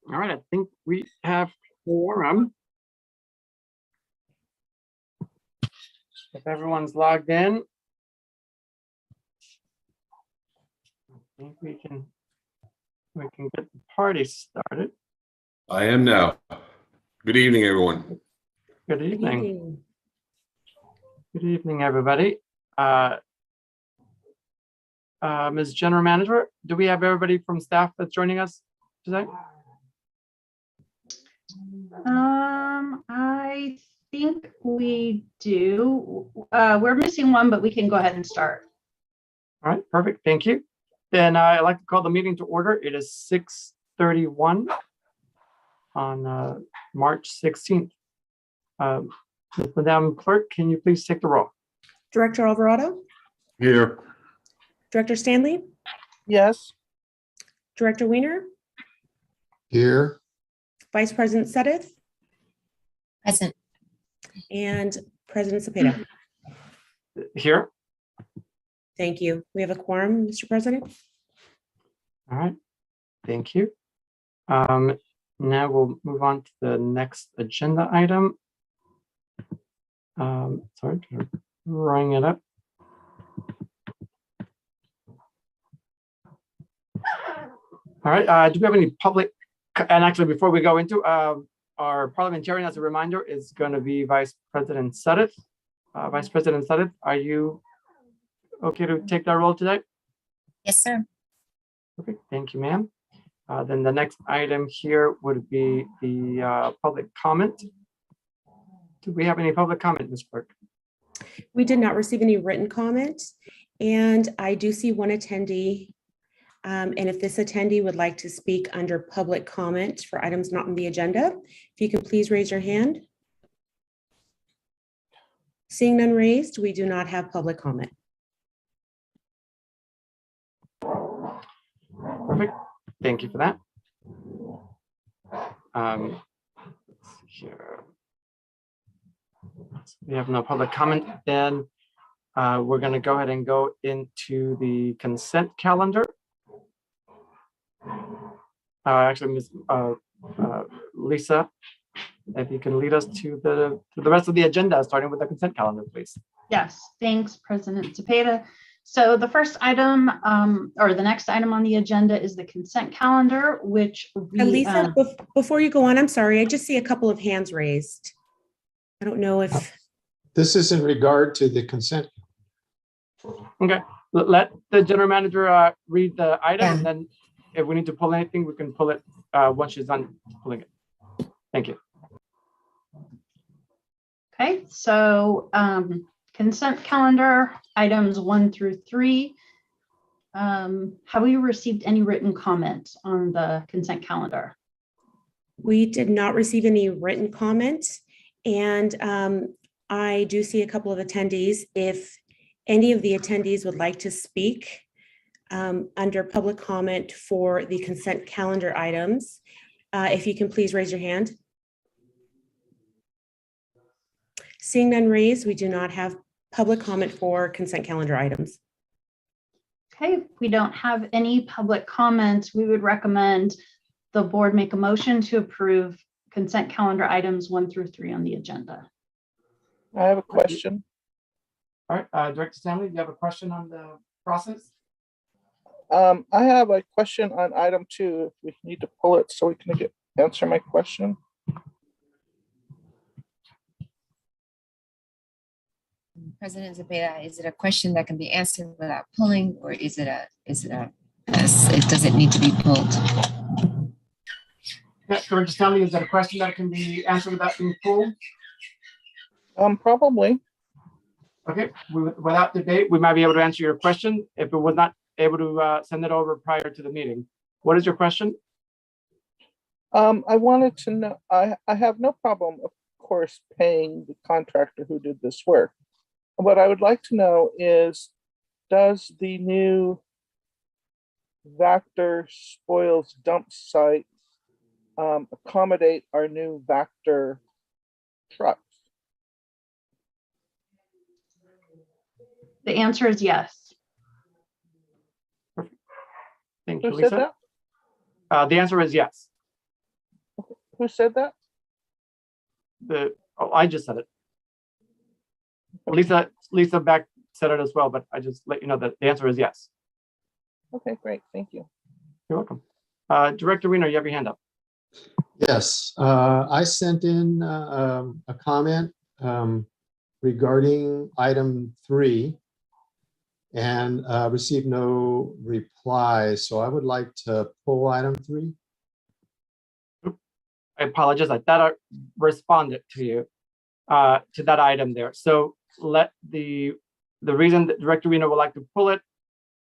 All right, I think we have quorum. If everyone's logged in, I think we can get the party started. I am now. Good evening, everyone. Good evening. Good evening, everybody. Ms. General Manager, do we have everybody from staff that's joining us today? I think we do. We're missing one, but we can go ahead and start. All right, perfect. Thank you. Then I'd like to call the meeting to order. It is 6:31 on March 16th. Madam Clerk, can you please take the roll? Director Alvarado, Here. Director Stanley, Yes. Director Weiner, Here. Vice President Sedith, Present. and President Cepeda. Here. Thank you. We have a quorum, Mr. President. All right, thank you. Now we'll move on to the next agenda item. Sorry, drawing it up. All right, do we have any public, and actually before we go into our parliamentarian, as a reminder, is going to be Vice President Sedith. Vice President Sedith, are you okay to take that role today? Yes, sir. Okay, thank you, ma'am. Then the next item here would be the public comment. Do we have any public comment, Ms. Clerk? We did not receive any written comments, and I do see one attendee. And if this attendee would like to speak under public comment for items not on the agenda, if you could please raise your hand. Seeing none raised, we do not have public comment. Perfect. Thank you for that. Let's see here. We have no public comment. Then we're going to go ahead and go into the consent calendar. Actually, Ms. Lisa, if you can lead us to the rest of the agenda, starting with the consent calendar, please. Yes, thanks, President Cepeda. So the first item, or the next item on the agenda is the consent calendar, which we, Lisa, before you go on, I'm sorry, I just see a couple of hands raised. I don't know if. This is in regard to the consent. Okay, let the general manager read the item, Yeah. and then if we need to pull anything, we can pull it once she's done pulling it. Thank you. okay, so consent calendar items 1 through 3. Have we received any written comments on the consent calendar? We did not receive any written comments, and I do see a couple of attendees. If any of the attendees would like to speak under public comment for the consent calendar items, if you can please raise your hand. Seeing none raised, we do not have public comment for consent calendar items. Okay, if we don't have any public comments, we would recommend the board make a motion to approve consent calendar items 1 through 3 on the agenda. I have a question. All right, Director Stanley, do you have a question on the process? I have a question on item 2. If we need to pull it so we can answer my question. President Cepeda, is it a question that can be answered without pulling, or does it need to be pulled? Yeah, Director Stanley, is that a question that can be answered without being pulled? Probably. Okay, without debate, we might be able to answer your question if it was not able to send it over prior to the meeting. What is your question? I wanted to know, I have no problem, of course, paying the contractor who did this work. What I would like to know is, does the new VACTOR spoils dump site accommodate our new VACTOR trucks? The answer is yes. Thank you, Who said Lisa. that? The answer is yes. Who said that? I just said it. Lisa Beck said it as well, but I just let you know that the answer is yes. Okay, great. Thank you. You're welcome. Director Weiner, you have your hand up. Yes, I sent in a comment regarding item 3 and received no reply. So I would like to pull item 3. I apologize. I thought I responded to you to that item there. So let the reason that Director Weiner would like to pull it.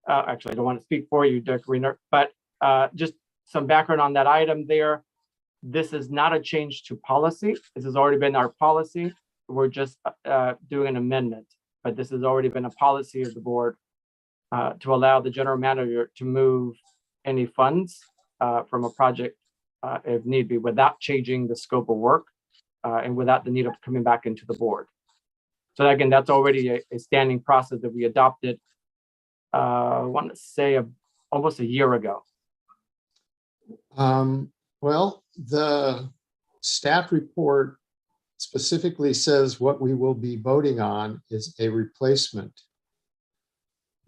Actually, I don't want to speak for you, Director Weiner, but just some background on that item there. This is not a change to policy. This has already been our policy. We're just doing an amendment, but this has already been a policy of the board to allow the general manager to move any funds from a project if need be, without changing the scope of work and without the need of coming back into the board. So again, that's already a standing process that we adopted, I want to say almost a year ago. Well, the staff report specifically says what we will be voting on is a replacement,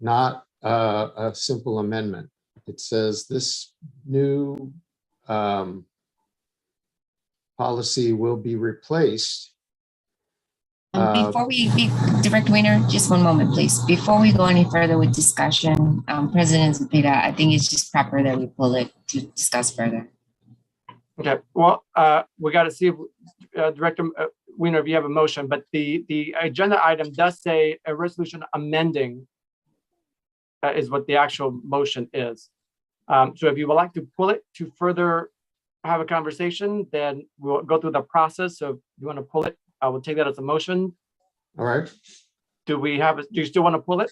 not a simple amendment. It says this new policy will be replaced. Before Director Weiner, just one moment, please. Before we go any further with discussion, President Zepeda, I think it's just proper that we pull it to discuss further. Okay, well, we got to see if Director Weiner, if you have a motion, but the agenda item does say a resolution amending is what the actual motion is. So if you would like to pull it to further have a conversation, then we'll go through the process. So if you want to pull it, I will take that as a motion. All right. Do you still want to pull it?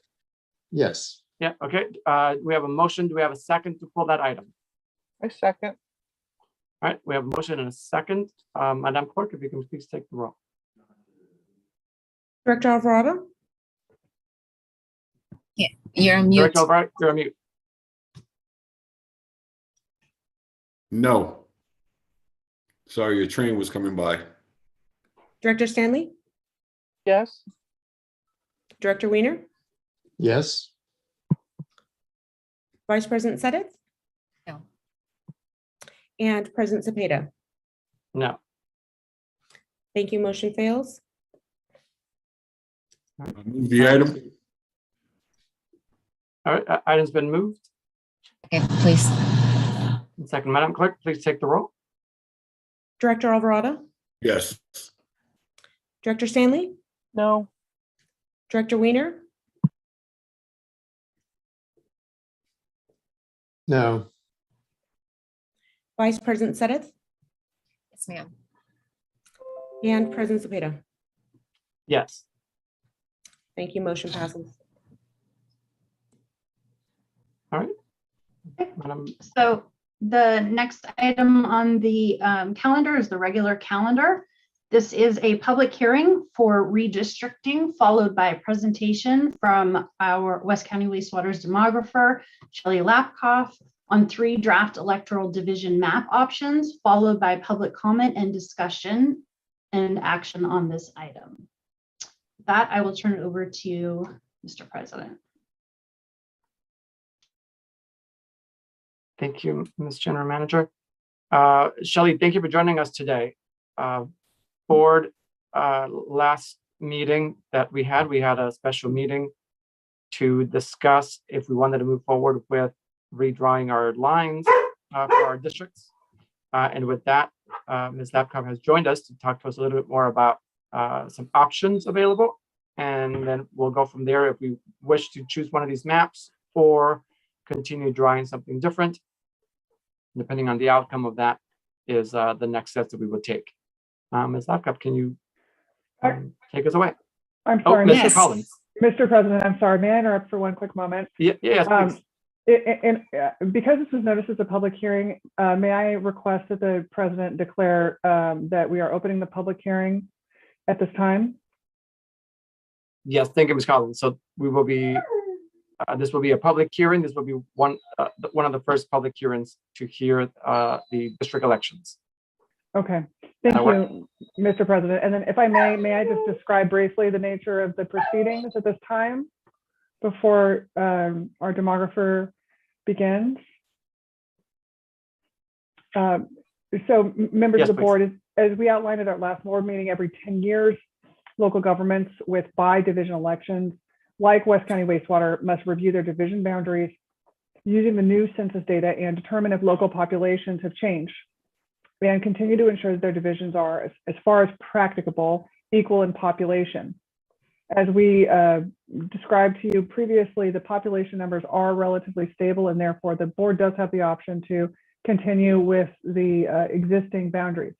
Yes. Yeah, okay. We have a motion. Do we have a second to pull that item? I second. All right, we have a motion and a second. Madam Clerk, if you can please take the roll. Director Alvarado, You're on mute. Director Albright, you're on mute. No. Sorry, your train was coming by. Director Stanley, Yes. Director Weiner, Yes. Vice President Sedith, No. and President Zepeda. No. Thank you. Motion fails. I move the item. All right, item's been moved. Okay, please. Second, Madam Clerk, please take the roll. Director Alvarado, Yes. Director Stanley, No. Director Weiner, No. Vice President Sedith, Yes, ma'am. and President Zepeda. Yes. Thank you. Motion passes. All right. Madam, So the next item on the calendar is the regular calendar. This is a public hearing for redistricting, followed by a presentation from our West County Wastewater's demographer, Charley Howard, on 3 draft electoral division map options, followed by public comment and discussion and action on this item. With that, I will turn it over to you, Mr. President. thank you, Ms. General Manager. Shelley, thank you for joining us today. Board, last meeting that we had a special meeting to discuss if we wanted to move forward with redrawing our lines for our districts. And with that, Ms. Lapkov has joined us to talk to us a little bit more about some options available. And then we'll go from there if we wish to choose one of these maps or continue drawing something different. Depending on the outcome of that is the next steps that we would take. Ms. Lapkov, can you take us away? I'm Oh, sorry, Mr. Mr. Collins. President, I'm sorry. May I interrupt for one quick moment? Yes, please. Because this was noticed as a public hearing, may I request that the president declare that we are opening the public hearing at this time? Yes, thank you, Ms. Collins. So we will be, this will be a public hearing. This will be one of the first public hearings to hear the district elections. Okay, thank That you, Mr. President. And then if I may I just describe briefly the nature of the proceedings at this time before our demographer begins? Members Yes, of the please. board, as we outlined at our last board meeting, every 10 years, local governments with bi-division elections, like West County Wastewater, must review their division boundaries using the new census data and determine if local populations have changed, and continue to ensure that their divisions are, as far as practicable, equal in population. As we described to you previously, the population numbers are relatively stable, and therefore the board does have the option to continue with the existing boundaries.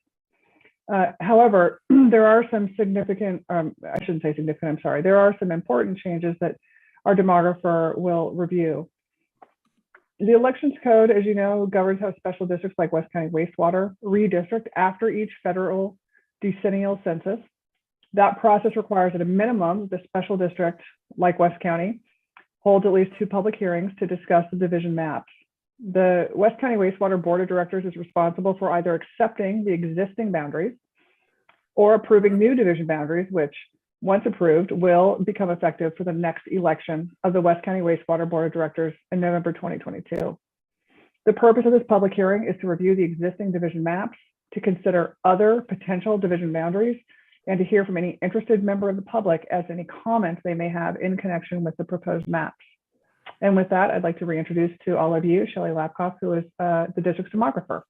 However, there are some significant, I shouldn't say significant, I'm sorry, there are some important changes that our demographer will review. The elections code, as you know, governs how special districts like West County Wastewater redistrict after each federal decennial census. That process requires at a minimum the special district, like West County, holds at least 2 public hearings to discuss the division maps. The West County Wastewater Board of Directors is responsible for either accepting the existing boundaries or approving new division boundaries, which, once approved, will become effective for the next election of the West County Wastewater Board of Directors in November 2022. The purpose of this public hearing is to review the existing division maps, to consider other potential division boundaries, and to hear from any interested member of the public as any comments they may have in connection with the proposed maps. And with that, I'd like to reintroduce to all of you Charley Labkoff, who is the district's demographer.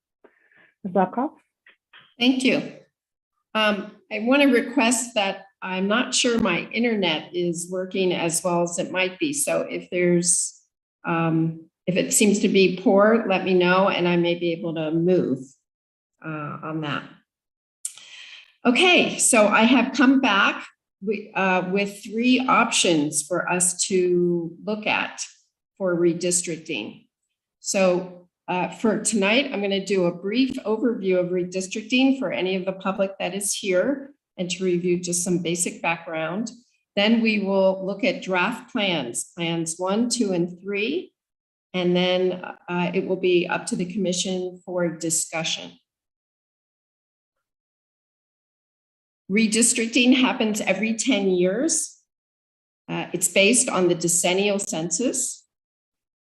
Ms. Labkoff? Thank you. I want to request that I'm not sure my internet is working as well as it might be. So if there's, if it seems to be poor, let me know and I may be able to move on that. Okay, so I have come back with 3 options for us to look at for redistricting. So for tonight, I'm going to do a brief overview of redistricting for any of the public that is here and to review just some basic background. Then we will look at draft plans 1, 2, and 3, and then it will be up to the commission for discussion. Redistricting happens every 10 years. It's based on the decennial census.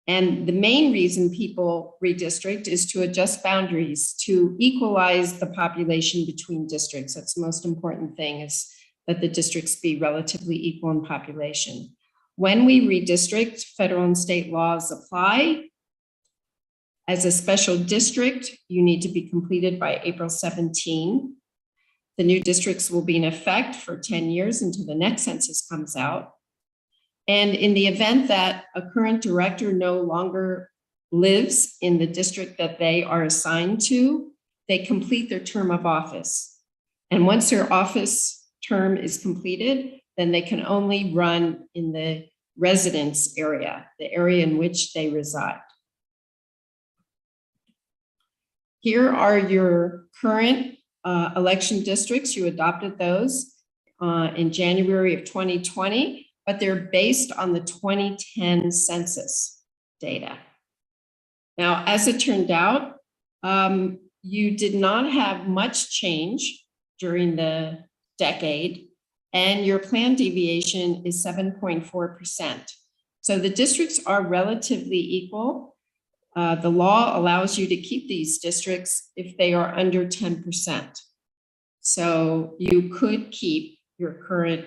And the main reason people redistrict is to adjust boundaries, to equalize the population between districts. That's the most important thing, is that the districts be relatively equal in population. When we redistrict, federal and state laws apply. As a special district, you need to be completed by April 17. The new districts will be in effect for 10 years until the next census comes out. And in the event that a current director no longer lives in the district that they are assigned to, they complete their term of office. And once their office term is completed, then they can only run in the residence area, the area in which they reside. Here are your current election districts. You adopted those in January of 2020, but they're based on the 2010 census data. Now, as it turned out, you did not have much change during the decade, and your plan deviation is 7.4%. So the districts are relatively equal. The law allows you to keep these districts if they are under 10%. So you could keep your current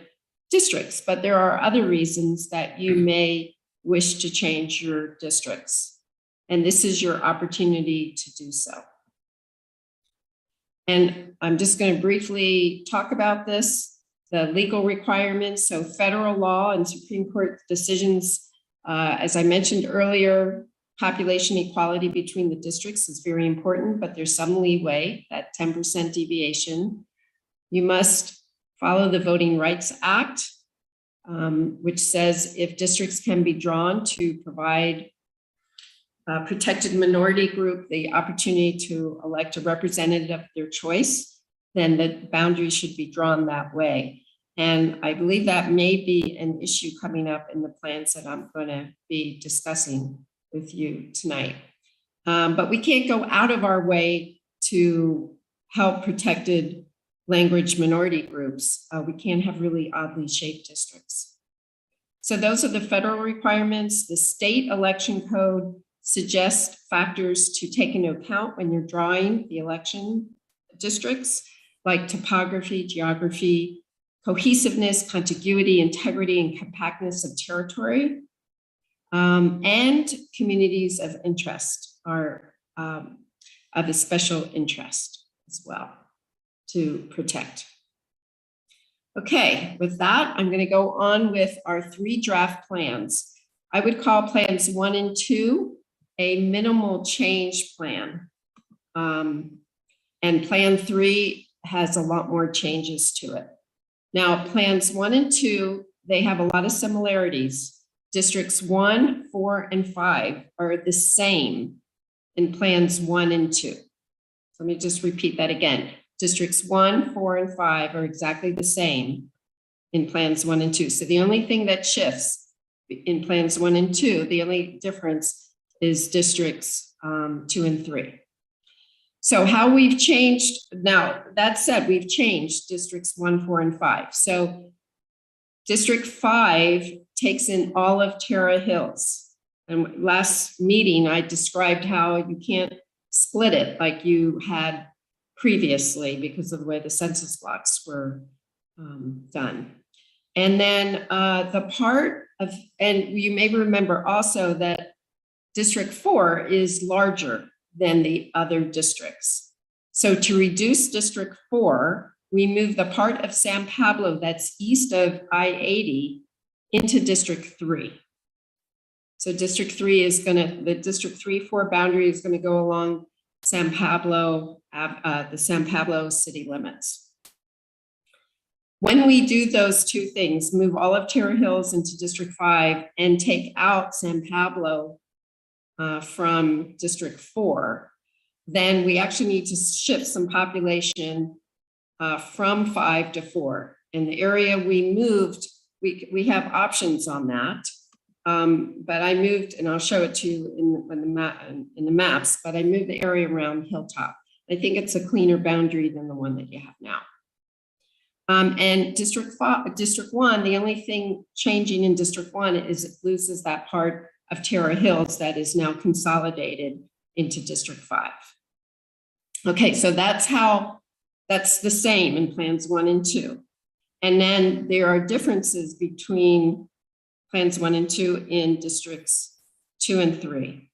districts, but there are other reasons that you may wish to change your districts. And this is your opportunity to do so. And I'm just going to briefly talk about this, the legal requirements. So federal law and Supreme Court decisions, as I mentioned earlier, population equality between the districts is very important, but there's some leeway, that 10% deviation. You must follow the Voting Rights Act, which says if districts can be drawn to provide a protected minority group the opportunity to elect a representative of their choice, then the boundary should be drawn that way. And I believe that may be an issue coming up in the plans that I'm going to be discussing with you tonight. But we can't go out of our way to help protected language minority groups. We can't have really oddly shaped districts. So those are the federal requirements. The state election code suggests factors to take into account when you're drawing the election districts, like topography, geography, cohesiveness, contiguity, integrity, and compactness of territory. And communities of interest are of a special interest as well to protect. Okay, with that, I'm going to go on with our 3 draft plans. I would call plans 1 and 2 a minimal change plan. And plan 3 has a lot more changes to it. Now, plans 1 and 2, they have a lot of similarities. Districts 1, 4, and 5 are the same in plans 1 and 2. So let me just repeat that again. Districts 1, 4, and 5 are exactly the same in plans 1 and 2. So the only thing that shifts in plans 1 and 2, the only difference is districts 2 and 3. So how we've changed, now that said, we've changed districts 1, 4, and 5. So District 5 takes in all of Terra Hills. And last meeting, I described how you can't split it like you had previously because of the way the census blocks were done. And then the part of, and you may remember also that District 4 is larger than the other districts. So to reduce District 4, we move the part of San Pablo that's east of I-80 into District 3. So District 3 is the District 3-4 boundary is gonna go along San Pablo, the San Pablo city limits. When we do those 2 things, move all of Terra Hills into District 5 and take out San Pablo from District 4, then we actually need to shift some population from 5 to 4. And the area we moved, we have options on that. But I moved, and I'll show it to you in the maps, but I moved the area around Hilltop. I think it's a cleaner boundary than the one that you have now. And District 1, the only thing changing in District 1 is it loses that part of Terra Hills that is now consolidated into District 5. Okay, so that's the same in plans 1 and 2. And then there are differences between plans 1 and 2 in districts 2 and 3.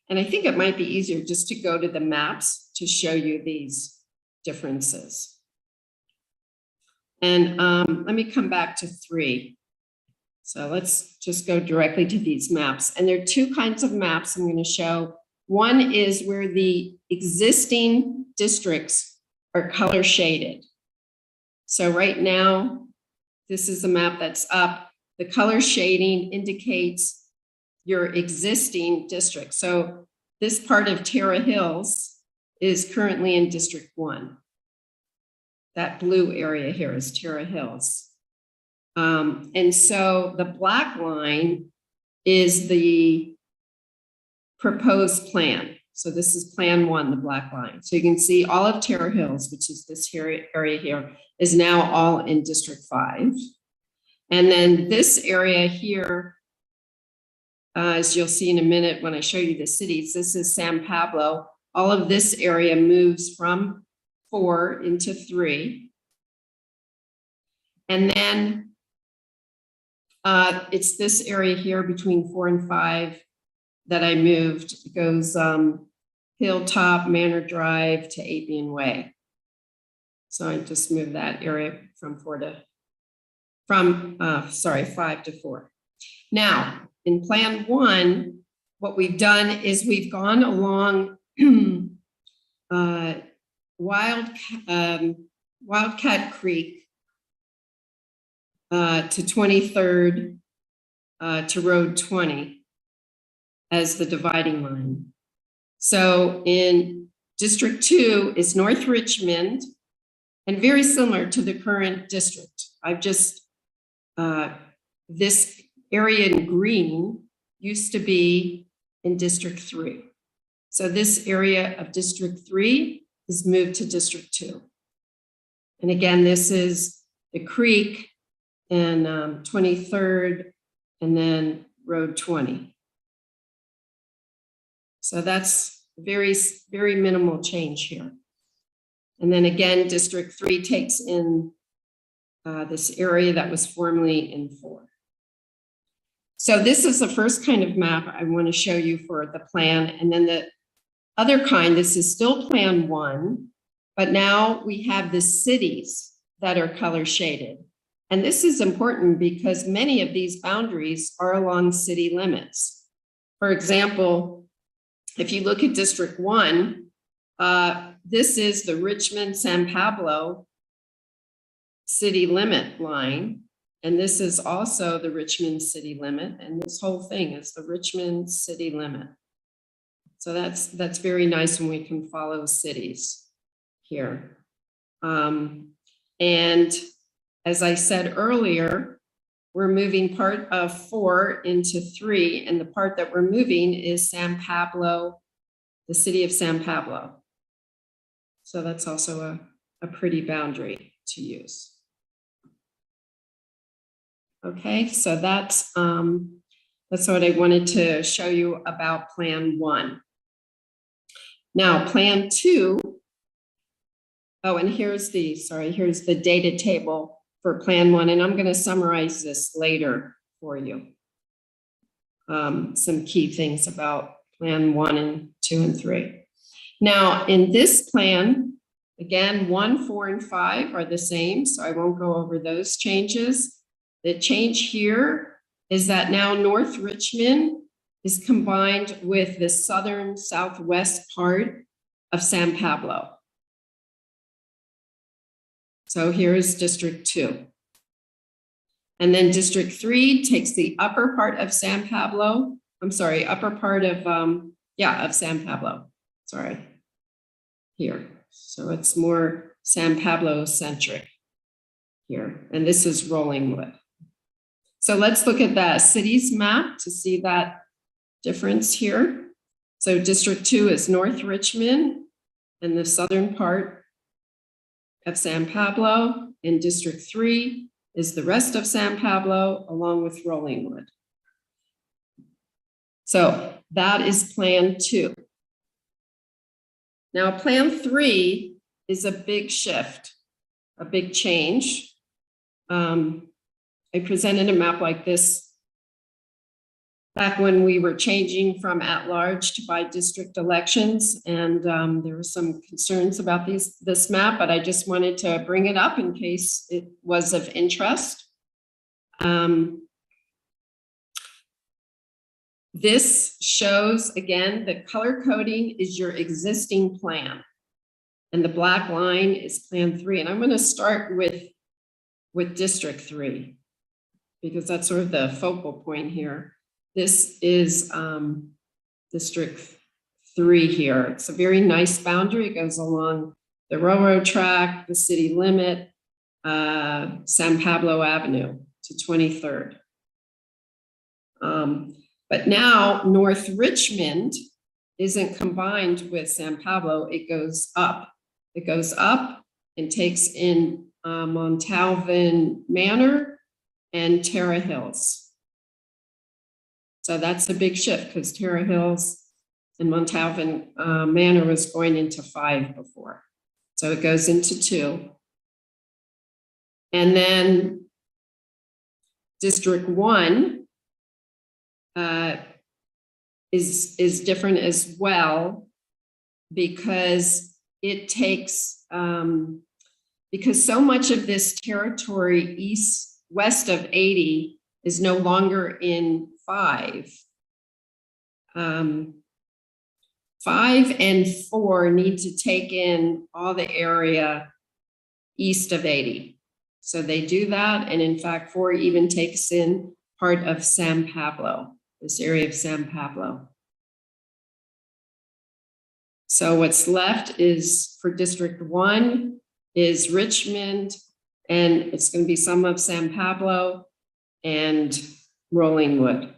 And I think it might be easier just to go to the maps to show you these differences. And let me come back to 3. So let's just go directly to these maps. And there are 2 kinds of maps I'm going to show. One is where the existing districts are color shaded. So right now, this is a map that's up. The color shading indicates your existing district. So this part of Terra Hills is currently in District 1. That blue area here is Terra Hills. And so the black line is the proposed plan. So this is plan 1, the black line. So you can see all of Terra Hills, which is this area here, is now all in District 5. And then this area here, as you'll see in a minute when I show you the cities, this is San Pablo. All of this area moves from 4 into 3. And then it's this area here between 4 and 5 that I moved. It goes Hilltop, Manor Drive to Apian Way. So I just moved that area from 5 to 4. Now, in plan 1, what we've done is we've gone along Wildcat Creek to 23rd to Road 20 as the dividing line. So in District 2 is North Richmond, and very similar to the current district. I've just, this area in green used to be in District 3. So this area of District 3 is moved to District 2. And again, this is the creek and 23rd and then Road 20. So that's very, very minimal change here. And then again, District 3 takes in this area that was formerly in 4. So this is the first kind of map I want to show you for the plan. And then the other kind, this is still Plan 1, but now we have the cities that are color shaded. And this is important because many of these boundaries are along city limits. For example, if you look at District 1, this is the Richmond-San Pablo city limit line. And this is also the Richmond city limit. And this whole thing is the Richmond city limit. So that's very nice when we can follow cities here. And as I said earlier, we're moving part of 4 into 3. And the part that we're moving is San Pablo, the city of San Pablo. So that's also a pretty boundary to use. Okay, so that's what I wanted to show you about Plan 1. Now, Plan 2, oh, and here's the data table for Plan 1, and I'm going to summarize this later for you. Some key things about Plan 1 and 2 and 3. Now, in this plan, again, 1, 4, and 5 are the same, so I won't go over those changes. The change here is that now North Richmond is combined with the southern southwest part of San Pablo. So here's District 2. And then District 3 takes the upper part of San Pablo. I'm sorry, upper part of, of San Pablo. Sorry, here. So it's more San Pablo centric here. And this is Rollingwood. So let's look at the cities map to see that difference here. So District 2 is North Richmond and the southern part of San Pablo, and District 3 is the rest of San Pablo along with Rollingwood. So that is Plan 2. Now Plan 3 is a big shift, a big change. I presented a map like this back when we were changing from at-large to by district elections, and there were some concerns about this map, but I just wanted to bring it up in case it was of interest. This shows, again, the color coding is your existing plan, and the black line is Plan 3. And I'm going to start with District 3, because that's sort of the focal point here. This is District 3 here. It's a very nice boundary. It goes along the railroad track, the city limit, San Pablo Avenue to 23rd. But now North Richmond isn't combined with San Pablo. It goes up. It goes up and takes in Montalvan Manor and Terra Hills. So that's a big shift because Terra Hills and Montalvan Manor was going into 5 before. So it goes into 2. And then District 1 is different as well because it takes, because so much of this territory west of 80 is no longer in 5. 5 and 4 need to take in all the area east of 80. So they do that. And in fact, 4 even takes in part of San Pablo, this area of San Pablo. So what's left is for District 1 is Richmond, and it's going to be some of San Pablo and Rollingwood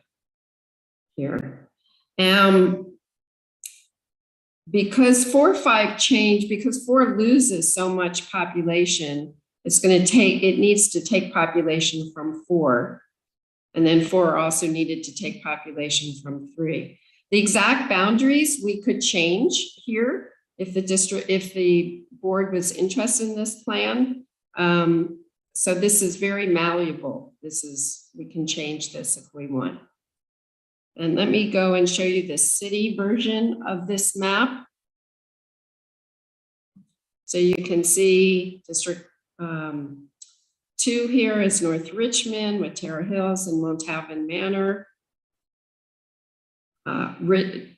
here. because 4-5 changed, because 4 loses so much population, it needs to take population from 4. And then 4 also needed to take population from 3. The exact boundaries we could change here if the board was interested in this plan. So this is very malleable. We can change this if we want. And let me go and show you the city version of this map. So you can see District 2 here is North Richmond with Terra Hills and Montavon Manor.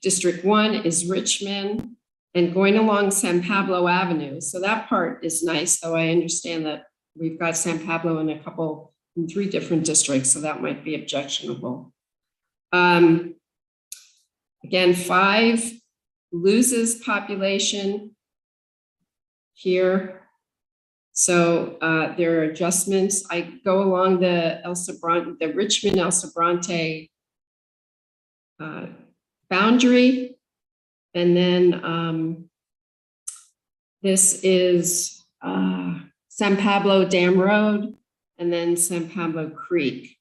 District 1 is Richmond and going along San Pablo Avenue. So that part is nice, though I understand that we've got San Pablo in 3 different districts, so that might be objectionable. Again, 5 loses population here. So there are adjustments. I go along the Richmond El Sobrante boundary. And then this is San Pablo Dam Road and then San Pablo Creek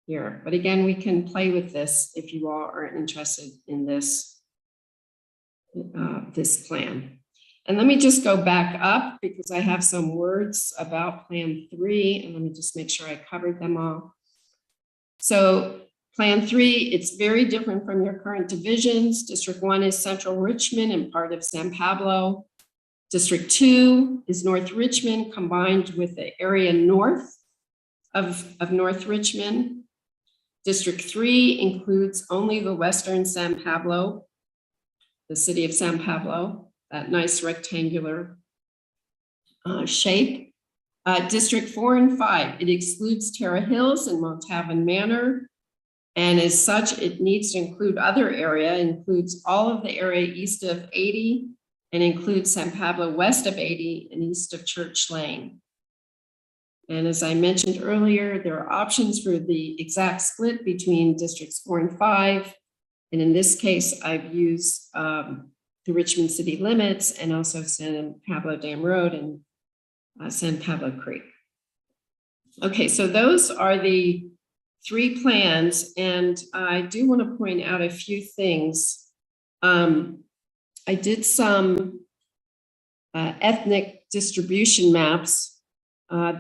here. But again, we can play with this if you all are interested in this, this plan. And let me just go back up because I have some words about Plan 3, and let me just make sure I covered them all. So Plan 3, it's very different from your current divisions. District 1 is Central Richmond and part of San Pablo. District 2 is North Richmond combined with the area north of North Richmond. District 3 includes only the western San Pablo, the city of San Pablo, that nice rectangular shape. District 4 and 5, it excludes Terra Hills and Montavon Manor. And as such, it needs to include other area, includes all of the area east of 80 and includes San Pablo west of 80 and east of Church Lane. And as I mentioned earlier, there are options for the exact split between districts 4 and 5. And in this case, I've used the Richmond city limits and also San Pablo Dam Road and San Pablo Creek. Okay, so those are the 3 plans, and I do want to point out a few things. I did some ethnic distribution maps.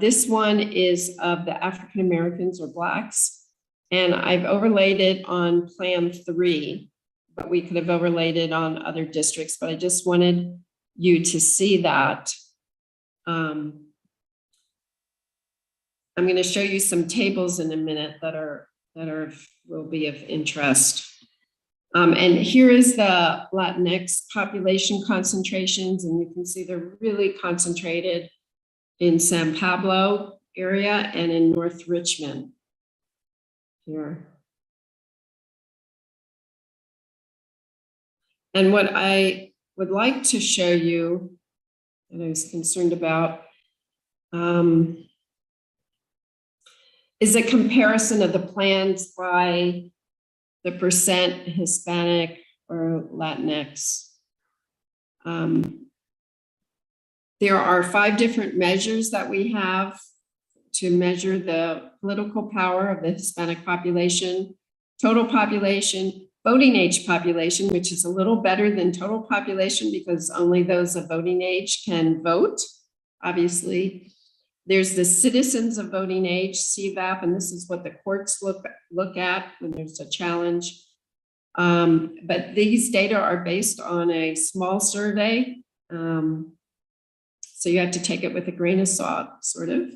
This one is of the African Americans or Blacks, and I've overlaid it on Plan 3, but we could have overlaid it on other districts, but I just wanted you to see that. I'm going to show you some tables in a minute that will be of interest. And here is the Latinx population concentrations, and you can see they're really concentrated in San Pablo area and in North Richmond here. And what I would like to show you, that I was concerned about, is a comparison of the plans by the percent Hispanic or Latinx. There are 5 different measures that we have to measure the political power of the Hispanic population, total population, voting age population, which is a little better than total population because only those of voting age can vote, obviously. There's the citizens of voting age, CVAP, and this is what the courts look at when there's a challenge. But these data are based on a small survey. So you have to take it with a grain of salt, sort of.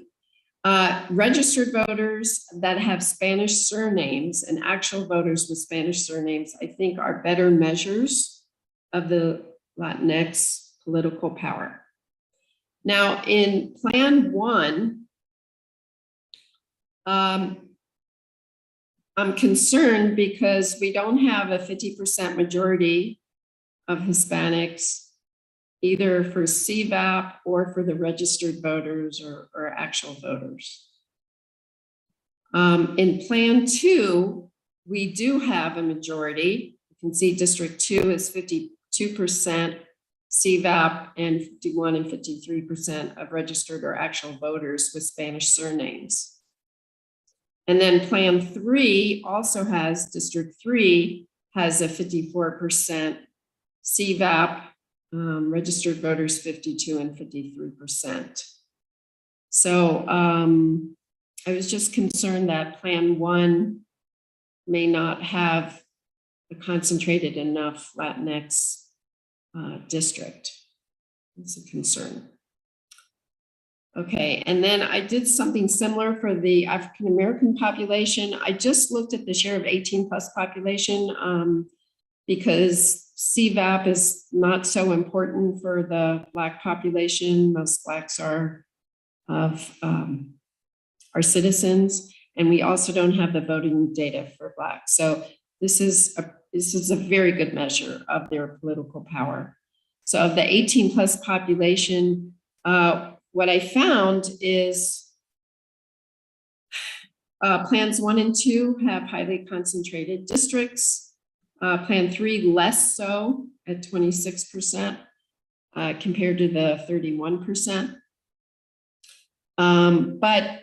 Registered voters that have Spanish surnames and actual voters with Spanish surnames, I think, are better measures of the Latinx political power. Now, in Plan 1, I'm concerned because we don't have a 50% majority of Hispanics, either for CVAP or for the registered voters or actual voters. In Plan 2, we do have a majority. You can see District 2 is 52% 2% CVAP, and 51 and 53% of registered or actual voters with Spanish surnames. And then Plan 3 also has, District 3 has a 54% CVAP, registered voters 52 and 53%. So I was just concerned that Plan 1 may not have a concentrated enough Latinx district. It's a concern. Okay, and then I did something similar for the African American population. I just looked at the share of 18+ population because CVAP is not so important for the Black population. Most Blacks are citizens, and we also don't have the voting data for Blacks. So this is a very good measure of their political power. So of the 18+ population, what I found is plans 1 and 2 have highly concentrated districts. Plan 3 less so at 26% compared to the 31%. But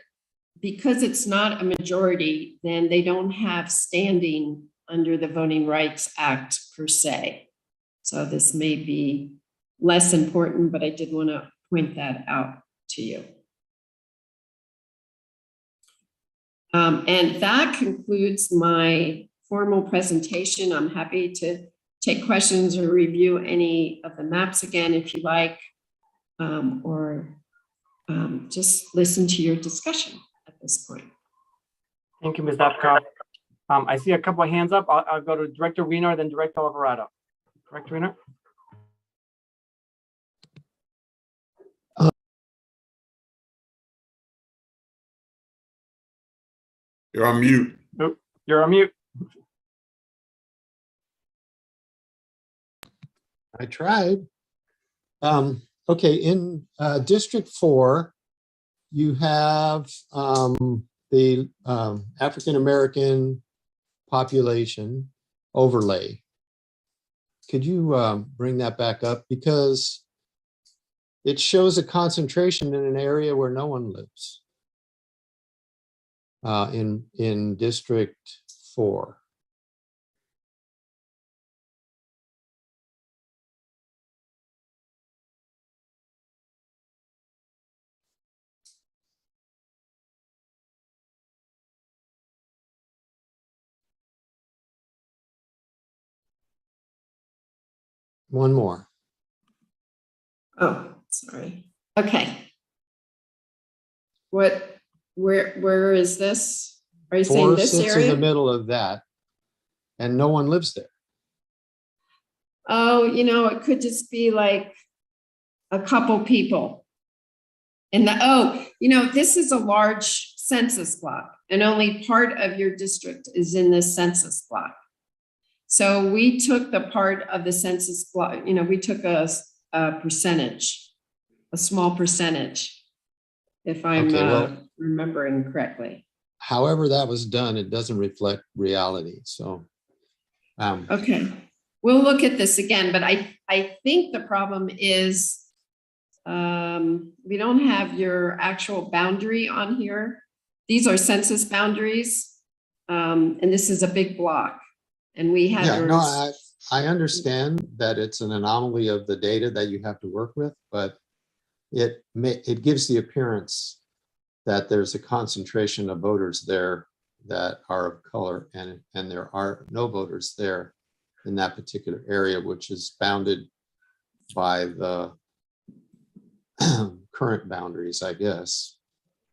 because it's not a majority, then they don't have standing under the Voting Rights Act per se. So this may be less important, but I did want to point that out to you. And that concludes my formal presentation. I'm happy to take questions or review any of the maps again if you like, or just listen to your discussion at this point. Thank you, Ms. Babcock. I see a couple of hands up. I'll go to Director Weiner, then Director Alvarado. Director Weiner. You're on mute. Nope, you're on mute. I tried. Okay, in District 4, you have the African American population overlay. Could you bring that back up? Because it shows a concentration in an area where no one lives in District 4. One more. Oh, sorry. Okay. Where is this? Are you saying 4 this sits in area? the middle of that, and no one lives there. Oh, it could just be like a couple people. And this is a large census block, and only part of your district is in this census block. So we took the part of the census block, we took a percentage, a small percentage, if I'm Okay, well, remembering correctly. however that was done, it doesn't reflect reality. So, Okay, we'll look at this again, but I think the problem is we don't have your actual boundary on here. These are census boundaries, and this is a big block. And we had yeah, no, I understand that it's an anomaly of the data that you have to work with, but it gives the appearance that there's a concentration of voters there that are of color, and there are no voters there in that particular area, which is bounded by the current boundaries, I guess,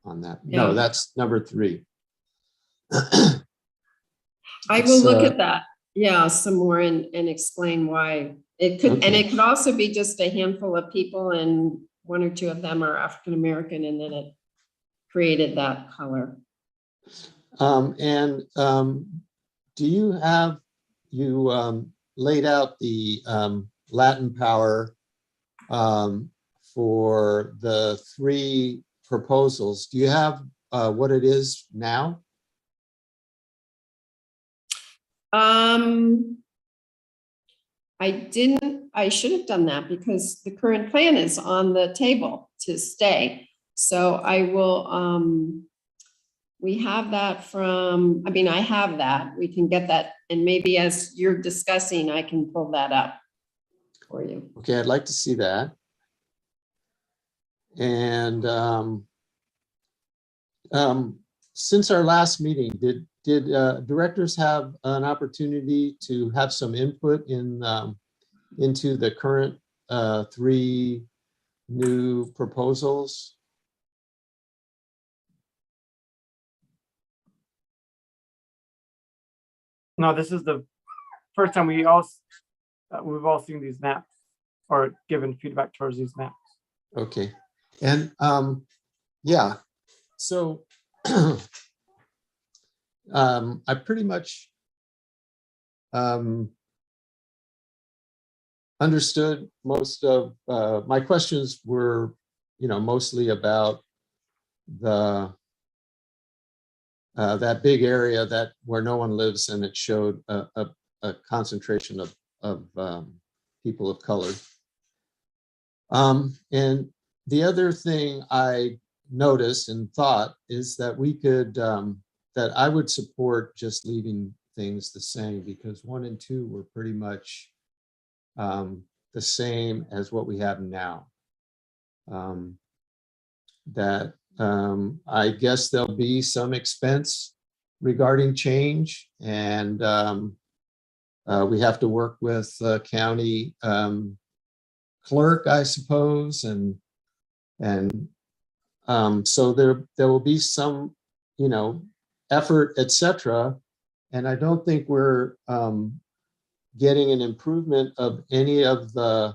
on that. Yeah. No, that's number 3. I will look at that, some more and explain why it could, and it could also be just a handful of people and 1 or 2 of them are African American, and then it created that color. Do you have laid out the Latin power for the 3 proposals? Do you have what it is now? I should have done that because the current plan is on the table to stay. So I will, we have that from, I mean, I have that, we can get that. And maybe as you're discussing, I can pull that up for you. Okay, I'd like to see that. And since our last meeting, did directors have an opportunity to have some input in into the current 3 new proposals? No, this is the first time we've all seen these maps or given feedback towards these maps. Okay, and yeah, so I pretty much understood most of my questions were, mostly about the that big area that where no one lives, and it showed a concentration of people of color. And the other thing I noticed and thought is that we could, that I would support just leaving things the same, because 1 and 2 were pretty much the same as what we have now. That I guess there'll be some expense regarding change, and we have to work with county clerk, I suppose, and so there will be some, effort, etc. And I don't think we're getting an improvement of any of the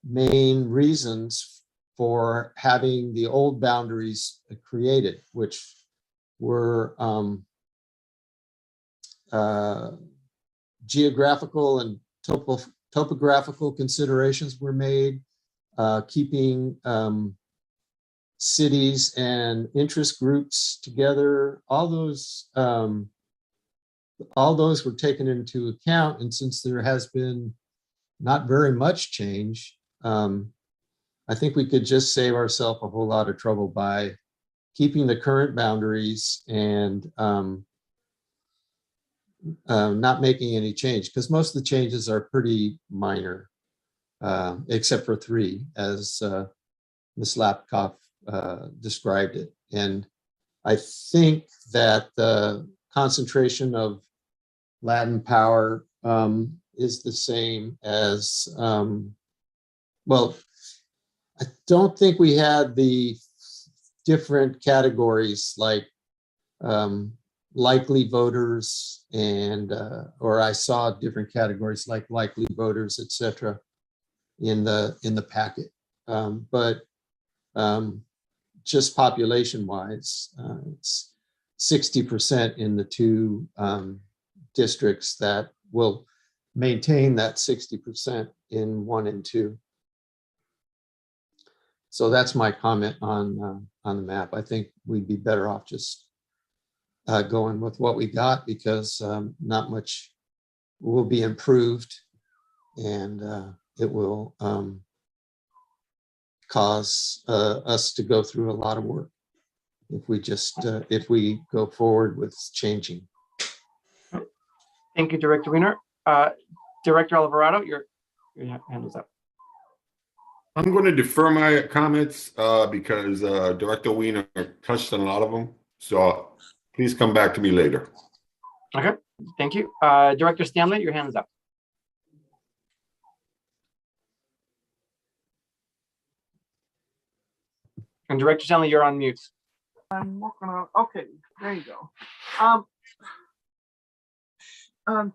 main reasons for having the old boundaries created, which were geographical and topographical considerations were made, keeping cities and interest groups together. All those were taken into account, and since there has been not very much change, I think we could just save ourselves a whole lot of trouble by keeping the current boundaries and not making any change, because most of the changes are pretty minor, except for 3, as Ms. Lapkoff described it. And I think that the concentration of Latin power is the same as, well, I don't think we had the different categories like likely voters and, or I saw different categories like likely voters, etc. in the packet. But just population wise, it's 60% in the 2 districts that will maintain that 60% in 1 and 2. So that's my comment on the map. I think we'd be better off just going with what we got, because not much will be improved, and it will cause us to go through a lot of work if we just if we go forward with changing. Thank you, Director Wiener. Director Alvarado, your hand is up. I'm going to defer my comments because Director Wiener touched on a lot of them. So please come back to me later. Okay, thank you. Director Stanley, your hand is up. And Director Stanley, you're on mute. I'm working on, okay, there you go.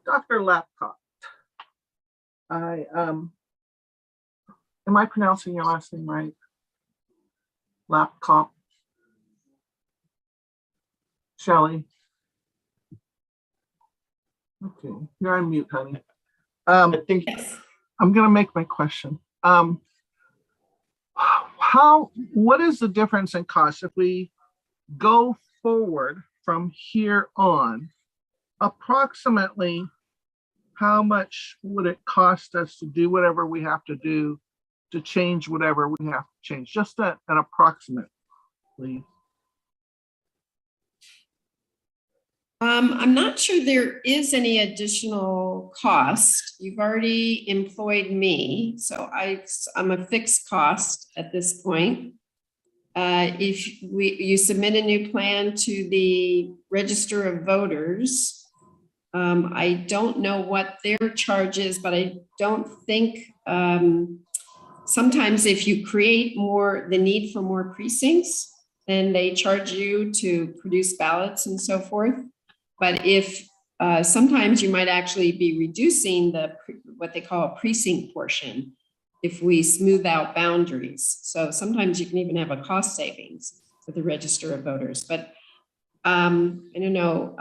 Dr. Lapkoff, am I pronouncing your last name right? Lapkoff? Shelley? Okay, you're on mute, honey. I think I'm gonna make my question. What is the difference in cost if we go forward from here on? Approximately how much would it cost us to do whatever we have to do to change whatever we have to change? Just an approximate, please. I'm not sure there is any additional cost. You've already employed me, so I'm a fixed cost at this point. If you submit a new plan to the Register of Voters, I don't know what their charge is, but I don't think, sometimes if you create the need for more precincts, then they charge you to produce ballots and so forth. But if sometimes you might actually be reducing what they call a precinct portion if we smooth out boundaries. So sometimes you can even have a cost savings with the Register of Voters. But I don't know,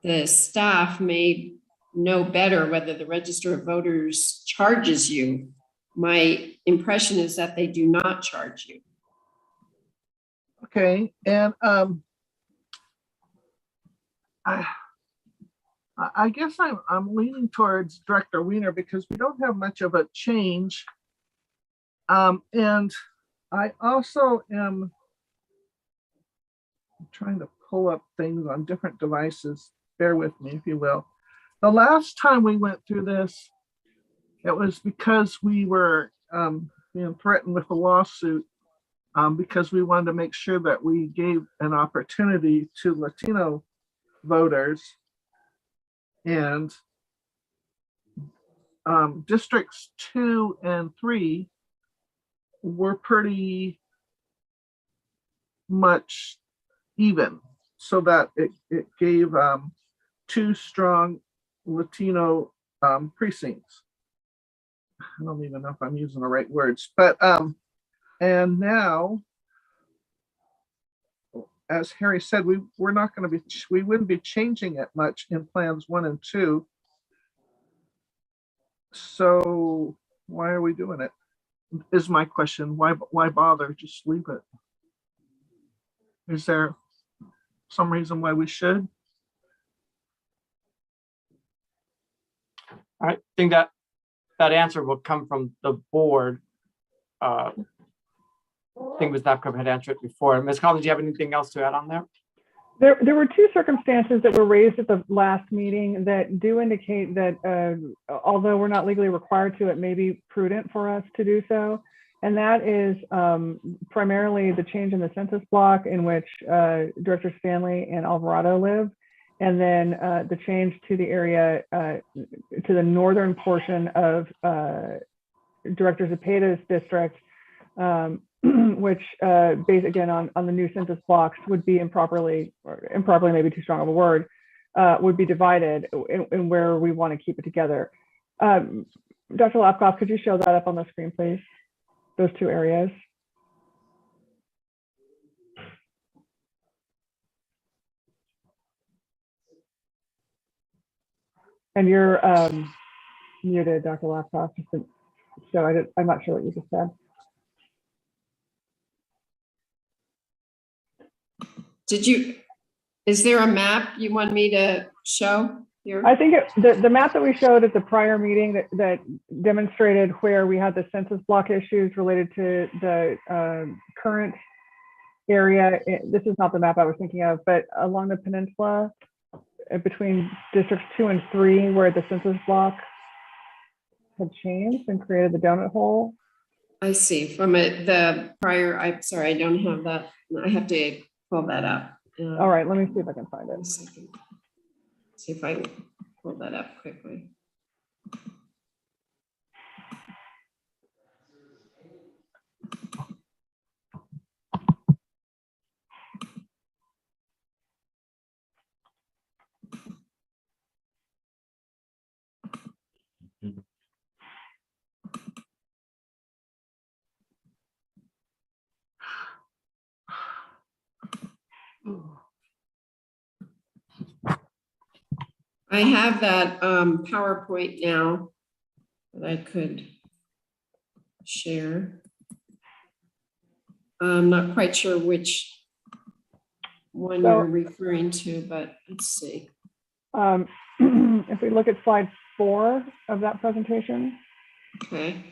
the staff may know better whether the Register of Voters charges you. My impression is that they do not charge you. Okay, and I guess I'm leaning towards Director Weiner because we don't have much of a change. And I also am trying to pull up things on different devices. Bear with me, if you will. The last time we went through this, it was because we were being threatened with a lawsuit because we wanted to make sure that we gave an opportunity to Latino voters, and districts 2 and 3 were pretty much even, so that it gave 2 strong Latino precincts. I don't even know if I'm using the right words, but and now, as Harry said, we wouldn't be changing it much in plans 1 and 2. So why are we doing it? Is my question. Why bother? Just leave it. Is there some reason why we should? I think that answer will come from the board. I think Ms. Knapka had answered it before. Ms. Collins, do you have anything else to add on there? There were 2 circumstances that were raised at the last meeting that do indicate that although we're not legally required to, it may be prudent for us to do so. And that is primarily the change in the census block in which Director Stanley and Alvarado live, and then the change to the area to the northern portion of Director Zepeda's district, which based again on the new census blocks would be improperly maybe too strong of a word, would be divided in where we want to keep it together. Dr. Lapkoff, could you show that up on the screen, please? Those 2 areas. And you're muted, Dr. Lapkoff, so I'm not sure what you just said. Is there a map you want me to show here? I think the map that we showed at the prior meeting that demonstrated where we had the census block issues related to the current area. This is not the map I was thinking of, but along the peninsula between districts 2 and 3, where the census block had changed and created the donut hole. I see. From the prior, I'm sorry, I don't have that. I have to pull that up. All right, let me see if I can find it. See if I can pull that up quickly. I have that PowerPoint now that I could share. I'm not quite sure which one you're referring to, but let's see. If we look at slide 4 of that presentation. Okay.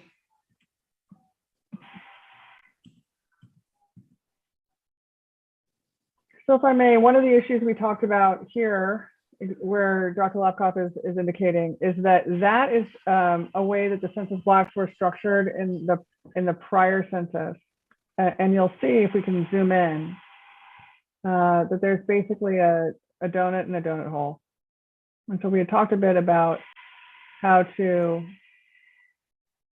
So if I may, one of the issues we talked about here, where Dr. Lapkoff is indicating, is that is a way that the census blocks were structured in the prior census. And you'll see, if we can zoom in, that there's basically a donut and a donut hole. And so we had talked a bit about how to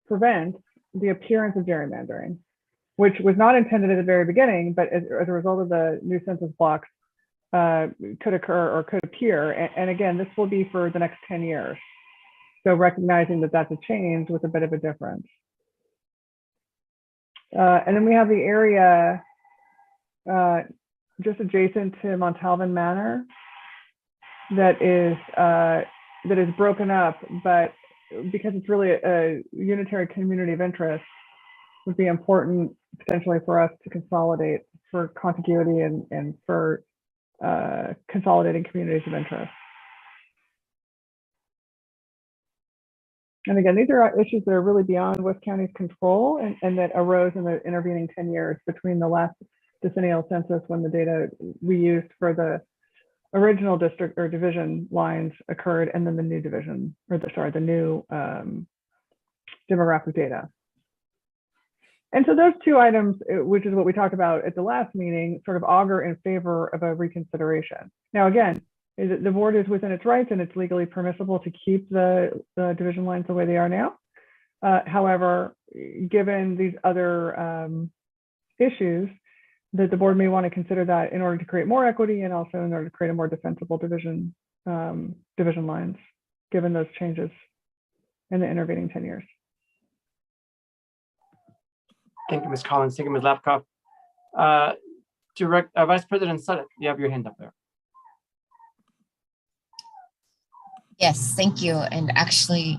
prevent the appearance of gerrymandering, which was not intended at the very beginning, but as a result of the new census blocks could occur or could appear. And again, this will be for the next 10 years. So recognizing that that's a change with a bit of a difference. And then we have the area just adjacent to Montalvan Manor that is broken up, but because it's really a unitary community of interest, would be important potentially for us to consolidate for contiguity and for consolidating communities of interest. And again, these are issues that are really beyond West County's control and that arose in the intervening 10 years between the last decennial census, when the data we used for the original district or division lines occurred, and then the new division, or the new demographic data. And so those two items, which is what we talked about at the last meeting, sort of augur in favor of a reconsideration. Now, again, the board is within its rights and it's legally permissible to keep the division lines the way they are now. However, given these other issues, that the board may want to consider that in order to create more equity and also in order to create a more defensible division lines, given those changes in the intervening 10 years. Thank you, Ms. Collins. Thank you, Ms. Lapkoff. Vice President Sutton, you have your hand up there. Yes, thank you. And actually,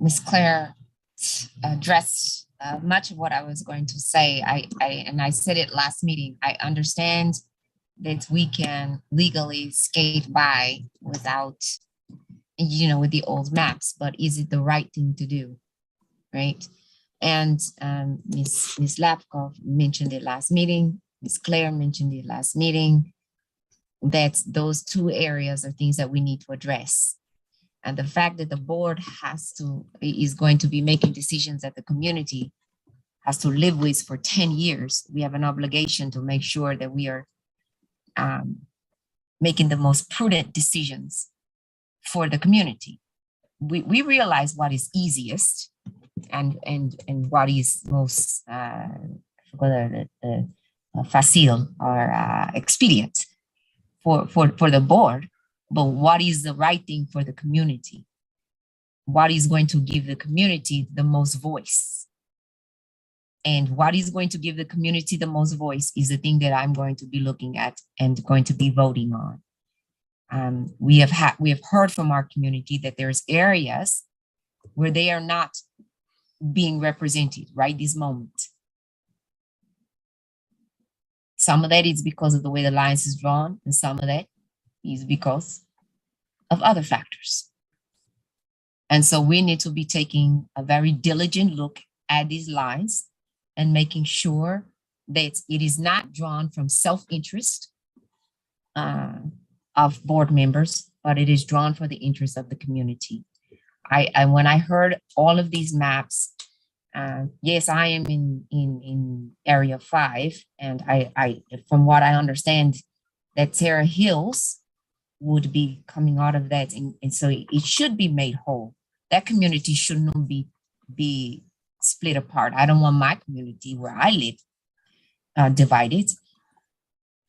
Ms. Claire addressed much of what I was going to say. I said it last meeting. I understand that we can legally skate by without, with the old maps, but is it the right thing to do, right? And Ms. Lapkoff mentioned it last meeting. Ms. Claire mentioned it last meeting. That those two areas are things that we need to address. And the fact that the board is going to be making decisions that the community has to live with for 10 years, we have an obligation to make sure that we are making the most prudent decisions for the community. We realize what is easiest and what is most facile or expedient for the board. But what is the right thing for the community? What is going to give the community the most voice? And what is going to give the community the most voice is the thing that I'm going to be looking at and going to be voting on. We have heard from our community that there's areas where they are not being represented right this moment. Some of that is because of the way the lines is drawn, and some of that is because of other factors. And so we need to be taking a very diligent look at these lines and making sure that it is not drawn from self-interest of board members, but it is drawn for the interest of the community. When I heard all of these maps, yes, I am in area 5, and I from what I understand, that Terra Hills would be coming out of that, and so it should be made whole. That community should not be split apart. I don't want my community where I live divided.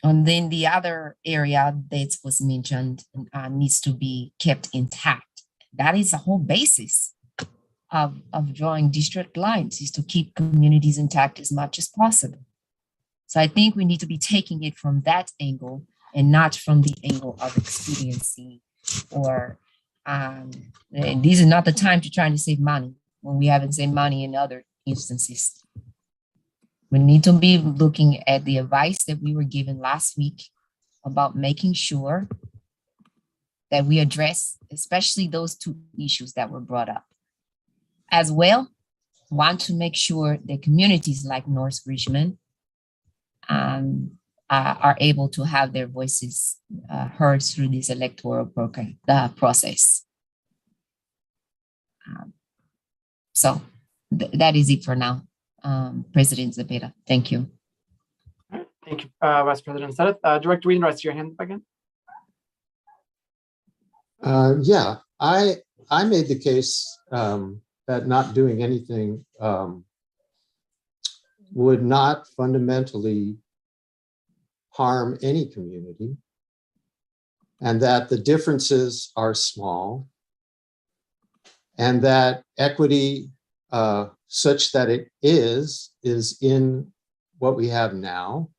And then the other area that was mentioned needs to be kept intact. That is the whole basis of drawing district lines, is to keep communities intact as much as possible. So I think we need to be taking it from that angle and not from the angle of expediency or this is not the time to try to save money when we haven't saved money in other instances. We need to be looking at the advice that we were given last week about making sure that we address, especially those two issues that were brought up. As well, want to make sure that communities like North Richmond are able to have their voices heard through this electoral process. So that is it for now, President Zepeda. Thank you. Thank you, Vice President Sudduth. Director Wiener, I see your hand up again. Yeah, I made the case that not doing anything would not fundamentally harm any community, and that the differences are small, and that equity such that it is in what we have now.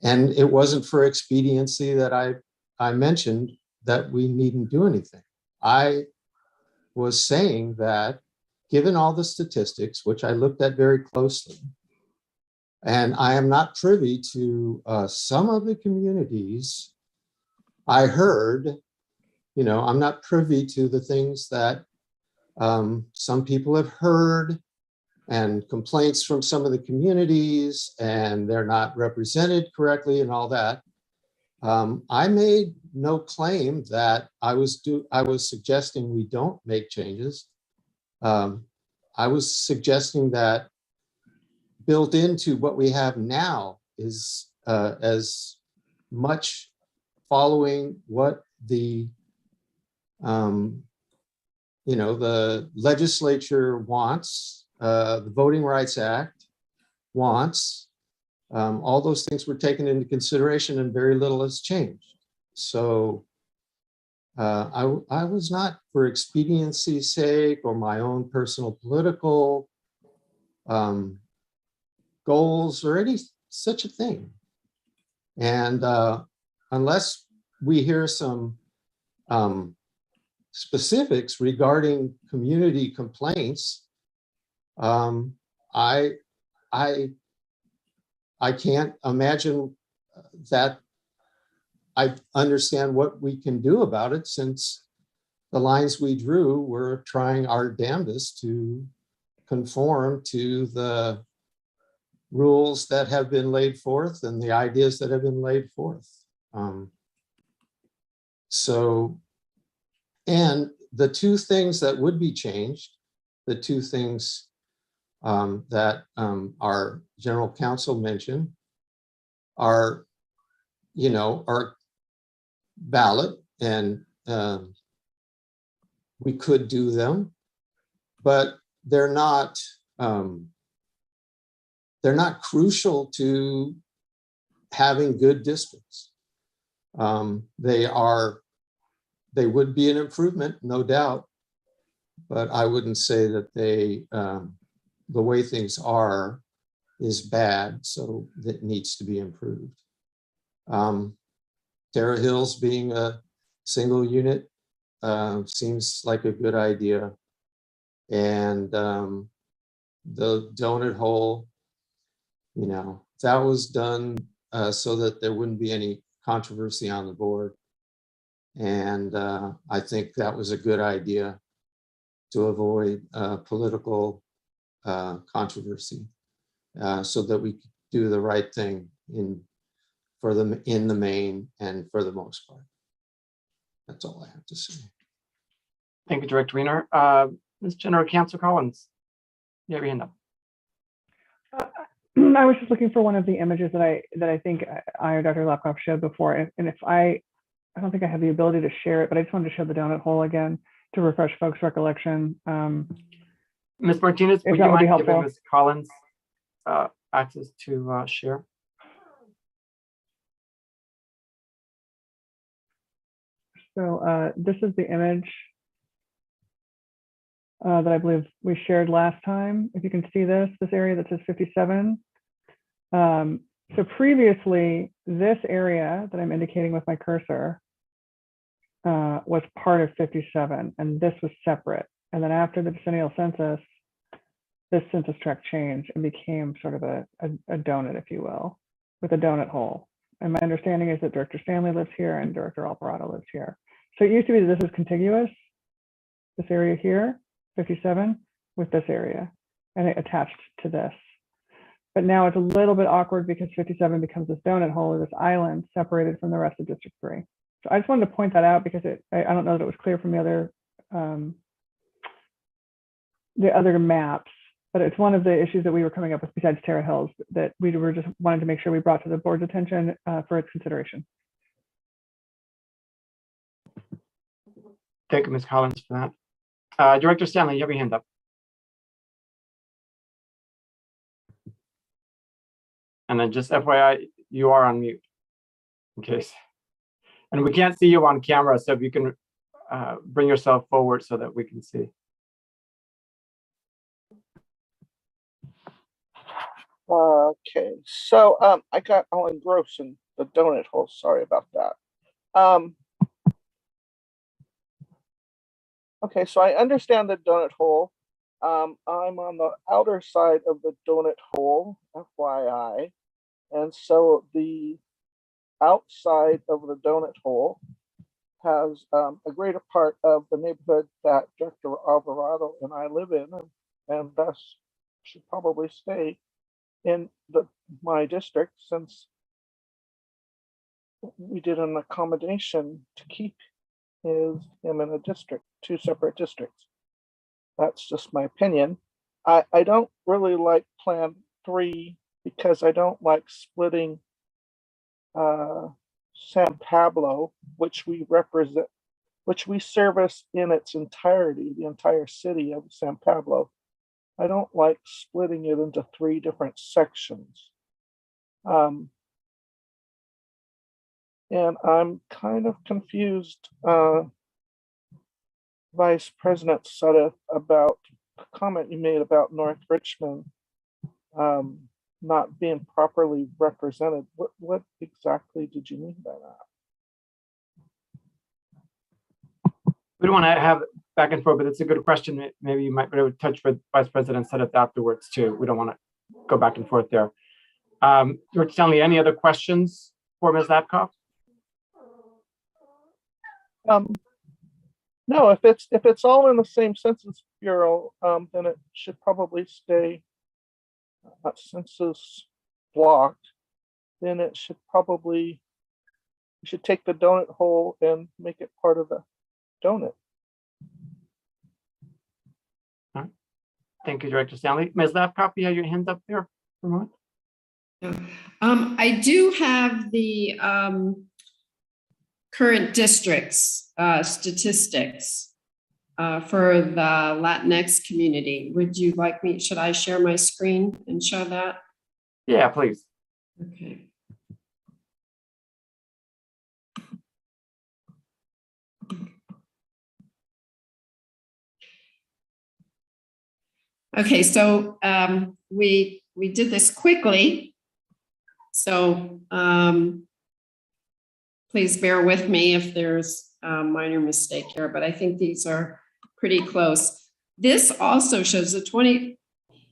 And it wasn't for expediency that I mentioned that we needn't do anything. I was saying that given all the statistics, which I looked at very closely, and I am not privy to some of the communities I heard, I'm not privy to the things that some people have heard and complaints from some of the communities, and they're not represented correctly and all that. I made no claim that I was suggesting we don't make changes. I was suggesting that built into what we have now is as much following what the legislature wants, the Voting Rights Act wants. All those things were taken into consideration and very little has changed. So I was not for expediency's sake or my own personal political goals or any such a thing. And unless we hear some specifics regarding community complaints, I can't imagine that I understand what we can do about it, since the lines we drew were trying our damnedest to conform to the rules that have been laid forth and the ideas that have been laid forth. And the two things that would be changed, the two things that our general counsel mentioned are valid, and we could do them, but they're not crucial to having good districts. They would be an improvement, no doubt, but I wouldn't say that the way things are is bad, so that needs to be improved. Terra Hills being a single unit seems like a good idea. And the donut hole, that was done so that there wouldn't be any controversy on the board. And I think that was a good idea to avoid political controversy, so that we could do the right thing in the main and for the most part. That's all I have to say. Thank you, Director Wiener. Ms. General Counsel Collins, you have your hand up. I was just looking for one of the images that I think I or Dr. Lapkoff showed before, and if I don't think I have the ability to share it, but I just wanted to show the donut hole again to refresh folks' recollection. Ms. Martinez, would you that would be mind giving helpful. Ms. Collins access to share? So this is the image that I believe we shared last time. If you can see this area that says 57. So previously, this area that I'm indicating with my cursor was part of 57, and this was separate. And then after the decennial census, this census tract changed and became sort of a donut, if you will, with a donut hole. And my understanding is that Director Stanley lives here and Director Alvarado lives here. So it used to be that this was contiguous, this area here, 57, with this area, and it attached to this. But now it's a little bit awkward because 57 becomes this donut hole or this island separated from the rest of District 3. So I just wanted to point that out because I don't know that it was clear from the other maps, but it's one of the issues that we were coming up with besides Terra Hills that we were just wanted to make sure we brought to the board's attention for its consideration. Thank you, Ms. Collins, for that. Director Stanley, you have your hand up. And then just FYI, you are on mute in case. And we can't see you on camera, so if you can bring yourself forward so that we can see. Okay, so I got all engrossed in the donut hole. Sorry about that. Okay, so I understand the donut hole. I'm on the outer side of the donut hole, FYI. And so the outside of the donut hole has a greater part of the neighborhood that Director Alvarado and I live in, and thus should probably stay in my district since we did an accommodation to keep him in a district, 2 separate districts. That's just my opinion. I don't really like Plan 3 because I don't like splitting San Pablo, which we represent, which we service in its entirety, the entire city of San Pablo. I don't like splitting it into 3 different sections. And I'm kind of confused, Vice President Sudduth, about the comment you made about North Richmond not being properly represented. What exactly did you mean by that? We don't want to have back and forth, but it's a good question. Maybe you might be able to touch with Vice President Sudduth afterwards too. We don't want to go back and forth there. Director Stanley, any other questions for Ms. Lapkoff? No, if it's all in the same Census Bureau, then it should probably stay census blocked. Then it should probably, we should take the donut hole and make it part of the donut. All right. Thank you, Director Stanley. Ms. Lapkoff, you have your hand up there for a moment. I do have the current districts statistics for the Latinx community. Would you like me, should I share my screen and show that? Yeah, please. Okay. Okay, so we did this quickly. So please bear with me if there's a minor mistake here, but I think these are pretty close. This also shows the 20,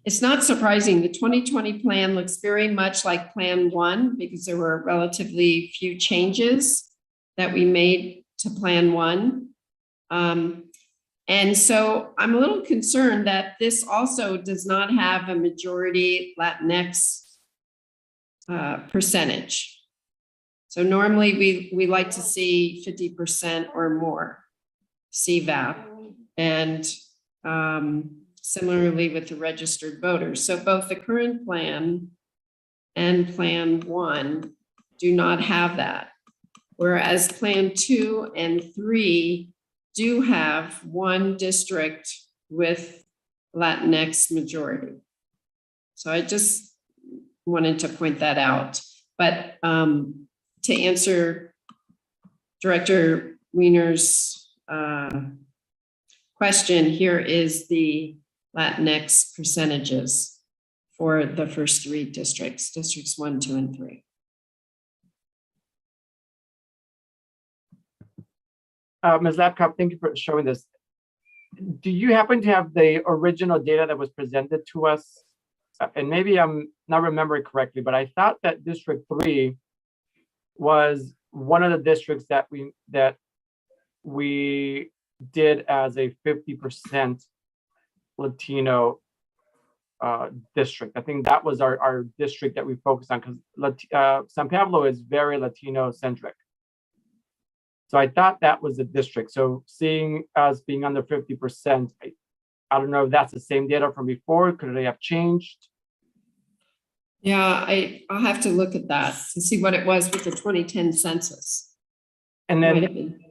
it's not surprising, the 2020 plan looks very much like Plan 1 because there were relatively few changes that we made to Plan 1. And so I'm a little concerned that this also does not have a majority Latinx percentage. So normally we like to see 50% or more CVAP, and similarly with the registered voters. So both the current plan and Plan 1 do not have that, whereas Plan 2 and 3 do have one district with Latinx majority. So I just wanted to point that out. But to answer Director Wiener's question, here is the Latinx percentages for the first 3 districts, districts 1, 2, and 3. Ms. Lapkoff, thank you for showing this. Do you happen to have the original data that was presented to us? And maybe I'm not remembering correctly, but I thought that District 3 was one of the districts that we did as a 50% Latino district. I think that was our district that we focused on, because San Pablo is very Latino centric. So I thought that was the district. So seeing us being under 50%, I don't know if that's the same data from before. Could they have changed? Yeah, I'll have to look at that to see what it was with the 2010 census. And Might then have been.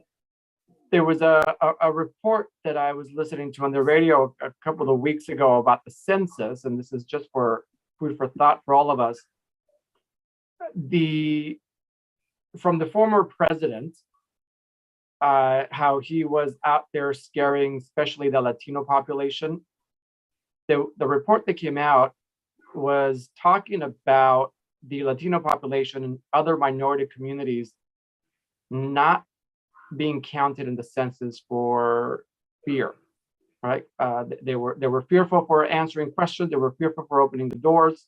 there was a report that I was listening to on the radio a couple of weeks ago about the census, and this is just for food for thought for all of us. From the former president, how he was out there scaring, especially the Latino population. The report that came out was talking about the Latino population and other minority communities not being counted in the census for fear, right? They were fearful for answering questions. They were fearful for opening the doors.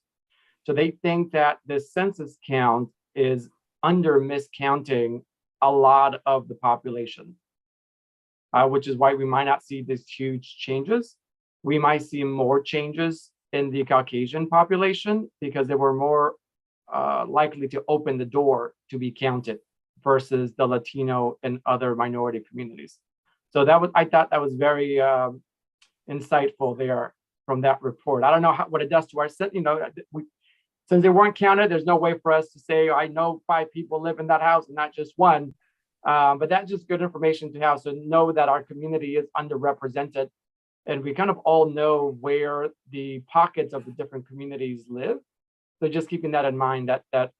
So they think that the census count is under miscounting a lot of the population, which is why we might not see these huge changes. We might see more changes in the Caucasian population because they were more likely to open the door to be counted versus the Latino and other minority communities. So I thought that was very insightful there from that report. I don't know what it does to our set. Since they weren't counted, there's no way for us to say, I know 5 people live in that house and not just one. But that's just good information to have. So know that our community is underrepresented. And we kind of all know where the pockets of the different communities live. So just keeping that in mind, that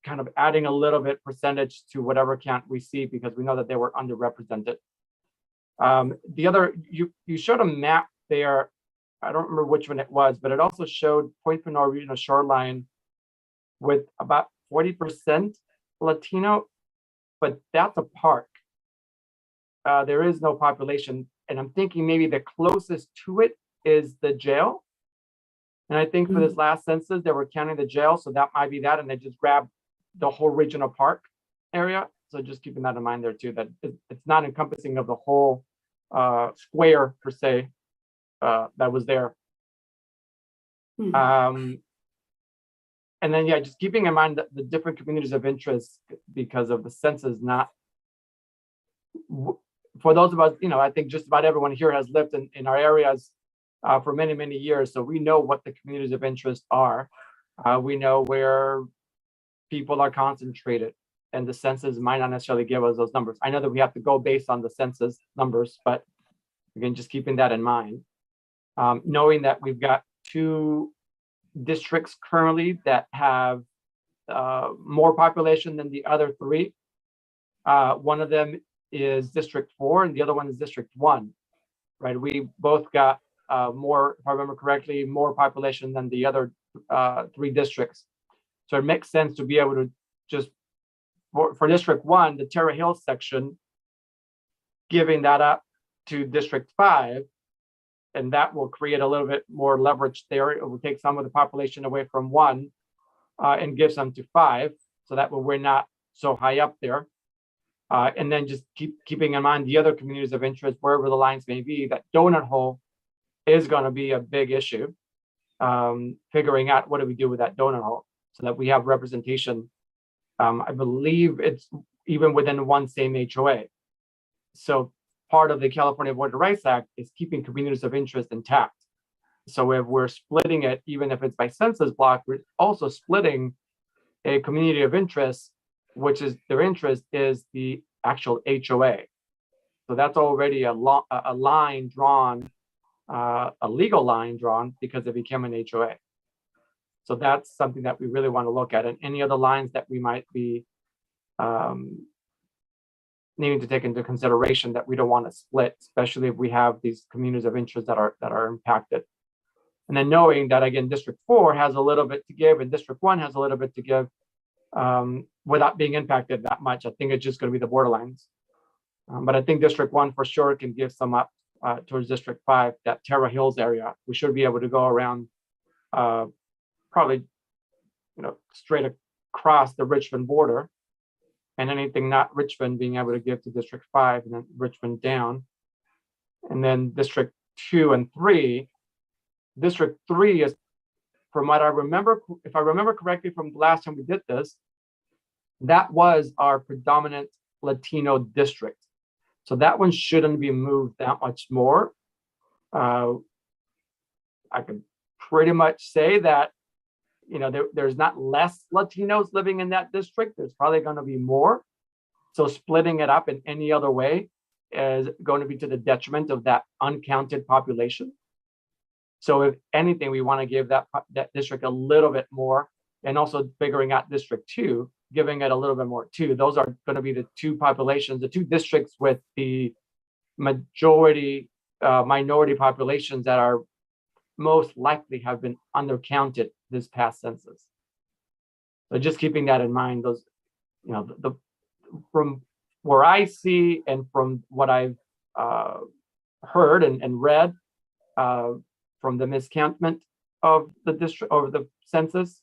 kind of adding a little bit percentage to whatever count we see, because we know that they were underrepresented. The other, you showed a map there. I don't remember which one it was, but it also showed Point Pinole Regional Shoreline with about 40% Latino, but that's a park. There is no population. And I'm thinking maybe the closest to it is the jail. And I think for this last census, they were counting the jail. So that might be that. And they just grabbed the whole regional park area. So just keeping that in mind there too, that it's not encompassing of the whole square per se that was there. And then, yeah, just keeping in mind that the different communities of interest because of the census, not for those of us, I think just about everyone here has lived in our areas for many, many years. So we know what the communities of interest are. We know where people are concentrated, and the census might not necessarily give us those numbers. I know that we have to go based on the census numbers, but again, just keeping that in mind. Knowing that we've got 2 districts currently that have more population than the other 3. One of them is District 4 and the other one is District 1, right? We both got more, if I remember correctly, more population than the other 3 districts. So it makes sense to be able to just, for District 1, the Terra Hills section, giving that up to District 5, and that will create a little bit more leverage there. It will take some of the population away from 1 and give some to 5, so that way we're not so high up there. And then just keeping in mind the other communities of interest, wherever the lines may be, that donut hole is going to be a big issue. Figuring out what do we do with that donut hole so that we have representation. I believe it's even within one same HOA. So part of the California Voter Rights Act is keeping communities of interest intact. So if we're splitting it, even if it's by census block, we're also splitting a community of interest, which is their interest is the actual HOA. So that's already a line drawn, a legal line drawn because it became an HOA. So that's something that we really want to look at, and any other lines that we might be needing to take into consideration that we don't want to split, especially if we have these communities of interest that are impacted. And then knowing that, again, District 4 has a little bit to give and District 1 has a little bit to give without being impacted that much. I think it's just going to be the borderlines. But I think District 1 for sure can give some up towards District 5, that Terra Hills area. We should be able to go around probably, straight cross the Richmond border, and anything not Richmond being able to give to District 5 and then Richmond down. And then District 2 and 3. District 3 is, from what I remember, if I remember correctly from the last time we did this, that was our predominant Latino district. So that one shouldn't be moved that much more. I could pretty much say that, you know, there's not less Latinos living in that district. There's probably going to be more. So splitting it up in any other way is going to be to the detriment of that uncounted population. So if anything, we want to give that district a little bit more, and also figuring out District 2, giving it a little bit more too. Those are going to be the two populations, the two districts with the majority minority populations that are most likely have been undercounted this past census. So just keeping that in mind, those, you know, the from where I see and from what I've heard and read from the miscountment of the district or the census,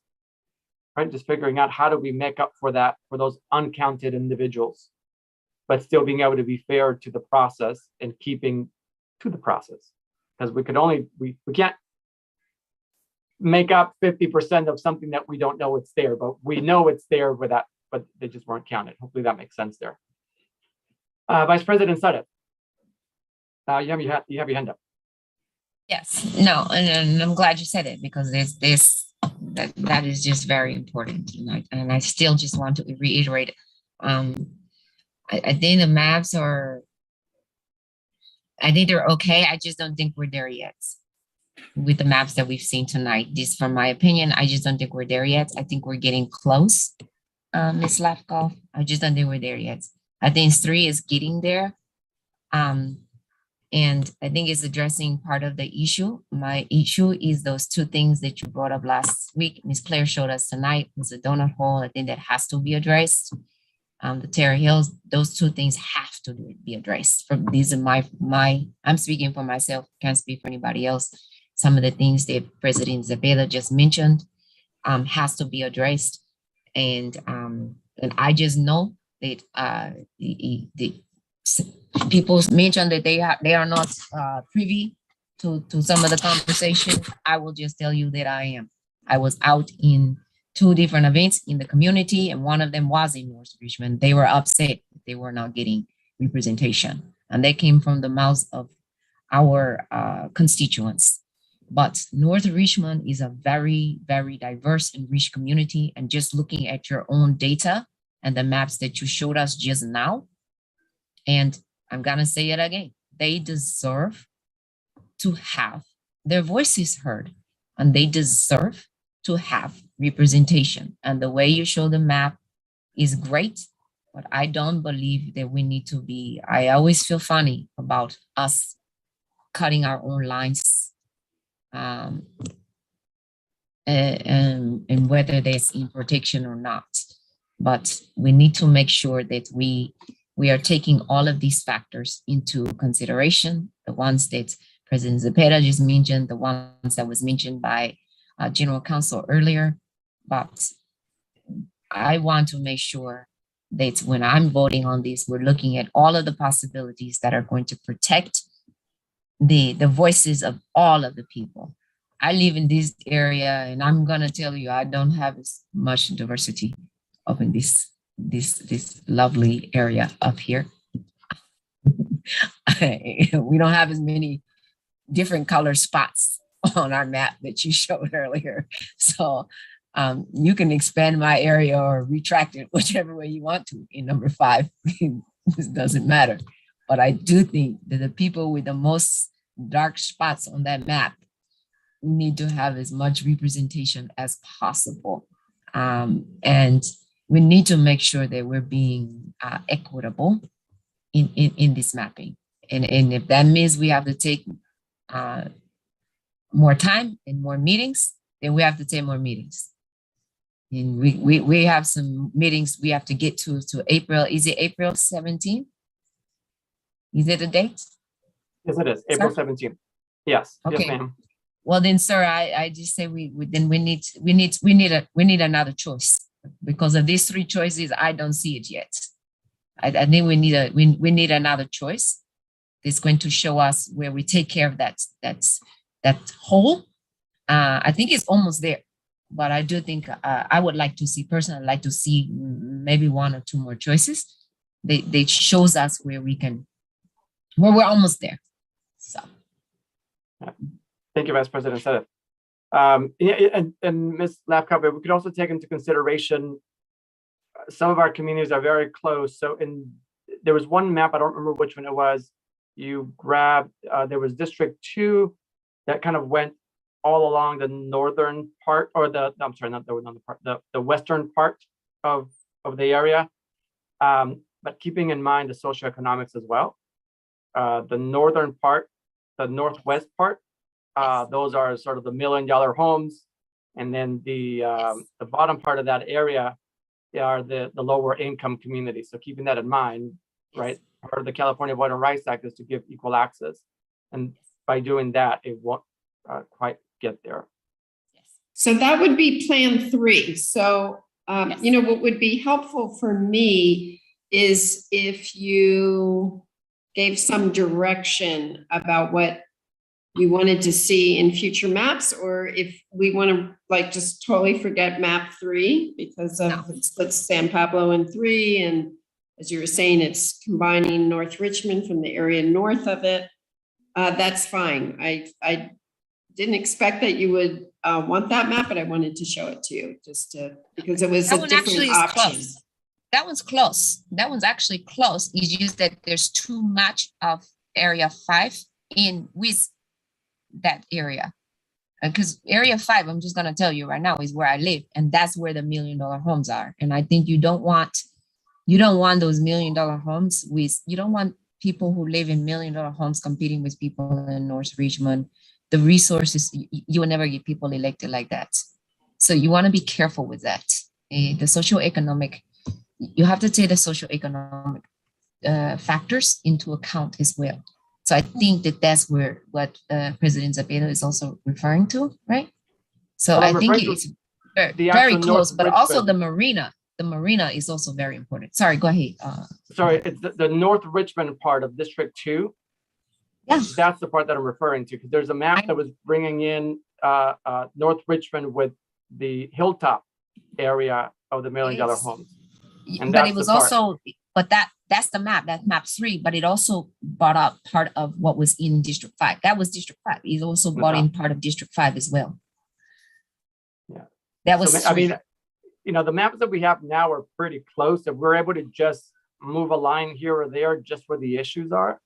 right? Just figuring out how do we make up for that, for those uncounted individuals, but still being able to be fair to the process and keeping to the process. Because we could only, we can't make up 50% of something that we don't know it's there, but we know it's there with that, but they just weren't counted. Hopefully that makes sense there. Vice President Sutter, you have your hand up. Yes, no, and I'm glad you said it, because that is just very important. And I still just want to reiterate, I think the maps are, I think they're okay. I just don't think we're there yet with the maps that we've seen tonight. This, from my opinion, I just don't think we're there yet. I think we're getting close, Ms. Lafkoff. I just don't think we're there yet. I think 3 is getting there. And I think it's addressing part of the issue. My issue is those 2 things that you brought up last week. Ms. Claire showed us tonight. It's a donut hole. I think that has to be addressed. The Terra Hills, those 2 things have to be addressed. These are I'm speaking for myself, can't speak for anybody else. Some of the things that President Zepeda just mentioned has to be addressed. And I just know that the people mentioned that they are not privy to some of the conversation. I will just tell you that I am. I was out in 2 different events in the community, and one of them was in North Richmond. They were upset that they were not getting representation, and they came from the mouths of our constituents. But North Richmond is a very, very diverse and rich community, and just looking at your own data and the maps that you showed us just now, and I'm gonna say it again, they deserve to have their voices heard, and they deserve to have representation. And the way you show the map is great, but I don't believe that we need to be, I always feel funny about us cutting our own lines, and whether there's in protection or not. But we need to make sure that we are taking all of these factors into consideration, the ones that President Zepeda just mentioned, the ones that was mentioned by General Counsel earlier. But I want to make sure that when I'm voting on this, we're looking at all of the possibilities that are going to protect the voices of all of the people. I live in this area, and I'm gonna tell you, I don't have as much diversity up in this lovely area up here. We don't have as many different color spots on our map that you showed earlier. So you can expand my area or retract it, whichever way you want to in number 5. This doesn't matter. But I do think that the people with the most dark spots on that map need to have as much representation as possible. And we need to make sure that we're being equitable in this mapping. And if that means we have to take more time and more meetings, then we have to take more meetings. And we have some meetings we have to get to April. Is it April 17th? Is it the date? Yes, it is. April 17th. Yes. Okay. Yes, ma'am. Well then, sir, I just say we need another choice. because of these three choices, I don't see it yet. I think we need another choice. It's going to show us where we take care of that hole. I think it's almost there, but I do think I would like to see, personally, I'd like to see maybe one or two more choices. They shows us where we're almost there. So. Thank you, Vice President Sennett. And Ms. Lapkov, we could also take into consideration some of our communities are very close. So there was one map, I don't remember which one it was. You grabbed, there was District 2 that kind of went all along the northern part, or I'm sorry, not the northern part, the western part of the area. But keeping in mind the socioeconomics as well. The northern part, the northwest part, those are sort of the $1 million homes. And then the bottom part of that area are the lower income communities. So keeping that in mind, right? Part of the California Voting Rights Act is to give equal access. And by doing that, it won't quite get there. So that would be Plan 3. So, you know, what would be helpful for me is if you gave some direction about what you wanted to see in future maps, or if we want to like just totally forget map 3 because of it's San Pablo and 3, and as you were saying, it's combining North Richmond from the area north of it. That's fine. I didn't expect that you would want that map, but I wanted to show it to you just because it was a different option. Close. That one's close. That one's actually close. It's just that there's too much of area 5 in with that area. Because area 5, I'm just going to tell you right now, is where I live, and that's where the $1 million homes are. And I think you don't want those $1 million homes you don't want people who live in $1 million homes competing with people in North Richmond. The resources, you will never get people elected like that. So you want to be careful with that. The socioeconomic, you have to take the socioeconomic factors into account as well. So I think that's where what President Zapata is also referring to, right? So I think it's very close, but also the marina. The marina is also very important. Sorry, go ahead. Sorry, it's the North Richmond part of District 2. Yeah. That's the part that I'm referring to, because there's a map that was bringing in North Richmond with the hilltop area of the $1 million homes. And but it was also, but that's the map, that's map 3, but it also brought up part of what was in District 5. That was District 5. It also brought in part of District 5 as well. Yeah. That was, so, I mean, you know, the maps that we have now are pretty close. If we're able to just move a line here or there, just where the issues are,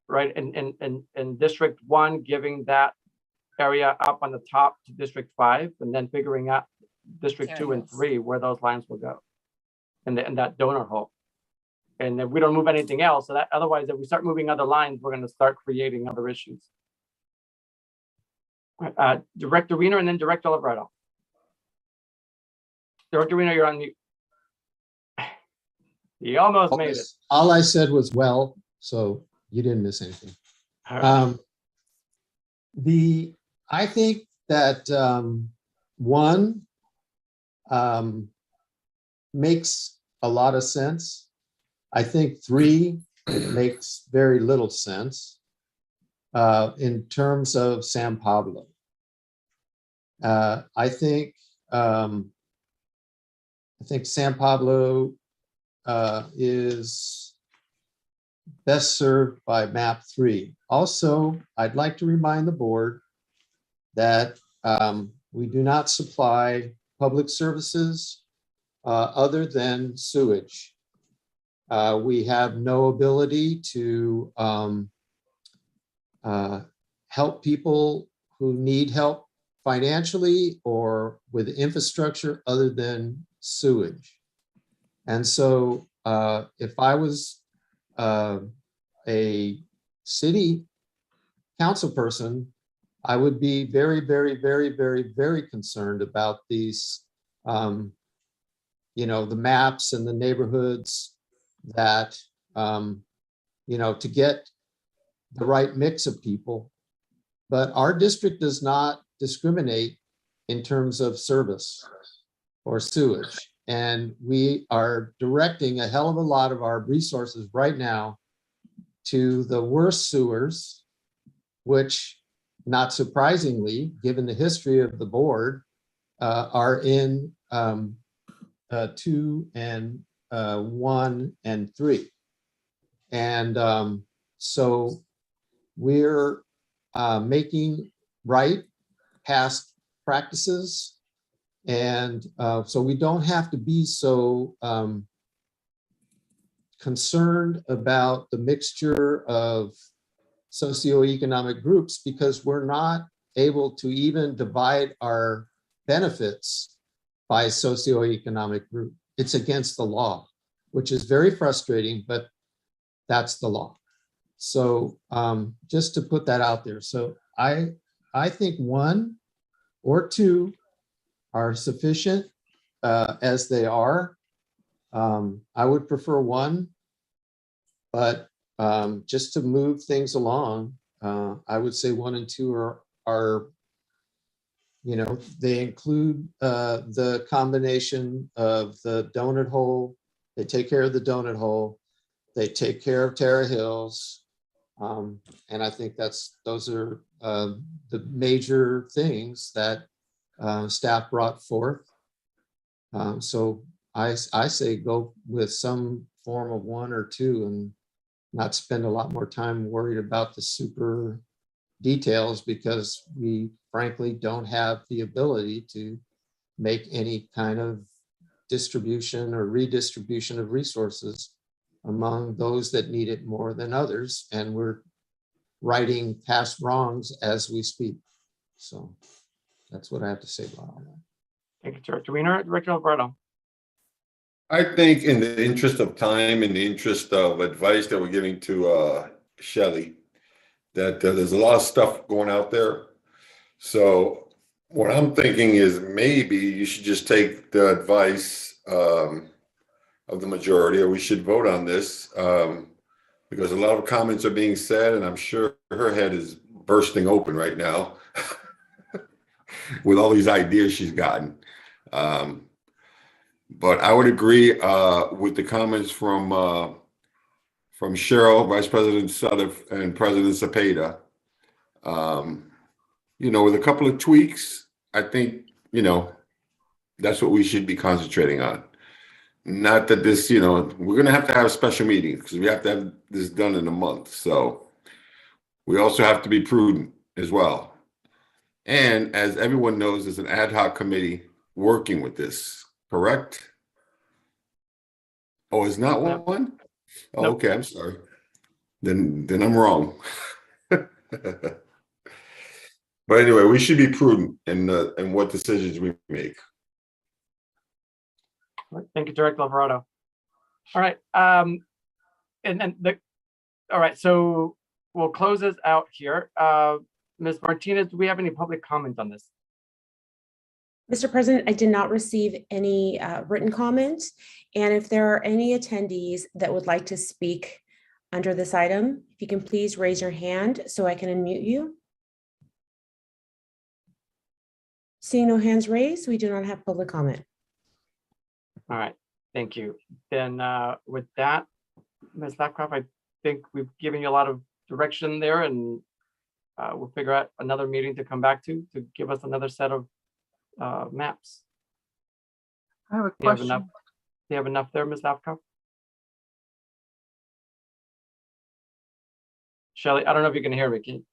right? And District 1, giving that area up on the top to District 5, and then figuring out District 2 and 3, where those lines will go. And that donut hole. And if we don't move anything else, so that otherwise, if we start moving other lines, we're going to start creating other issues. Director Wiener and then Director Alvarado. Director Wiener, you're on mute. You almost made it. All I said was well, so you didn't miss anything. Right. I think that 1 makes a lot of sense. I think 3 makes very little sense in terms of San Pablo. I think San Pablo is best served by map 3. Also, I'd like to remind the board that we do not supply public services other than sewage. We have no ability to help people who need help financially or with infrastructure other than sewage. And so if I was a city council person, I would be very, very, very, very, very concerned about these, you know, the maps and the neighborhoods that, you know, to get the right mix of people. But our district does not discriminate in terms of service. or sewage. And we are directing a hell of a lot of our resources right now to the worst sewers, which, not surprisingly, given the history of the board, are in 2 and 1 and 3. And so we're making right past practices. And so we don't have to be so concerned about the mixture of socioeconomic groups, because we're not able to even divide our benefits by socioeconomic group. It's against the law, which is very frustrating, but that's the law. So just to put that out there. So I think 1 or 2 are sufficient as they are. I would prefer 1, but just to move things along, I would say 1 and 2 are, you know, they include the combination of the donut hole. They take care of the donut hole. They take care of Terra Hills. And I think those are the major things that staff brought forth. So I say go with some form of 1 or 2 and not spend a lot more time worried about the super details, because we frankly don't have the ability to make any kind of distribution or redistribution of resources among those that need it more than others. And we're righting past wrongs as we speak. So that's what I have to say about all that. Thank you, Director Weiner. Director Alvarado. I think in the interest of time, in the interest of advice that we're giving to Shelley, that there's a lot of stuff going out there. So what I'm thinking is maybe you should just take the advice of the majority, or we should vote on this, because a lot of comments are being said, and I'm sure her head is bursting open right now with all these ideas she's gotten. But I would agree with the comments from Cheryl, Vice President Suttoth, and President Cepeda. You know, with a couple of tweaks, I think, you know, that's what we should be concentrating on. Not that this, you know, we're going to have a special meeting because we have to have this done in a month. So we also have to be prudent as well. And as everyone knows, there's an ad hoc committee working with this, correct? Oh, it's not No. one? Oh, Nope. okay, I'm sorry. Then I'm wrong. But anyway, we should be prudent in what decisions we make. All right, thank you, Director Alvarado. All right, all right, so we'll close this out here. Ms. Martinez, do we have any public comment on this? Mr. President, I did not receive any written comments. And if there are any attendees that would like to speak under this item, if you can please raise your hand so I can unmute you. Seeing no hands raised, we do not have public comment. All right, thank you. Then with that, Ms. Lapcroft, I think we've given you a lot of direction there, and we'll figure out another meeting to come back to give us another set of maps. I have a Do you have question. enough? Do you have enough there, Ms. Lapcroft? Shelley, I don't know if you can hear me.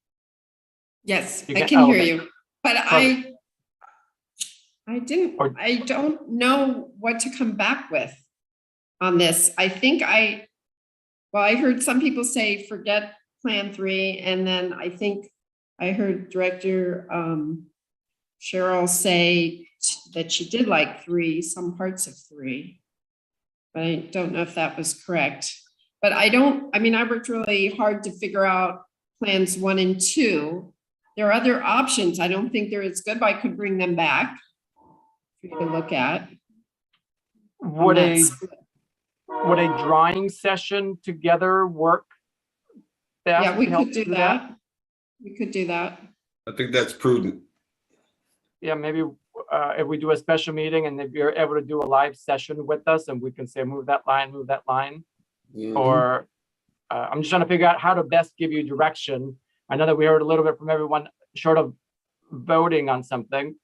Yes, You I can- can oh, hear okay. you, but Perfect. Or- I don't know what to come back with on this. I think I heard some people say, forget Plan 3. And then I think I heard Director Cheryl say that she did like 3, some parts of 3. But I don't know if that was correct. But I worked really hard to figure out plans 1 and 2. There are other options. I don't think they're as good, but I could bring them back for you to look at. Would a That's- drawing session together work best Yeah, we to help could do that. We could do that. I think that's prudent. Yeah, maybe if we do a special meeting and if you're able to do a live session with us and we can say, move that line, Mhm. or I'm just trying to figure out how to best give you direction. I know that we heard a little bit from everyone short of voting on something.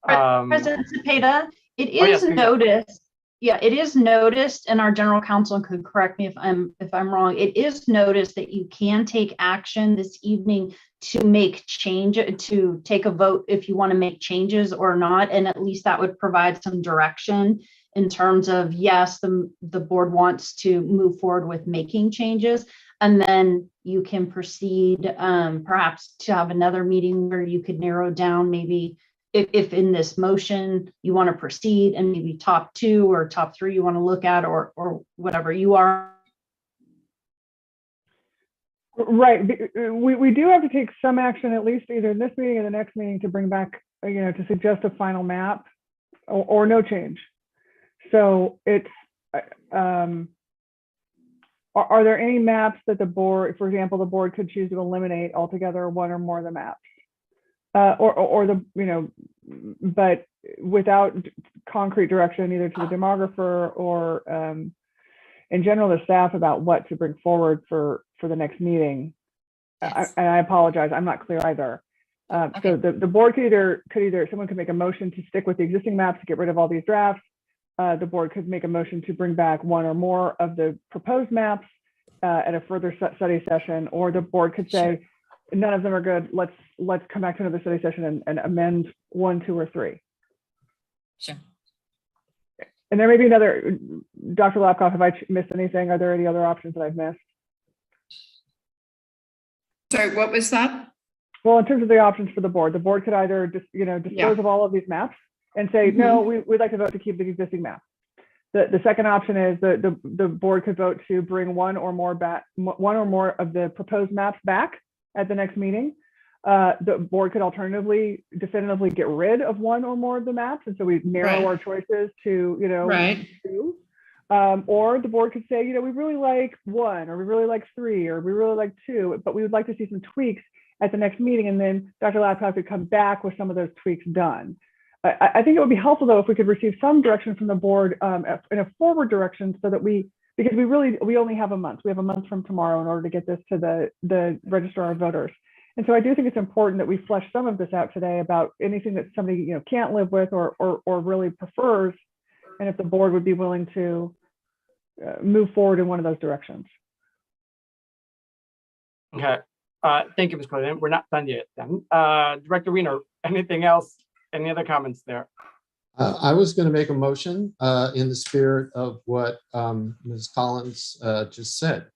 President Cepeda, it Oh, yes, is please. noticed. Yeah, it is noticed, and our general counsel could correct me if I'm wrong. It is noticed that you can take action this evening to make change, to take a vote if you want to make changes or not, and at least that would provide some direction in terms of, yes, the board wants to move forward with making changes, and then you can proceed perhaps to have another meeting where you could narrow down maybe if in this motion you want to proceed and maybe top 2 or top 3 you want to look at, or whatever you are. Right. We do have to take some action, at least either in this meeting or the next meeting, to bring back, to suggest a final map or no change. So it's, are there any maps that the board, for example, the board could choose to eliminate altogether one or more of the maps? But without concrete direction either to the demographer or in general the staff about what to bring forward for the next meeting. Yes. I apologize, I'm not clear either. Okay. So the board could either someone could make a motion to stick with the existing maps to get rid of all these drafts. The board could make a motion to bring back one or more of the proposed maps at a further study session, or the board could say, none of them are good. Let's come back to another study session and amend 1, 2, or 3. Sure. And there may be another, Dr. Lapkoff, have I missed anything? Are there any other options that I've missed? Sorry, what was that? Well, in terms of the options for the board could either just, dispose of all of these maps and say, no, we'd like to vote to keep the existing map. The second option is the board could vote to bring one or more of the proposed maps back at the next meeting. The board could alternatively definitively get rid of one or more of the maps, and so we narrow our choices to Right. 2. Or the board could say, we really like 1, or we really like 3, or we really like 2, but we would like to see some tweaks at the next meeting, and then Dr. Lapkoff could come back with some of those tweaks done. I think it would be helpful though if we could receive some direction from the board in a forward direction, so that because we only have a month. We have a month from tomorrow in order to get this to the registrar of voters. And so I do think it's important that we flesh some of this out today about anything that somebody can't live with or really prefers, and if the board would be willing to move forward in one of those directions. Okay. Thank you, Ms. President. We're not done yet then. Director Wiener, anything else? Any other comments there? I was going to make a motion in the spirit of what Ms. Collins just said.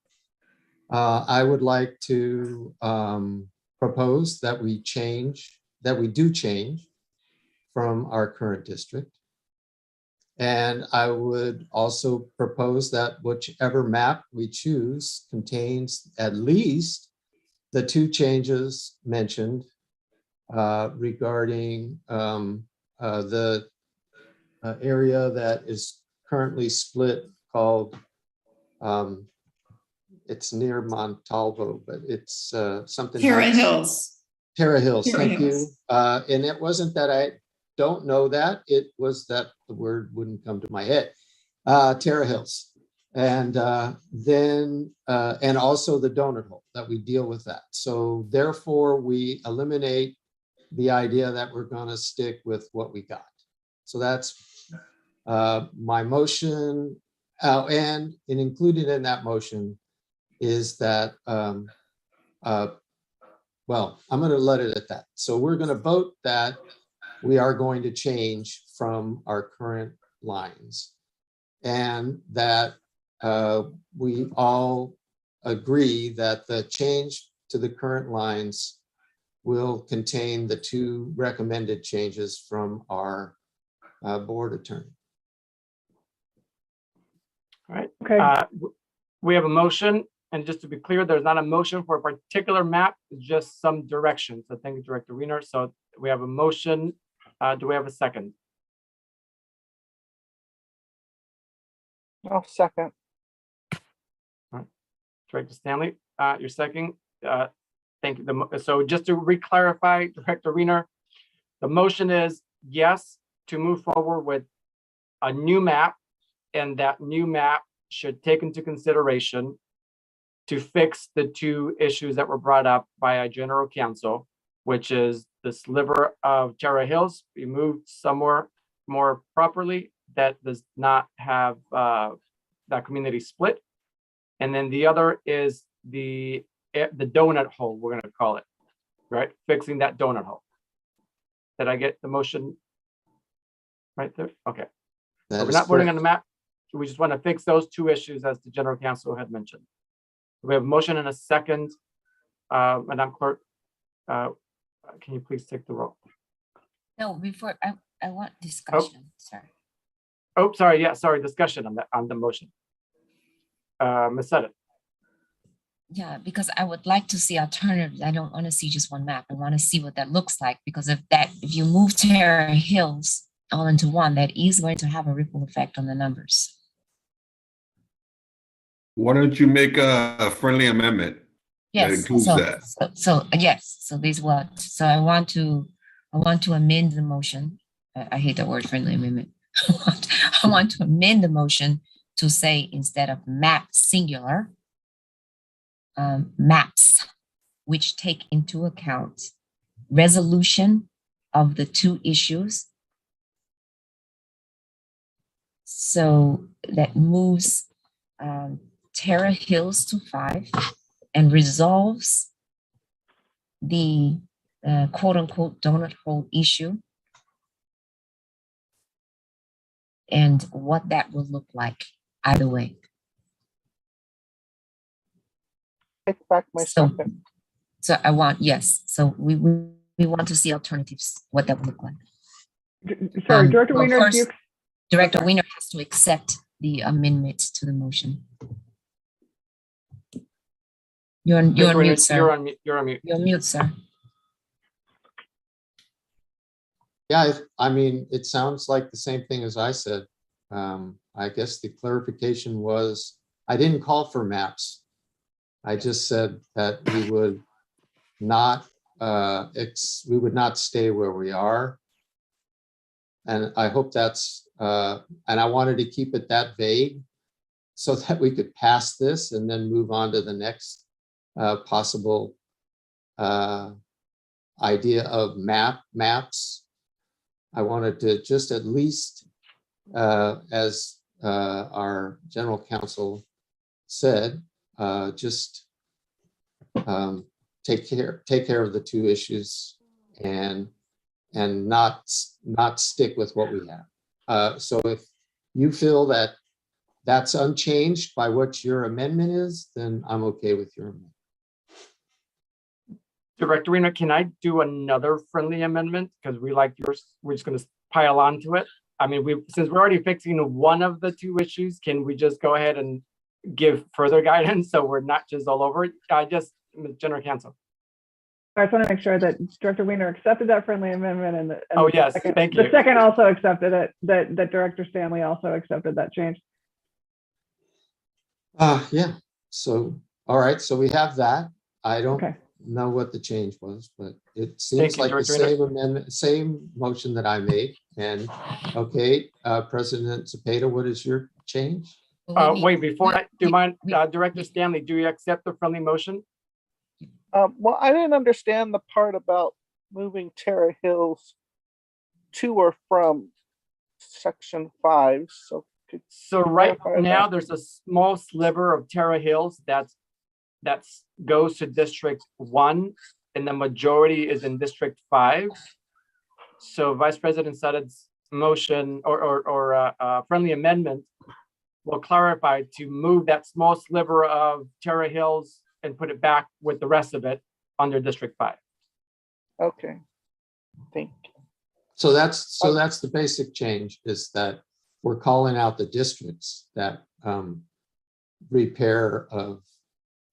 I would like to propose that we do change from our current district. And I would also propose that whichever map we choose contains at least the 2 changes mentioned regarding the area that is currently split called, it's near Montalvo, but it's something. Terra Hills. Terra Hills, Terra thank Hills. you. And it wasn't that I don't know that, it was that the word wouldn't come to my head. Terra Hills. And then, and also the donut hole, that we deal with that. So therefore we eliminate the idea that we're going to stick with what we got. So that's my motion. And included in that motion is that, well, I'm going to let it at that. So we're going to vote that we are going to change from our current lines, and that we all agree that the change to the current lines will contain the 2 recommended changes from our board attorney. All right. Okay. We have a motion, and just to be clear, there's not a motion for a particular map, it's just some direction. So thank you, Director Wiener. So we have a motion. Do we have a second? I'll second. Director Stanley, your second. Thank you. So just to re-clarify, Director Wiener, the motion is yes to move forward with a new map, and that new map should take into consideration to fix the two issues that were brought up by our general counsel, which is the sliver of Terra Hills be moved somewhere more properly that does not have that community split. And then the other is the donut hole, we're gonna call it, right? Fixing that donut hole. Did I get the motion right there? Okay. So That we're is not voting on correct. the map. We just want to fix those two issues as the general counsel had mentioned. We have a motion and a second. Madam Clerk, can you please take the roll? No, before, I want discussion, sorry. Oh, sorry. Yeah, sorry. Discussion on the motion. Ms. Sutton. Yeah, because I would like to see alternatives. I don't want to see just one map. I want to see what that looks like, because if you move Terra Hills all into one, that is going to have a ripple effect on the numbers. Why don't you make a friendly amendment that Yes, includes so, that? yes, so this what, so I want to amend the motion. I hate the word friendly amendment. I want to amend the motion to say, instead of map singular, maps, which take into account resolution of the two issues. So that moves Terra Hills to 5 and resolves the quote unquote donut hole issue, and what that will look like either way. Take back my So, second. so I want, yes, so we want to see alternatives, what that would look like. Sorry, Director Well, Weiner, first, do you, Director sorry. Weiner has to accept the amendment to the motion. You're on Mr. Winter, mute, sir. You're on mute. You're on mute. You're on mute, sir. Yeah, I mean, it sounds like the same thing as I said. I guess the clarification was, I didn't call for maps. I just said that we would not stay where we are. And I hope that's, and I wanted to keep it that vague so that we could pass this and then move on to the next possible idea of maps. I wanted to just at least, as our general counsel said, just take care of the two issues and not stick with what we have. So if you feel that that's unchanged by what your amendment is, then I'm okay with your amendment. Director Weiner, can I do another friendly amendment? Because we like yours. We're just going to pile on to it. I mean, since we're already fixing one of the two issues, can we just go ahead and give further guidance so we're not just all over it? General Counsel. I just want to make sure that Director Weiner accepted that friendly amendment, and Oh, yes, thank you. The second also accepted it, that Director Stanley also accepted that change. Yeah, so, all right, so we have that. I don't Okay. know what the change was, but it seems you, like the Director Weiner. same amendment, same motion that I made. And, okay, President Zepeda, what is your change? Wait, before I do mine, Director Stanley, do you accept the friendly motion? Well, I didn't understand the part about moving Terra Hills to or from section 5. So right clarify now, that? there's a small sliver of Terra Hills that goes to District 1, and the majority is in District 5. So Vice President Sutted's motion or friendly amendment will clarify to move that small sliver of Terra Hills and put it back with the rest of it under District 5. Okay, thank you. So that's the basic change, is that we're calling out the districts that repair of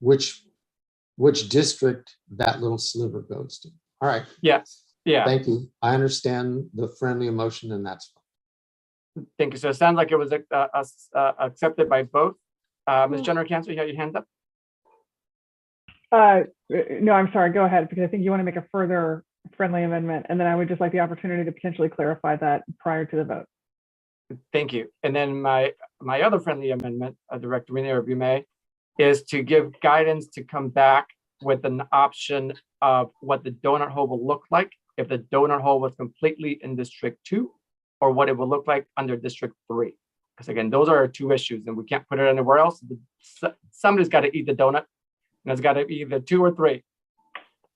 which district that little sliver goes to. All right, Yes, yeah, thank you. I understand the friendly emotion, and that's fine. thank you. So it sounds like it was accepted by both. Ms. General Counsel, you have your hand up? No, I'm sorry, go ahead, because I think you want to make a further friendly amendment. And then I would just like the opportunity to potentially clarify that prior to the vote. Thank you. And then my other friendly amendment, Director Renier, if you may, is to give guidance to come back with an option of what the donut hole will look like if the donut hole was completely in District 2, or what it will look like under District 3. Because again, those are our two issues, and we can't put it anywhere else. Somebody's got to eat the donut, and it's got to be either 2 or 3.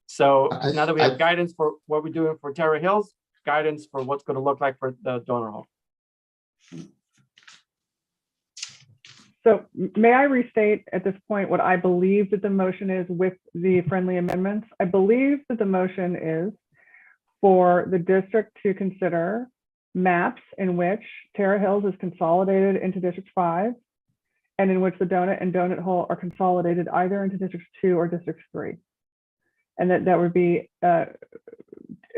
So now that we have guidance for what we're doing for Terra Hills, guidance for what's going to look like for the donut hole. So may I restate at this point what I believe that the motion is with the friendly amendments? I believe that the motion is for the district to consider maps in which Terra Hills is consolidated into District 5, and in which the donut and donut hole are consolidated either into District 2 or District 3. And that would be at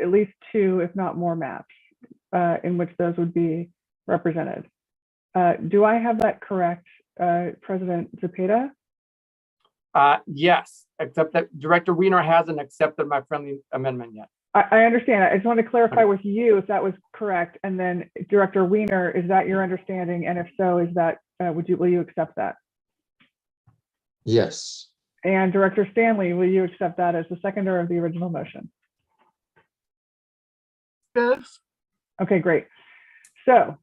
least 2, if not more maps, in which those would be represented. Do I have that correct, President Zepeda? Yes, except that Director Wiener hasn't accepted my friendly amendment yet. I understand. I just want to clarify with you if that was correct. And then Director Wiener, is that your understanding? And if so, is that, will you accept that? Yes. And Director Stanley, will you accept that as the seconder of the original motion? Yes. Okay, great. So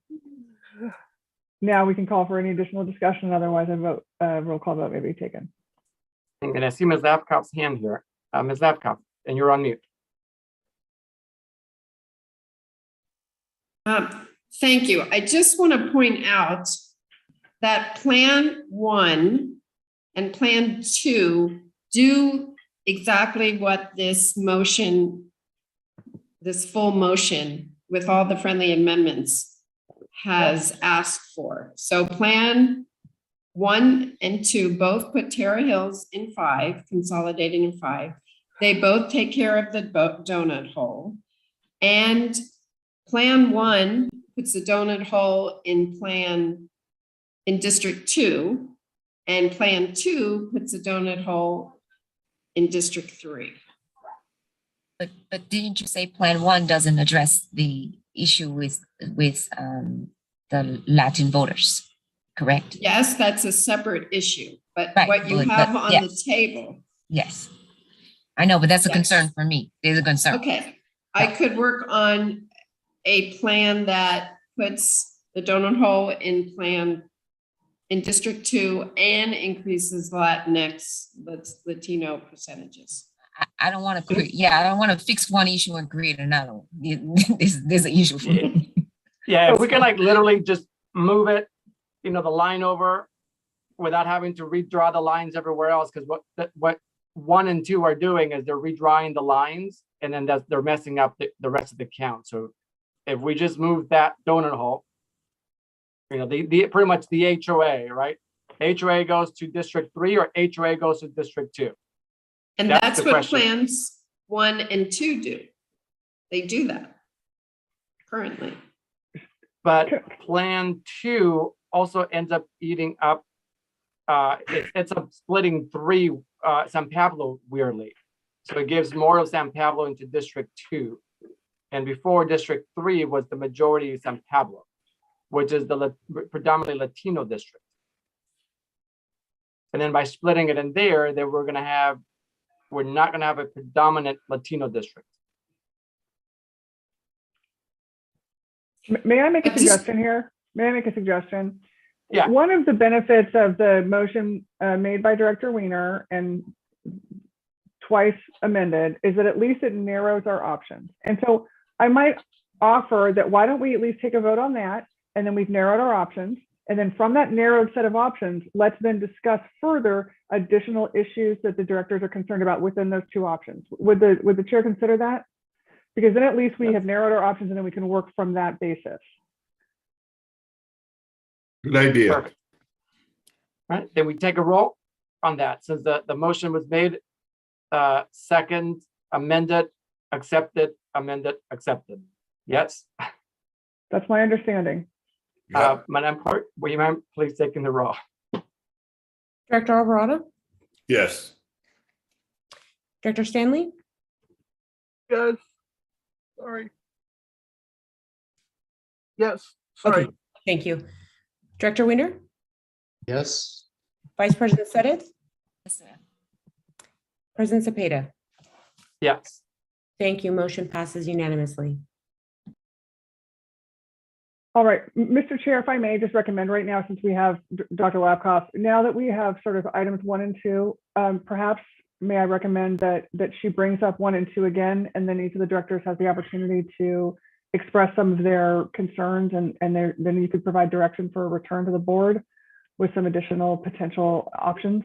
now we can call for any additional discussion. Otherwise, a vote, roll call vote may be taken. And I see Ms. Lapkoff's hand here. Ms. Lapkoff, and you're on mute. Thank you. I just want to point out that Plan 1 and Plan 2 do exactly what this motion, this full motion with all the friendly amendments has asked for. So Plan 1 and 2 both put Terra Hills in 5, consolidating in 5. They both take care of the donut hole. And Plan 1 puts the donut hole in District 2, and Plan 2 puts the donut hole in District 3. But didn't you say Plan 1 doesn't address the issue with the Latin voters, correct? Yes, that's a separate issue, but Right, what you but have on the yes. table. Yes. I know, but that's a Yes. concern for me. There's a concern. Okay, I could work on a plan that puts the donut hole in District 2 and increases Latinx, Latino percentages. I don't want to create, I don't want to fix one issue and create another one. There's an issue for me. Yeah, if we can like literally just move it, the line over without having to redraw the lines everywhere else, because what 1 and 2 are doing is they're redrawing the lines, and then they're messing up the rest of the count. So if we just move that donut hole, the pretty much the HOA, right? HOA goes to District 3 or HOA goes to District 2. And That's that's the what question. Plans 1 and 2 do. They do that currently. But Plan 2 also ends up eating up, it's up splitting 3 San Pablo weirdly. So it gives more of San Pablo into District 2. And before District 3 was the majority of San Pablo, which is the predominantly Latino district. And then by splitting it in there, then we're not gonna have a predominant Latino district. May I make a But just- suggestion here? May I make a suggestion? Yeah. One of the benefits of the motion made by Director Wiener and twice amended is that at least it narrows our options. And so I might offer that why don't we at least take a vote on that, and then we've narrowed our options. And then from that narrowed set of options, let's then discuss further additional issues that the directors are concerned about within those 2 options. Would the chair consider that? Because then at least we have narrowed our options, and then we can work from that basis. Good idea. Perfect. All right, then we take a roll on that. Since the motion was made, second, amended, accepted, amended, accepted. Yes? That's my understanding. Yeah. Madam Clerk, will you mind please taking the roll? Director Alvarado, Yes. Director Stanley, Yes. Sorry. Yes, sorry. Okay, thank you. Director Winter, Yes. Vice President Suddeth, President Cepeda. Yes. Thank you. Motion passes unanimously. All right, Mr. Chair, if I may just recommend right now, since we have Dr. Lapkoff, now that we have sort of items 1 and 2, perhaps may I recommend that she brings up 1 and 2 again, and then each of the directors has the opportunity to express some of their concerns, and then you could provide direction for a return to the board with some additional potential options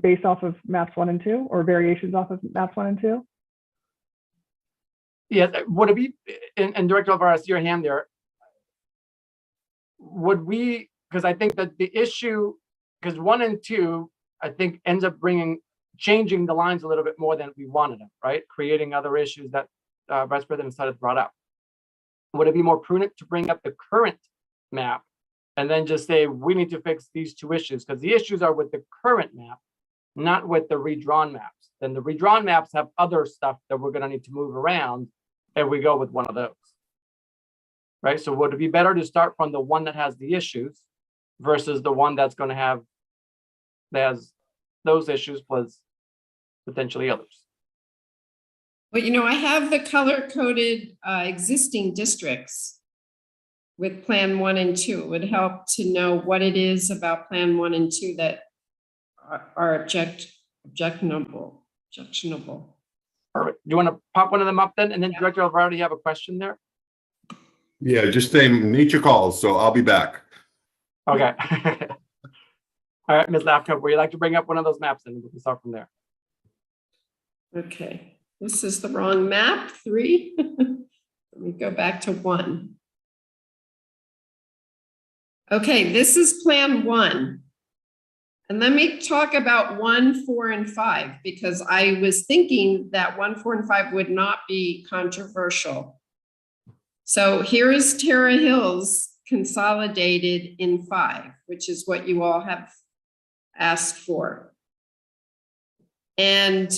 based off of maps 1 and 2, or variations off of maps 1 and 2. Yeah, would it be, and Director Alvarez, I see your hand there. Would we, because I think that the issue, because 1 and 2, I think ends up changing the lines a little bit more than we wanted them, right? Creating other issues that Vice President Suddeth brought up. Would it be more prudent to bring up the current map and then just say, we need to fix these 2 issues? Because the issues are with the current map, not with the redrawn maps. Then the redrawn maps have other stuff that we're going to need to move around if we go with one of those. Right? So would it be better to start from the one that has the issues versus the one that's going to have, that has those issues plus potentially others? Well, I have the color-coded existing districts with Plan 1 and 2. It would help to know what it is about Plan 1 and 2 that are objectionable. Perfect. Do you want to pop one of them up then? And then Director Alvarez, you have a question there? Yeah, just say nature calls, so I'll be back. Okay. All right, Ms. Lapkoff, would you like to bring up one of those maps and we can start from there? Okay, this is the wrong map, 3. Let me go back to 1. Okay, this is Plan 1. And let me talk about 1, 4, and 5, because I was thinking that 1, 4, and 5 would not be controversial. So here is Terra Hills consolidated in 5, which is what you all have asked for. And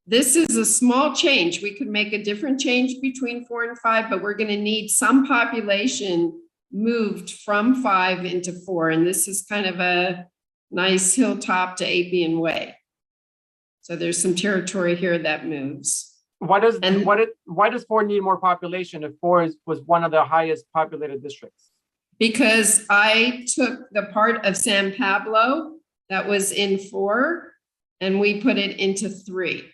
this is a small change. We could make a different change between 4 and 5, but we're going to need some population moved from 5 into 4. And this is kind of a nice hilltop to Apian Way. So there's some territory here that moves. Why does 4 need more population if 4 was one of the highest populated districts? Because I took the part of San Pablo that was in 4 and we put it into 3.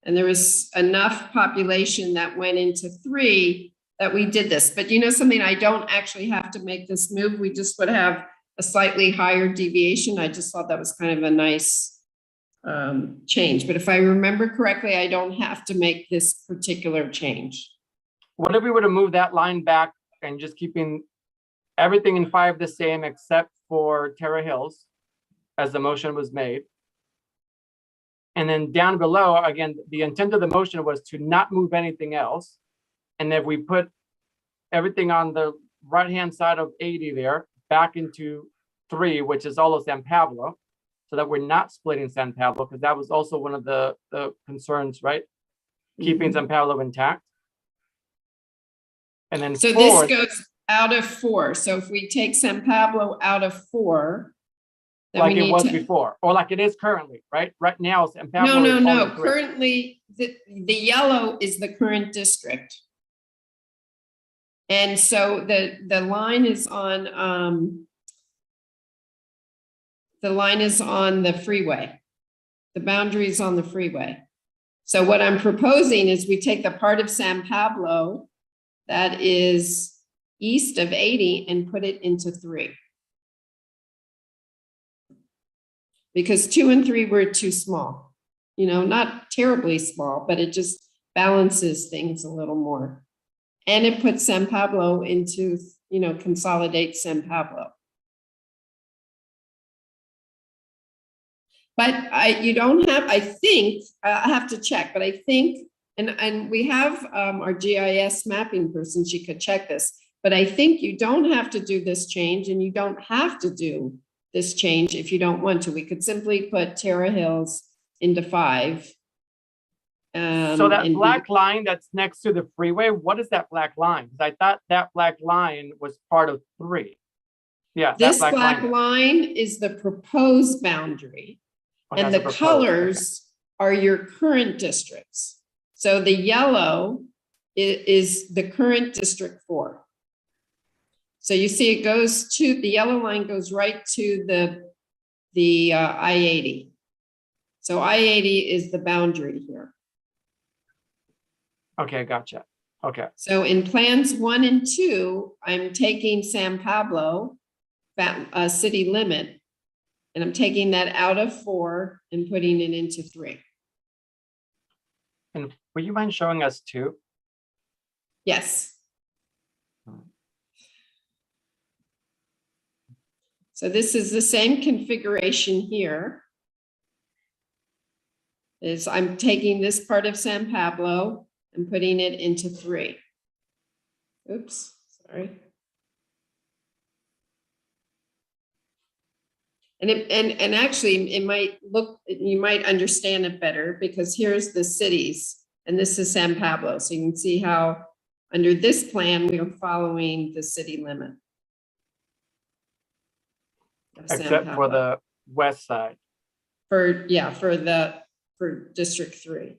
And there was enough population that went into 3 that we did this. But you know something, I don't actually have to make this move. We just would have a slightly higher deviation. I just thought that was kind of a nice change. But if I remember correctly, I don't have to make this particular change. What if we were to move that line back and just keeping everything in 5 the same except for Terra Hills as the motion was made? And then down below, again, the intent of the motion was to not move anything else. And if we put everything on the right-hand side of 80 there back into 3, which is all of San Pablo, so that we're not splitting San Pablo, because that was also one of the concerns, right? Keeping San Pablo intact. And then so 4, this goes out of 4. So if we take San Pablo out of 4, then like we it need was to, before, or like it is currently, right? Right now, San Pablo. no. is only 3. Currently, the yellow is the current district. And so the line is on the freeway. The boundary is on the freeway. So what I'm proposing is we take the part of San Pablo that is east of 80 and put it into 3. Because 2 and 3 were too small, not terribly small, but it just balances things a little more. And it puts San Pablo into, consolidates San Pablo. But I think, I have to check, but I think, and we have our GIS mapping person, she could check this, but I think you don't have to do this change and you don't have to do this change if you don't want to. We could simply put Terra Hills into 5 So that and black line that's next to the freeway, what is that black line? Because I thought that black line was part of 3. Yeah. that This black line. line is the proposed boundary. Oh, And that's the proposed. colors are your current districts. So the yellow is the current District 4. So you see it goes to, the yellow line goes right to the I-80. So I-80 is the boundary here. Okay, gotcha. Okay. So in plans 1 and 2, I'm taking San Pablo, city limit, and I'm taking that out of 4 and putting it into 3. And would you mind showing us 2? Yes. So this is the same configuration here. Is I'm taking this part of San Pablo and putting it into 3. Oops, sorry. And actually it might look, you might understand it better because here's the cities and this is San Pablo. So you can see how under this plan, we are following the city limit. of San Except for Pablo. the west side. For District 3.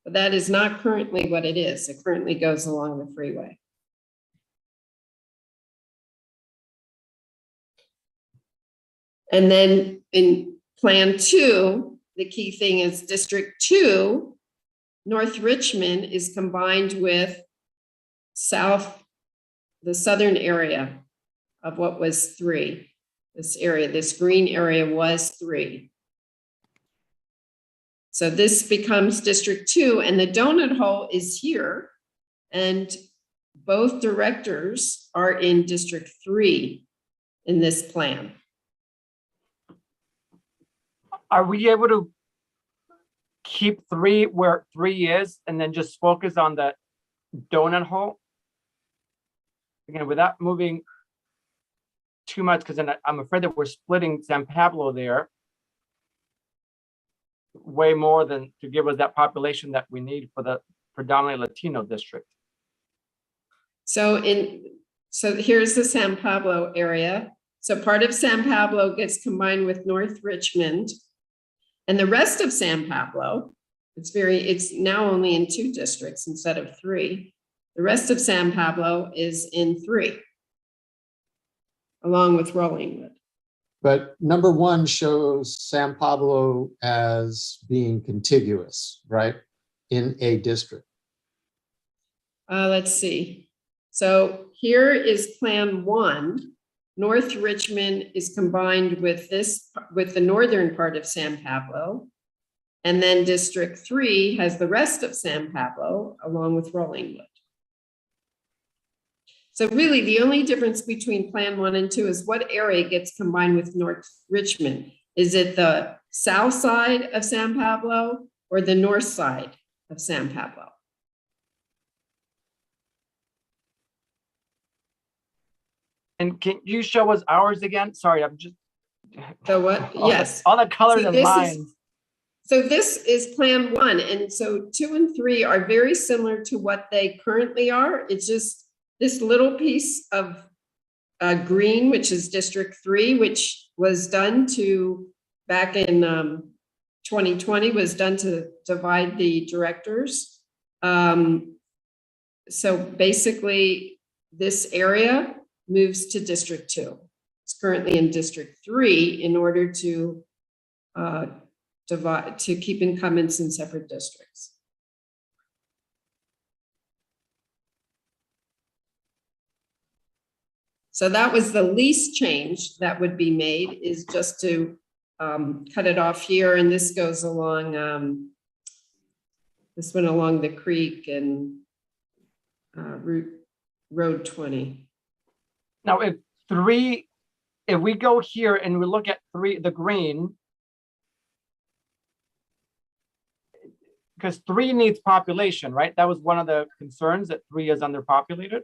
But that is not currently what it is. It currently goes along the freeway. And then in Plan 2, the key thing is District 2, North Richmond is combined with the southern area of what was 3. This area, this green area was 3. So this becomes District 2, and the donut hole is here. And both directors are in District 3 in this plan. Are we able to keep 3 where 3 is and then just focus on the donut hole? Again, without moving too much, because then I'm afraid that we're splitting San Pablo there way more than to give us that population that we need for the predominantly Latino district. So here's the San Pablo area. So part of San Pablo gets combined with North Richmond, and the rest of San Pablo, it's now only in 2 districts instead of 3. The rest of San Pablo is in 3, along with Rollingwood. But number 1 shows San Pablo as being contiguous, right, in a district. Let's see. So here is Plan 1. North Richmond is combined with the northern part of San Pablo. And then District 3 has the rest of San Pablo along with Rollingwood. So really the only difference between Plan 1 and 2 is what area gets combined with North Richmond. Is it the south side of San Pablo or the north side of San Pablo? And can you show us ours again? Sorry, I'm just. So what? Yes. All the colors So and this lines. So this is Plan 1. And so 2 and 3 are very similar to what they currently are. It's just this little piece of green, which is District 3, which was done back in 2020, was done to divide the directors. So basically this area moves to District 2. It's currently in District 3 in order to keep incumbents in separate districts. So that was the least change that would be made, is just to cut it off here, and this goes along, this went along the creek and Road 20. Now, if we go here and we look at 3, the green, because 3 needs population, right? That was one of the concerns, that 3 is underpopulated.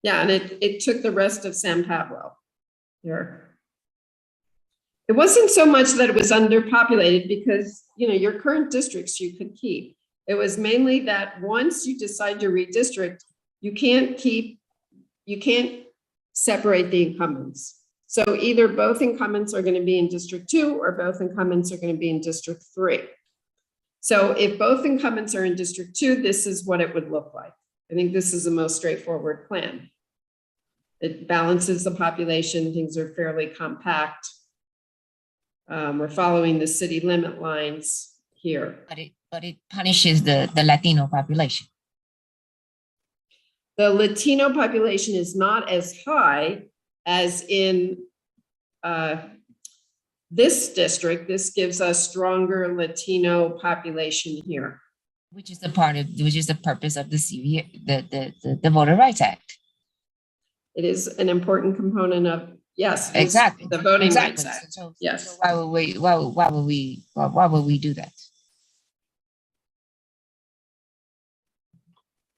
Yeah, and it took the rest of San Pablo here. It wasn't so much that it was underpopulated, because your current districts you could keep. It was mainly that once you decide to redistrict, you can't separate the incumbents. So either both incumbents are going to be in District 2 or both incumbents are going to be in District 3. So if both incumbents are in District 2, this is what it would look like. I think this is the most straightforward plan. It balances the population. Things are fairly compact. We're following the city limit lines here. But it punishes the Latino population. The Latino population is not as high as in this district. This gives us stronger Latino population here. Which is the purpose of the the Voter Rights Act. It is an important component of, yes. Exactly. The Voting Exactly. Rights Act. So Yes. why would we do that?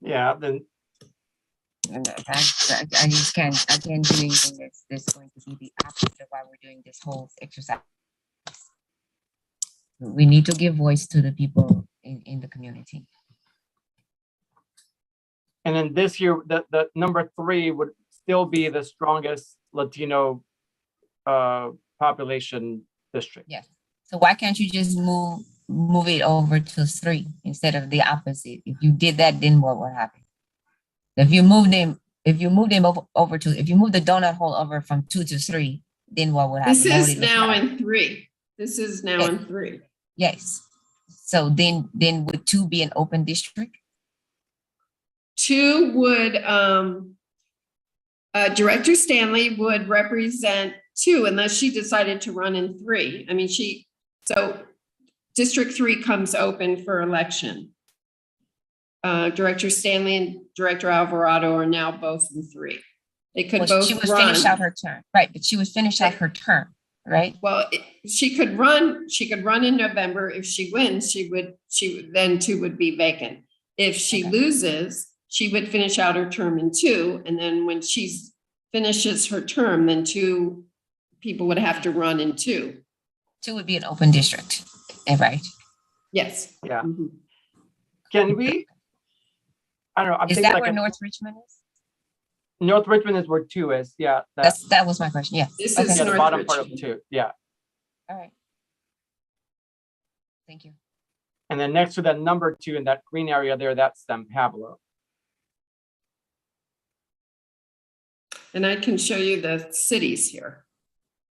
Yeah, then, And I just can't do anything that's going to be the opposite of why we're doing this whole exercise. We need to give voice to the people in the community. and then this year, the number 3 would still be the strongest Latino population district. Yes. So why can't you just move it over to 3 instead of the opposite? If you did that, then what would happen? If you move them over to, if you move the donut hole over from 2 to 3, then what would happen? This What would is it look now like? in 3. This is now in 3. Yes. So then would 2 be an open district? 2 would, Director Stanley would represent 2 unless she decided to run in 3. I mean, so District 3 comes open for election. Director Stanley and Director Alvarado are now both in 3. They could both She would run. finish out her term, right? But she would finish out her term, right? Well, she could run in November. If she wins, then 2 would be vacant. If she loses, she would finish out her term in 2. And then when she finishes her term, then 2 people would have to run in 2. 2 would be an open district, right? Yes. Yeah. Mhm. Can we? I don't know. I'm Is thinking that like where a- North Richmond is? North Richmond is where 2 is. Yeah. That was my question. Yes. This Okay. is Yeah, the North bottom part of Richmond. 2. Yeah. All right. Thank you. And then next to that number 2 in that green area there, that's San Pablo. And I can show you the cities here.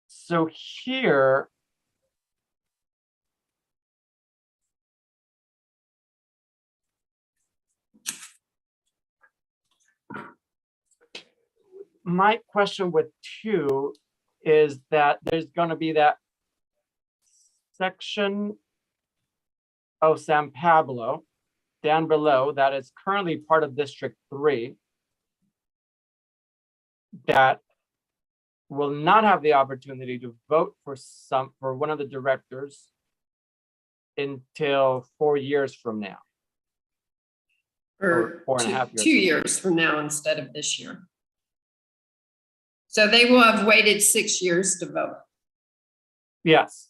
So here, my question with 2 is that there's going to be that section of San Pablo down below that is currently part of District 3 that will not have the opportunity to vote for one of the directors until 4 years from now. Or 4.5 years. 2 years from now instead of this year. So they will have waited 6 years to vote. Yes.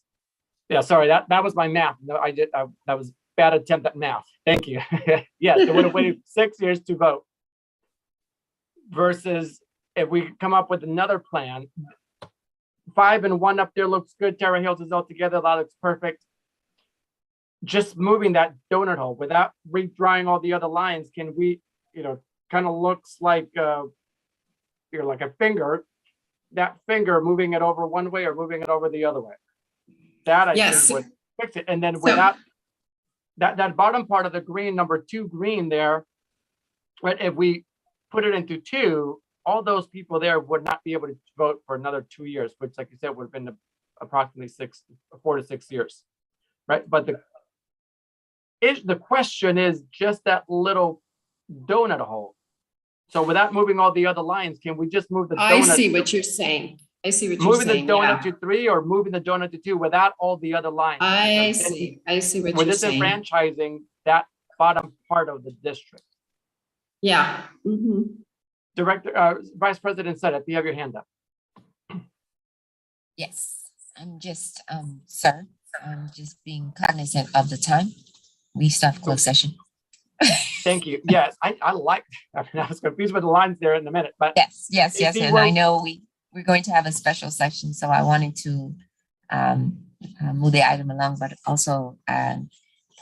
Yeah, sorry, that was my math. No, that was bad attempt at math. Thank you. Yes, they would have waited 6 years to vote. Versus if we come up with another plan, 5 and 1 up there looks good. Terra Hills is all together. That looks perfect. Just moving that donut hole without redrawing all the other lines, can we, kind of looks like, like a finger, that finger moving it over one way or moving it over the other way. That I Yes. think would fix it. And then So- without that bottom part of the green, number 2 green there, right? If we put it into 2, all those people there would not be able to vote for another 2 years, which, like you said, would have been approximately 4 to 6 years, right? But the question is just that little donut hole. So without moving all the other lines, can we just move the donut? I see what you're saying. I see what you're Moving the saying. donut Yeah. to 3 or moving the donut to 2 without all the other lines? I Because then see. I see what We're you're saying. disenfranchising that bottom part of the district. Yeah. Mhm. Vice President Sedek, you have your hand up. Yes, I'm just, sir, I'm just being cognizant of the time. we still have closed session. Thank you. Yes, I like, I mean, I was confused with the lines there in a minute, but Yes. You see And where- I know we're going to have a special session, so I wanted to move the item along, but also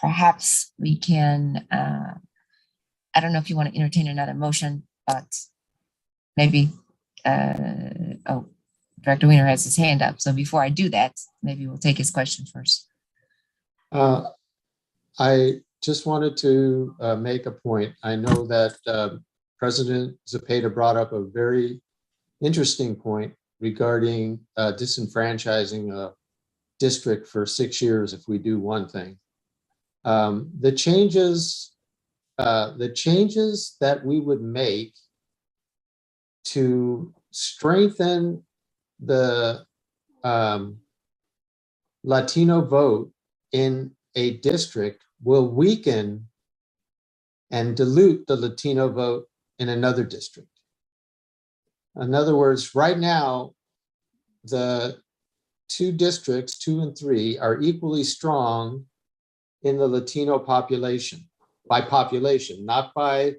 perhaps we can, I don't know if you want to entertain another motion, but maybe, Director Wiener has his hand up. So before I do that, maybe we'll take his question first. I just wanted to make a point. I know that President Zepeda brought up a very interesting point regarding disenfranchising a district for 6 years if we do one thing. The changes that we would make to strengthen the Latino vote in a district will weaken and dilute the Latino vote in another district. In other words, right now, the two districts, 2 and 3, are equally strong in the Latino population, by population, not by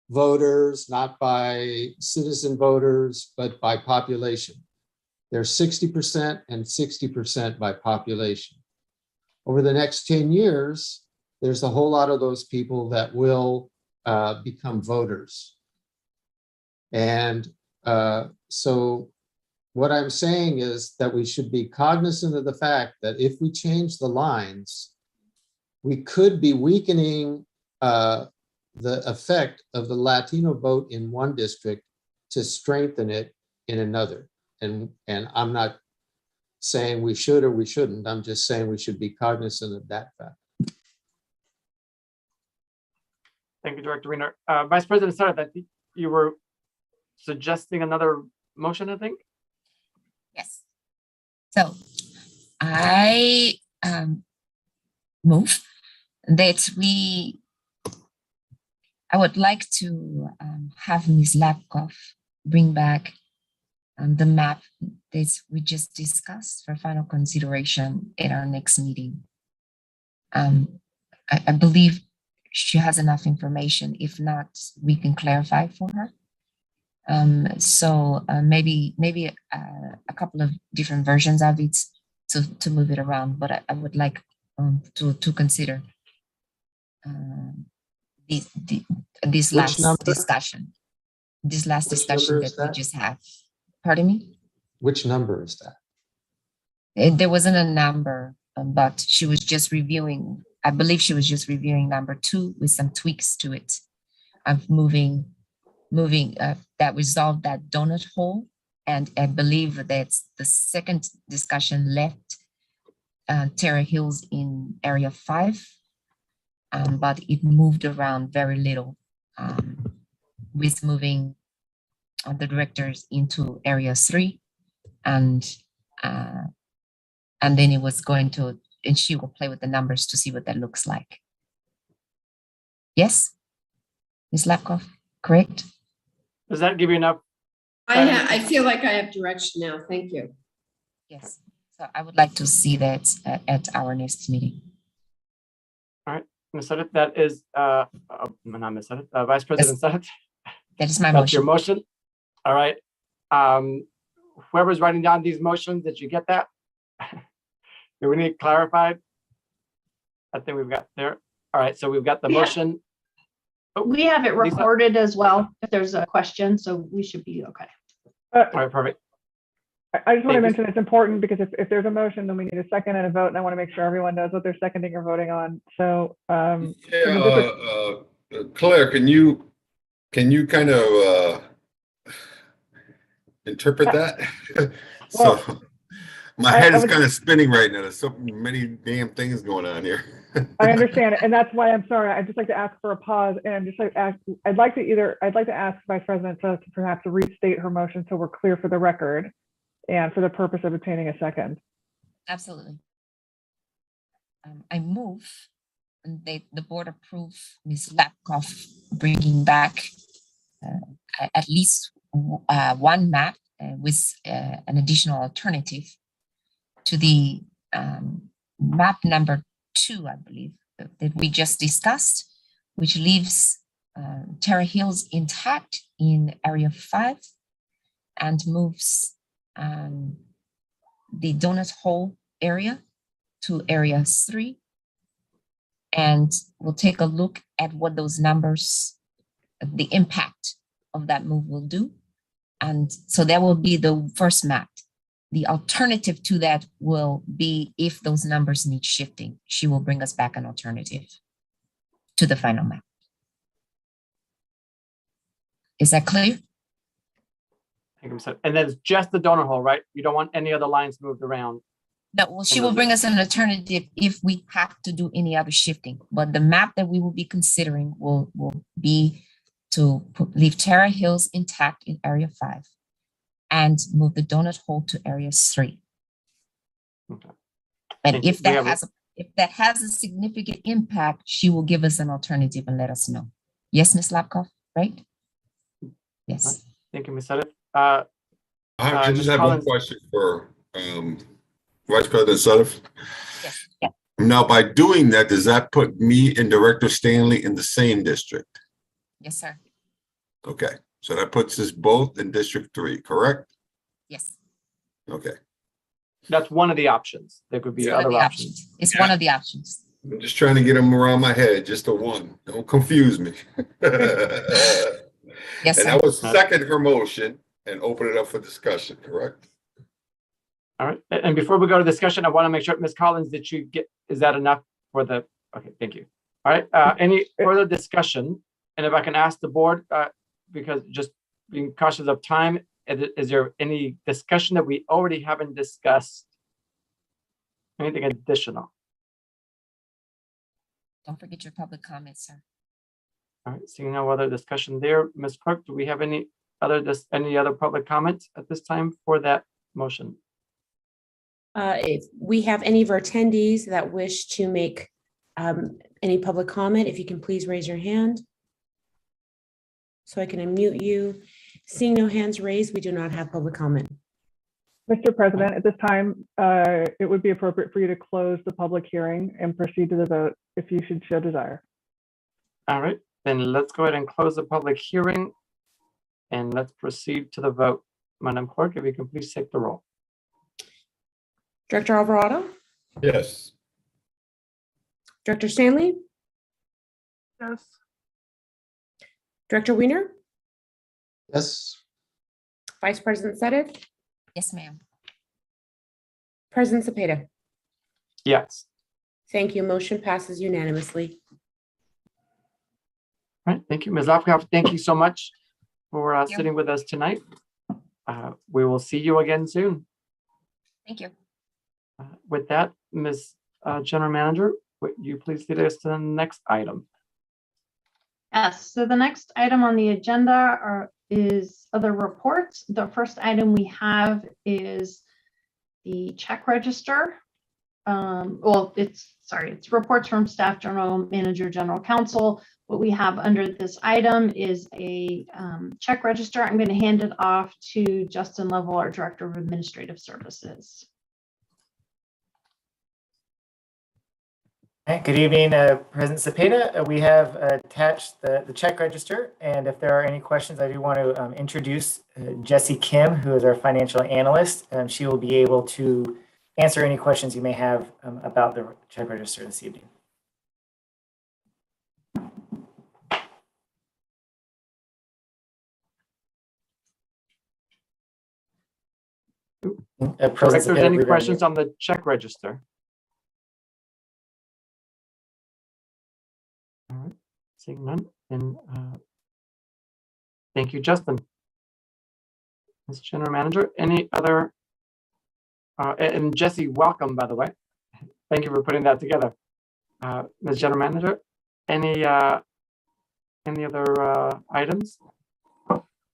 voters, not by citizen voters, but by population. They're 60% and 60% by population. Over the next 10 years, there's a whole lot of those people that will become voters. And so what I'm saying is that we should be cognizant of the fact that if we change the lines, we could be weakening the effect of the Latino vote in one district to strengthen it in another. And I'm not saying we should or we shouldn't. I'm just saying we should be cognizant of that fact. Thank you, Director Wiener. Vice President Sutter, I think you were suggesting another motion, I think? Yes. So I move that I would like to have Ms. Lapkov bring back the map that we just discussed for final consideration at our next meeting. I believe she has enough information. If not, we can clarify for her. So maybe a couple of different versions of it to move it around, but I would like to consider this last discussion. This last discussion that we just have. Pardon me? Which number is that? There wasn't a number, but she was just reviewing. I believe she was just reviewing number 2 with some tweaks to it. Of moving that resolved that donut hole, and I believe that's the second discussion left Terra Hills in area 5, but it moved around very little with moving the directors into area 3, and then it was going to, and she will play with the numbers to see what that looks like. Yes, Ms. Lapkov, correct? Does that give you enough? I feel like I have direction now. Thank you. Yes. So I would like to see that at our next meeting. All right, Ms. Sutter, that is, not Ms. Sutter, Vice President Sutter. That is my That's motion. your motion. All right. Whoever's writing down these motions, did you get that? Do we need clarified? I think we've got there. All right, so we've got the motion. Oh, We have it Lisa? recorded as well, if there's a question, so we should be okay. All right, perfect. I just want to Thank you. mention it's important because if there's a motion, then we need a second and a vote, and I want to make sure everyone knows what they're seconding or voting on. So, Claire, can you kind of interpret that? So my head is kind of spinning right now. There's so many damn things going on here. I understand it, and that's why I'm sorry. I'd just like to ask for a pause, and just like I'd like to ask Vice President to perhaps restate her motion so we're clear for the record, and for the purpose of obtaining a second. Absolutely. I move that the board approve Ms. Lapkov bringing back at least one map with an additional alternative to the map number 2, I believe, that we just discussed, which leaves Terra Hills intact in Area 5 and moves the Donut Hole area to Area 3. And we'll take a look at what those numbers, the impact of that move will do. And so that will be the first map. The alternative to that will be if those numbers need shifting, she will bring us back an alternative to the final map. Is that clear? Thank you, Mr. And then it's just the donut hole, right? You don't want any other lines moved around. No, well, she will bring us an alternative if we have to do any other shifting. But the map that we will be considering will be to leave Terra Hills intact in Area 5 and move the Donut Hole to Area 3. Okay. And if that has a significant impact, she will give us an alternative and let us know. Yes, Ms. Lapkoff, right? Yes. Thank you, Ms. Sedith. I just Ms. have one Collins. question for Vice President Sedith. Yes. Yeah. Now, by doing that, does that put me and Director Stanley in the same district? Yes, sir. Okay, so that puts us both in District 3, correct? Yes. Okay, That's one of the options. There could be It's one of other the options. It's one of the options. I'm just trying to get them around my head, just the one. Don't confuse me. Yes, And sir. I will second her motion and open it up for discussion, correct? All right. And before we go to discussion, I want to make sure, Ms. Collins, is that enough for the, okay, thank you. All right. Any further discussion? And if I can ask the board, because just being cautious of time, is there any discussion that we already haven't discussed? Anything additional? Don't forget your public comments, sir. All right, seeing no other discussion there. Ms. Clerk, do we have any other public comments at this time for that motion? If we have any of our attendees that wish to make any public comment, if you can please raise your hand so I can unmute you. Seeing no hands raised, we do not have public comment. Mr. President, at this time, it would be appropriate for you to close the public hearing and proceed to the vote if you should show desire. All right, then let's go ahead and close the public hearing and let's proceed to the vote. Madam Clerk, if you can please take the roll. Director Alvarado, Yes. Director Stanley, Yes. Director Weiner, Yes. Vice President Sedith, Yes, ma'am. President Cepeda. Yes. Thank you. Motion passes unanimously. All right, thank you, Ms. Lafkoff. Thank you so much for Thank you. sitting with us tonight. We will see you again soon. Thank you. With that, Ms. General Manager, would you please lead us to the next item? Yes, so the next item on the agenda is other reports. The first item we have is the check register. It's reports from staff, general manager, general counsel. What we have under this item is a check register. I'm going to hand it off to Justin Lovell, our Director of Administrative Services. Good evening, President Cepeda. We have attached the check register, and if there are any questions, I do want to introduce Jessie Kim, who is our financial analyst. She will be able to answer any questions you may have about the check register this evening. If there's any questions on the check register? All right, seeing none, then thank you, Justin. Ms. General Manager, any other, and Jesse, welcome, by the way. Thank you for putting that together. Ms. General Manager, any other items?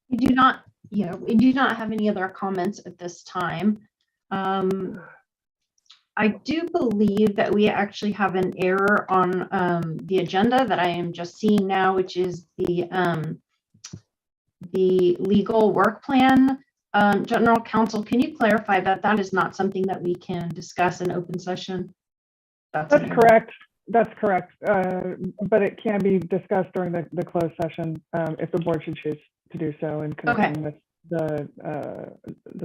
We do not have any other comments at this time. I do believe that we actually have an error on the agenda that I am just seeing now, which is the legal work plan. General Counsel, can you clarify that that is not something that we can discuss in open session? That's correct. That's correct. But it can be discussed during the closed session if the board should choose to do so in connection with the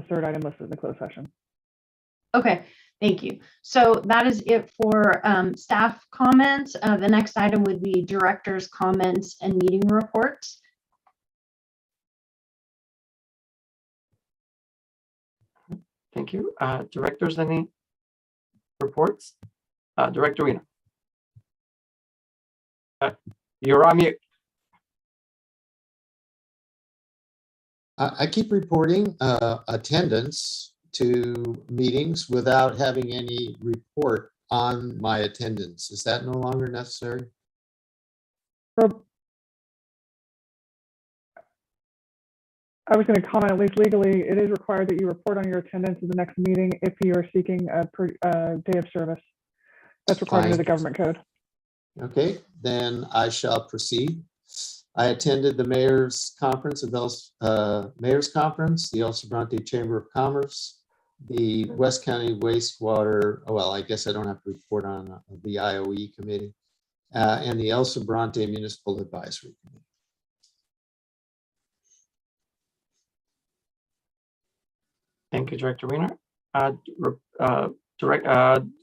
third item listed in the closed session. Okay, thank you. So that is it for staff comments. The next item would be director's comments and meeting reports. Thank you. Directors, any reports? Director Weiner. You're on mute. I keep reporting attendance to meetings without having any report on my attendance. Is that no longer necessary? So I was going to comment, at least legally, it is required that you report on your attendance at the next meeting if you are seeking a day of service. That's required under the government code. Okay, then I shall proceed. I attended the mayor's conference, the El Sobrante Chamber of Commerce, the West County Wastewater, well, I guess I don't have to report on the IOE committee, and the El Sobrante Municipal Advisory Committee. Thank you, Director Weiner.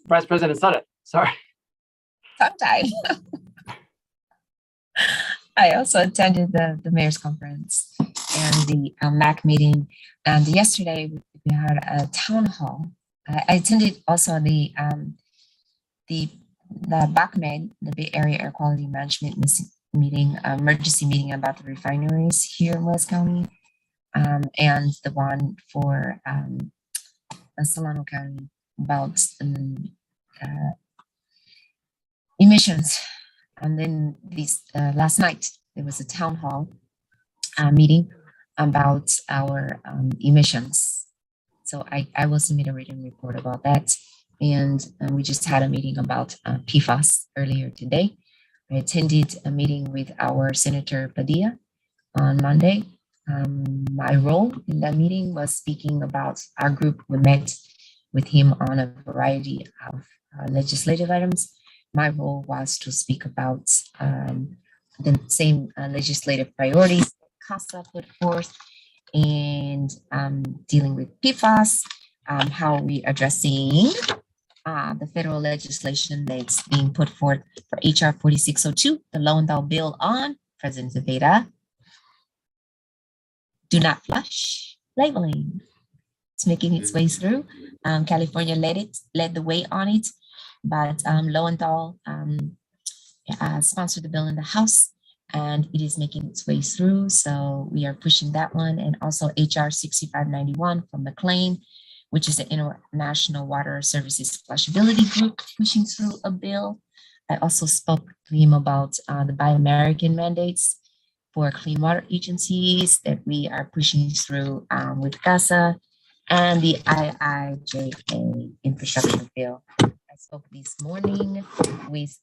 Vice President Sutter, sorry. Tongue-tied. I also attended the mayor's conference and the MAC meeting. And yesterday we had a town hall. I attended also the BACMED, the Bay Area Air Quality Management meeting, emergency meeting about the refineries here in West County, and the one for Solano County about emissions. And then last night, there was a town hall meeting about our emissions. So I will submit a written report about that. And we just had a meeting about PFAS earlier today. I attended a meeting with our Senator Padilla on Monday. My role in that meeting was speaking about our group. We met with him on a variety of legislative items. My role was to speak about the same legislative priorities that CASA put forth, and dealing with PFAS, how we addressing the federal legislation that's being put forth for HR 4602, the Lowenthal bill on President Zepeda. Do not flush labeling. It's making its way through. California led the way on it. But Lowenthal sponsored the bill in the House, and it is making its way through. So we are pushing that one, and also HR 6591 from McLean, which is the International Water Services Flushability Group, pushing through a bill. I also spoke to him about the Buy American mandates for clean water agencies that we are pushing through with CASA, and the IIJA infrastructure bill. I spoke this morning with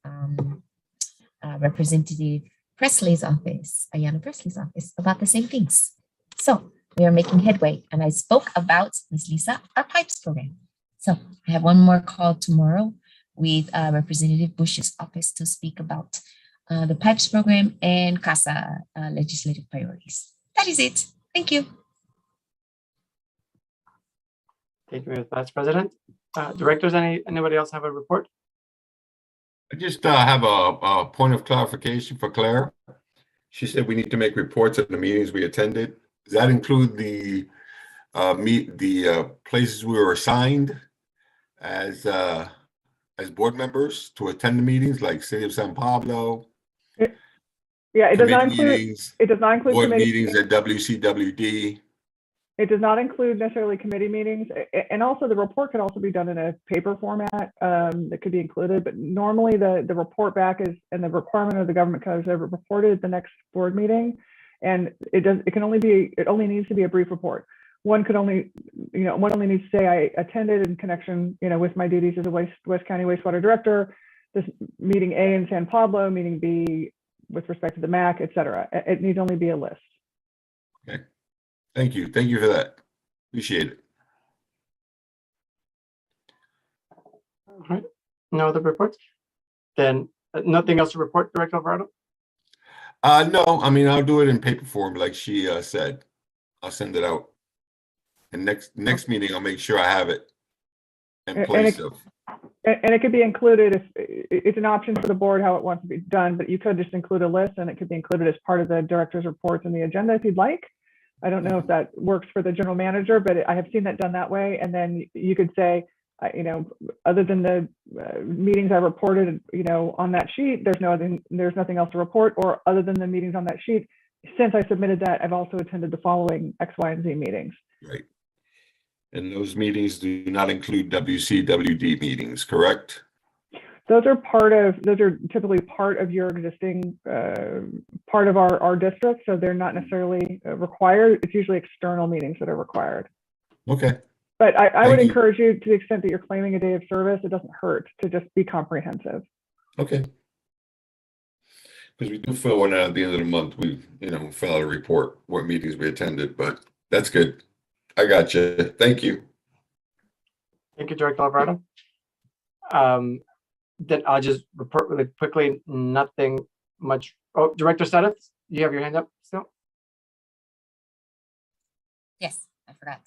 Representative Presley's office, Ayanna Presley's office, about the same things. So we are making headway. And I spoke about, Ms. Lisa, our PIPES program. So I have one more call tomorrow with Representative Bush's office to speak about the PIPES program and CASA legislative priorities. That is it. Thank you. Thank you, Vice President. Directors, anybody else have a report? I just have a point of clarification for Claire. She said we need to make reports at the meetings we attended. Does that include the places we were assigned as board members to attend the meetings, like City of San Pablo? Yeah, it does not include. Meetings, it does not include board committee meetings at WCWD. It does not include necessarily committee meetings, and also the report could also be done in a paper format that could be included. But normally, the report back is, and the requirement of the government code is ever reported at the next board meeting, and it only needs to be a brief report. One only needs to say I attended in connection, with my duties as a West County Wastewater Director, this meeting A in San Pablo, meeting B with respect to the MAC, et cetera. It needs only be a list. Okay. Thank you. Thank you for that. Appreciate it. All right. No other reports? Then nothing else to report, Director Alvarado? No, I mean, I'll do it in paper form, like she said. I'll send it out. And next meeting, I'll make sure I have it in And place it- of. And it could be included if it's an option for the board how it wants to be done, but you could just include a list and it could be included as part of the director's reports in the agenda if you'd like. I don't know if that works for the general manager, but I have seen that done that way. And then you could say, other than the meetings I reported, on that sheet, there's nothing else to report, or other than the meetings on that sheet, since I submitted that, I've also attended the following X, Y, and Z meetings. Right. And those meetings do not include WCWD meetings, correct? Those are typically part of your existing part of our district, so they're not necessarily required. It's usually external meetings that are required. Okay. But I would Thank you. encourage you, to the extent that you're claiming a day of service, it doesn't hurt to just be comprehensive. Okay. Because we do fill one out at the end of the month. We, fill out a report, what meetings we attended, but that's good. I got you. Thank you. Thank you, Director Alvarado. Then I'll just report really quickly, nothing much. Oh, Director Suddeth, you have your hand up still? Yes, I forgot.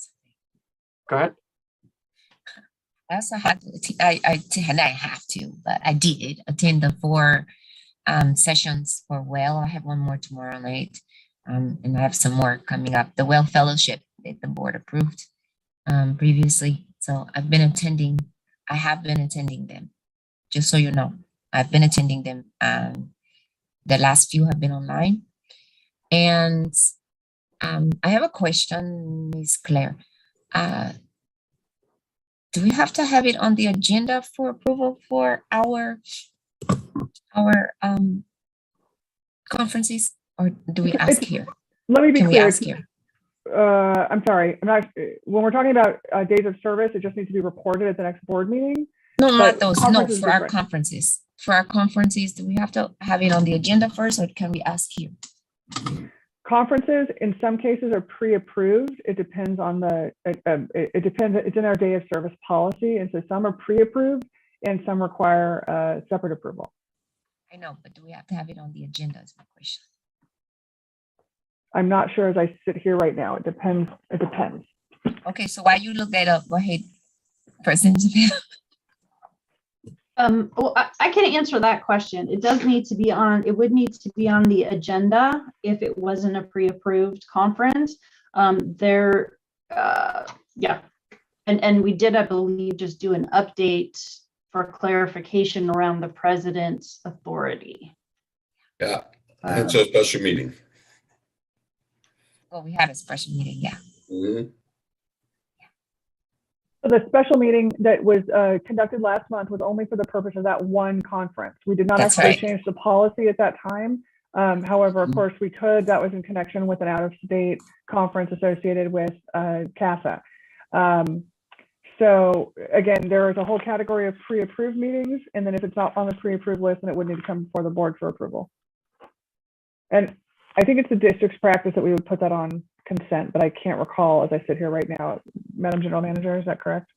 Go ahead. I also had but I did attend the 4 sessions for WELL. I have one more tomorrow night, and I have some more coming up. The WELL Fellowship that the board approved previously. So I have been attending them, just so you know. I've been attending them. The last few have been online. And I have a question, Ms. Claire. Do we have to have it on the agenda for approval for our conferences, or do we ask here? Let me be Can we clear. ask here? I'm sorry. I'm not. When we're talking about days of service, it just needs to be reported at the next board meeting. No, But not those. No, conferences for are our different. conferences. For our conferences, do we have to have it on the agenda first, or can we ask here? Conferences, in some cases, are pre-approved. It depends on it depends. It's in our day of service policy, and so some are pre-approved, and some require separate approval. I know, but do we have to have it on the agenda is my question. I'm not sure as I sit here right now. It depends. It depends. Okay, so while you look that up, go ahead, President Zepeda. Well, I can answer that question. It does need to be on, it would need to be on the agenda if it wasn't a pre-approved conference. Yeah. And we did, I believe, just do an update for clarification around the president's authority. Yeah, it's a special meeting. Well, we had a special meeting, yeah. Mhm. So the special meeting that was conducted last month was only for the purpose of that one conference. We did not That's actually right. change the policy at that time. However, of course, we could. That was in connection with an out-of-state conference associated with CASA. So again, there is a whole category of pre-approved meetings, and then if it's not on the pre-approved list, then it would need to come before the board for approval. And I think it's the district's practice that we would put that on consent, but I can't recall as I sit here right now. Madam General Manager, is that correct?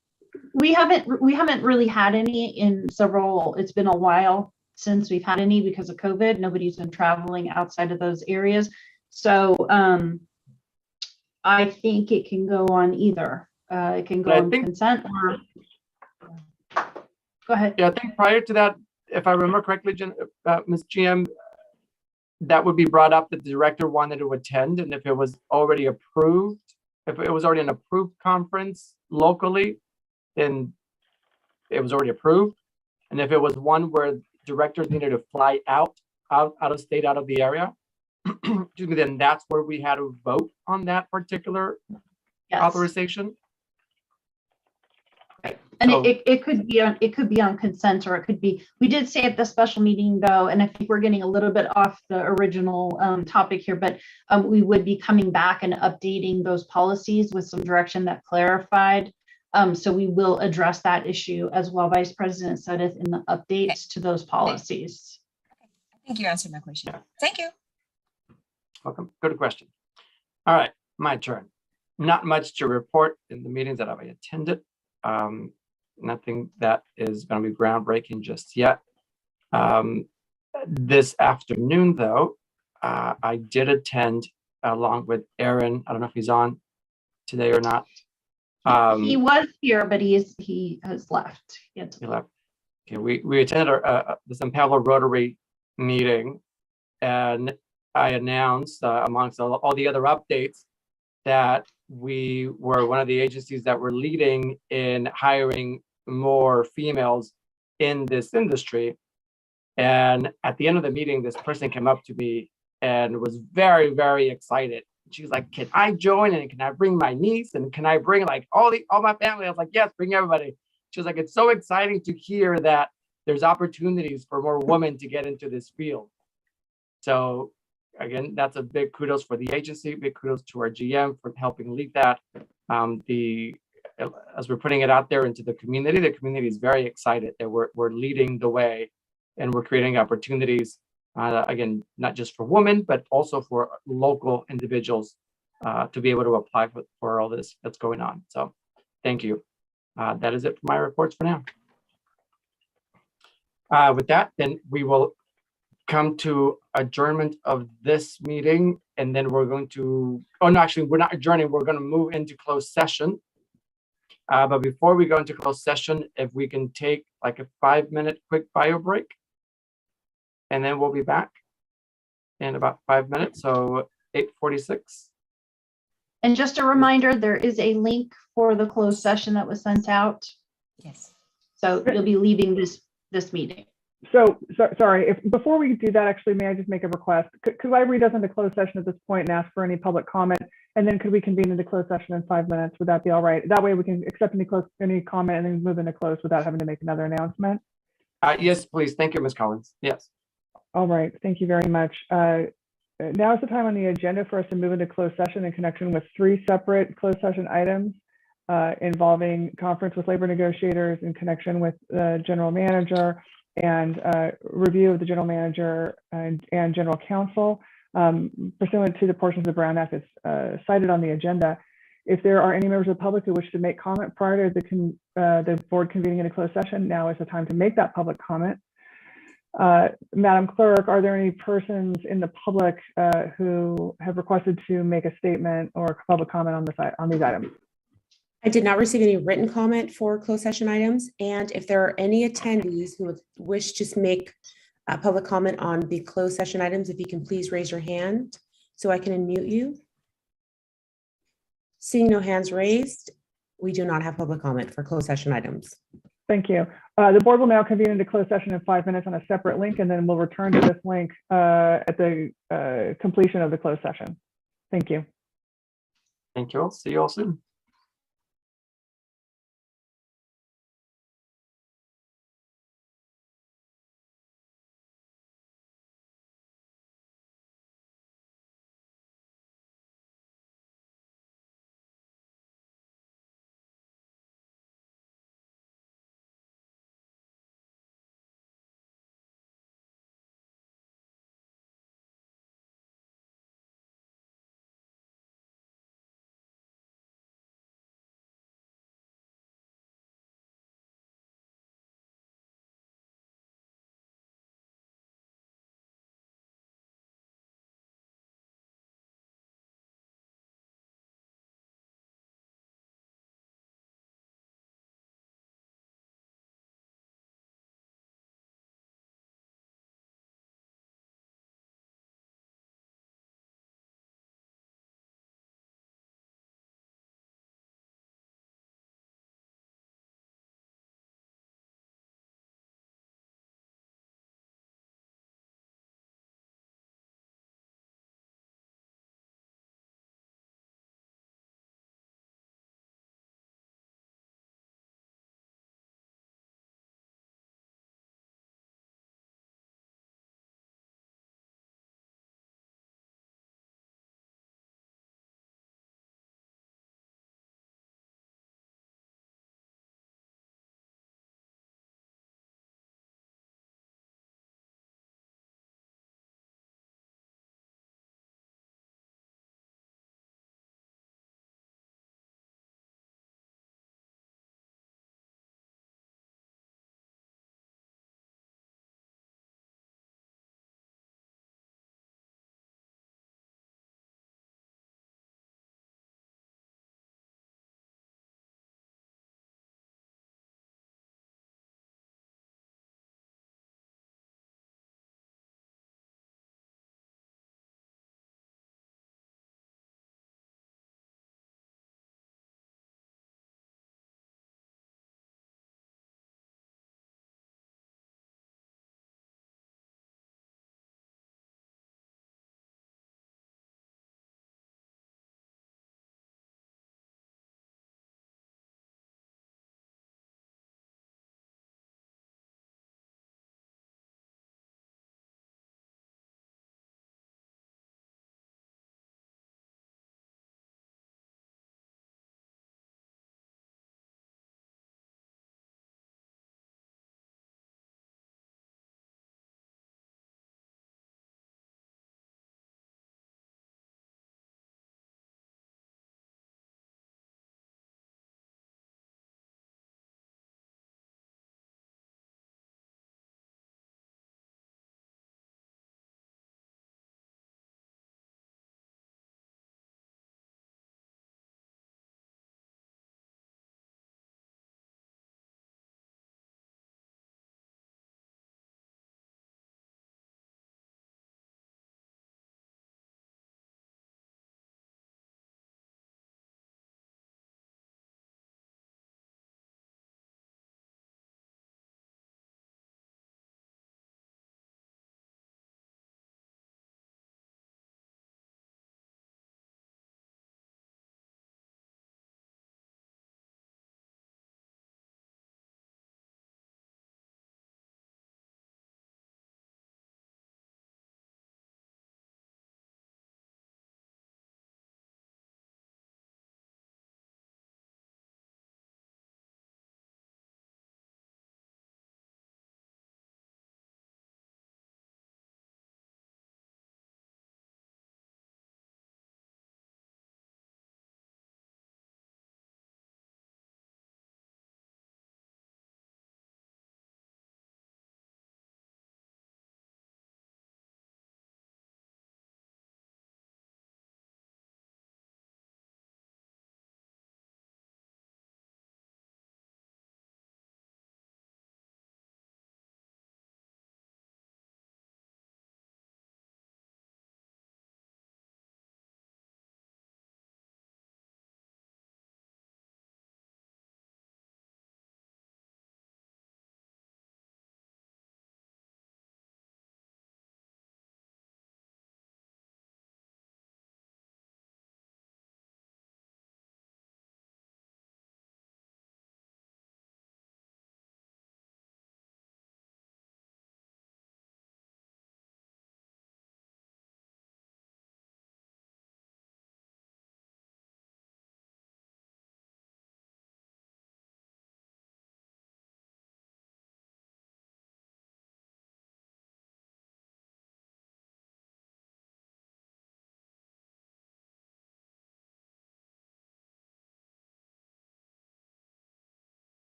We haven't really had any in several, it's been a while since we've had any because of COVID. Nobody's been traveling outside of those areas. So I think it can go on either. It can go on consent or, go ahead. Yeah, I think prior to that, if I remember correctly, Ms. GM, that would be brought up that the director wanted to attend, and if it was already approved, if it was already an approved conference locally, then it was already approved. And if it was one where directors needed to fly out of state, out of the area, excuse me, then that's where we had to vote on that particular authorization. And So- it could be on consent, or it could be, we did say at the special meeting though, and I think we're getting a little bit off the original topic here, but we would be coming back and updating those policies with some direction that clarified. So we will address that issue as well, Vice President Suddeth, in the updates to those policies. I think you answered my question. Yeah. Thank you. Welcome. Good question. All right, my turn. Not much to report in the meetings that I've attended. Nothing that is going to be groundbreaking just yet. This afternoon, though, I did attend along with Aaron. I don't know if he's on today or not. He was here, but he has left. He had to He left. Okay, we attended the San Pablo Rotary meeting, and I announced amongst all the other updates that we were one of the agencies that were leading in hiring more females in this industry. And at the end of the meeting, this person came up to me and was very, very excited. She was like, "Can I join? And can I bring my niece? And can I bring like all my family?" I was like, "Yes, bring everybody." She was like, "It's so exciting to hear that there's opportunities for more women to get into this field." So again, that's a big kudos for the agency, big kudos to our GM for helping lead that. As we're putting it out there into the community is very excited that we're leading the way and we're creating opportunities, again, not just for women, but also for local individuals to be able to apply for all this that's going on. So thank you. That is it for my reports for now. With that, then we will come to adjournment of this meeting, and then we're going to, oh no, actually, we're not adjourning. We're going to move into closed session. But before we go into closed session, if we can take like a 5-minute quick bio break, and then we'll be back in about 5 minutes. So 8:46. And just a reminder, there is a link for the closed session that was sent out. Yes. So you'll be leaving this meeting. Sorry, before we do that, actually, may I just make a request? Could I read us into closed session at this point and ask for any public comment? And then could we convene into closed session in 5 minutes? Would that be all right? That way we can accept any comment and then move into closed without having to make another announcement. Yes, please. Thank you, Ms. Collins. Yes. All right, thank you very much. Now is the time on the agenda for us to move into closed session in connection with 3 separate closed session items involving conference with labor negotiators in connection with the general manager and review of the general manager and general counsel pursuant to the portions of the Brown Act that's cited on the agenda. If there are any members of the public who wish to make comment prior to the board convening in a closed session, now is the time to make that public comment. Madam Clerk, are there any persons in the public who have requested to make a statement or public comment on these items? I did not receive any written comment for closed session items. And if there are any attendees who would wish to make a public comment on the closed session items, if you can please raise your hand so I can unmute you. Seeing no hands raised, we do not have public comment for closed session items. Thank you. The board will now convene into closed session in 5 minutes on a separate link, and then we'll return to this link at the completion of the closed session. Thank you. Thank you all. See you all soon.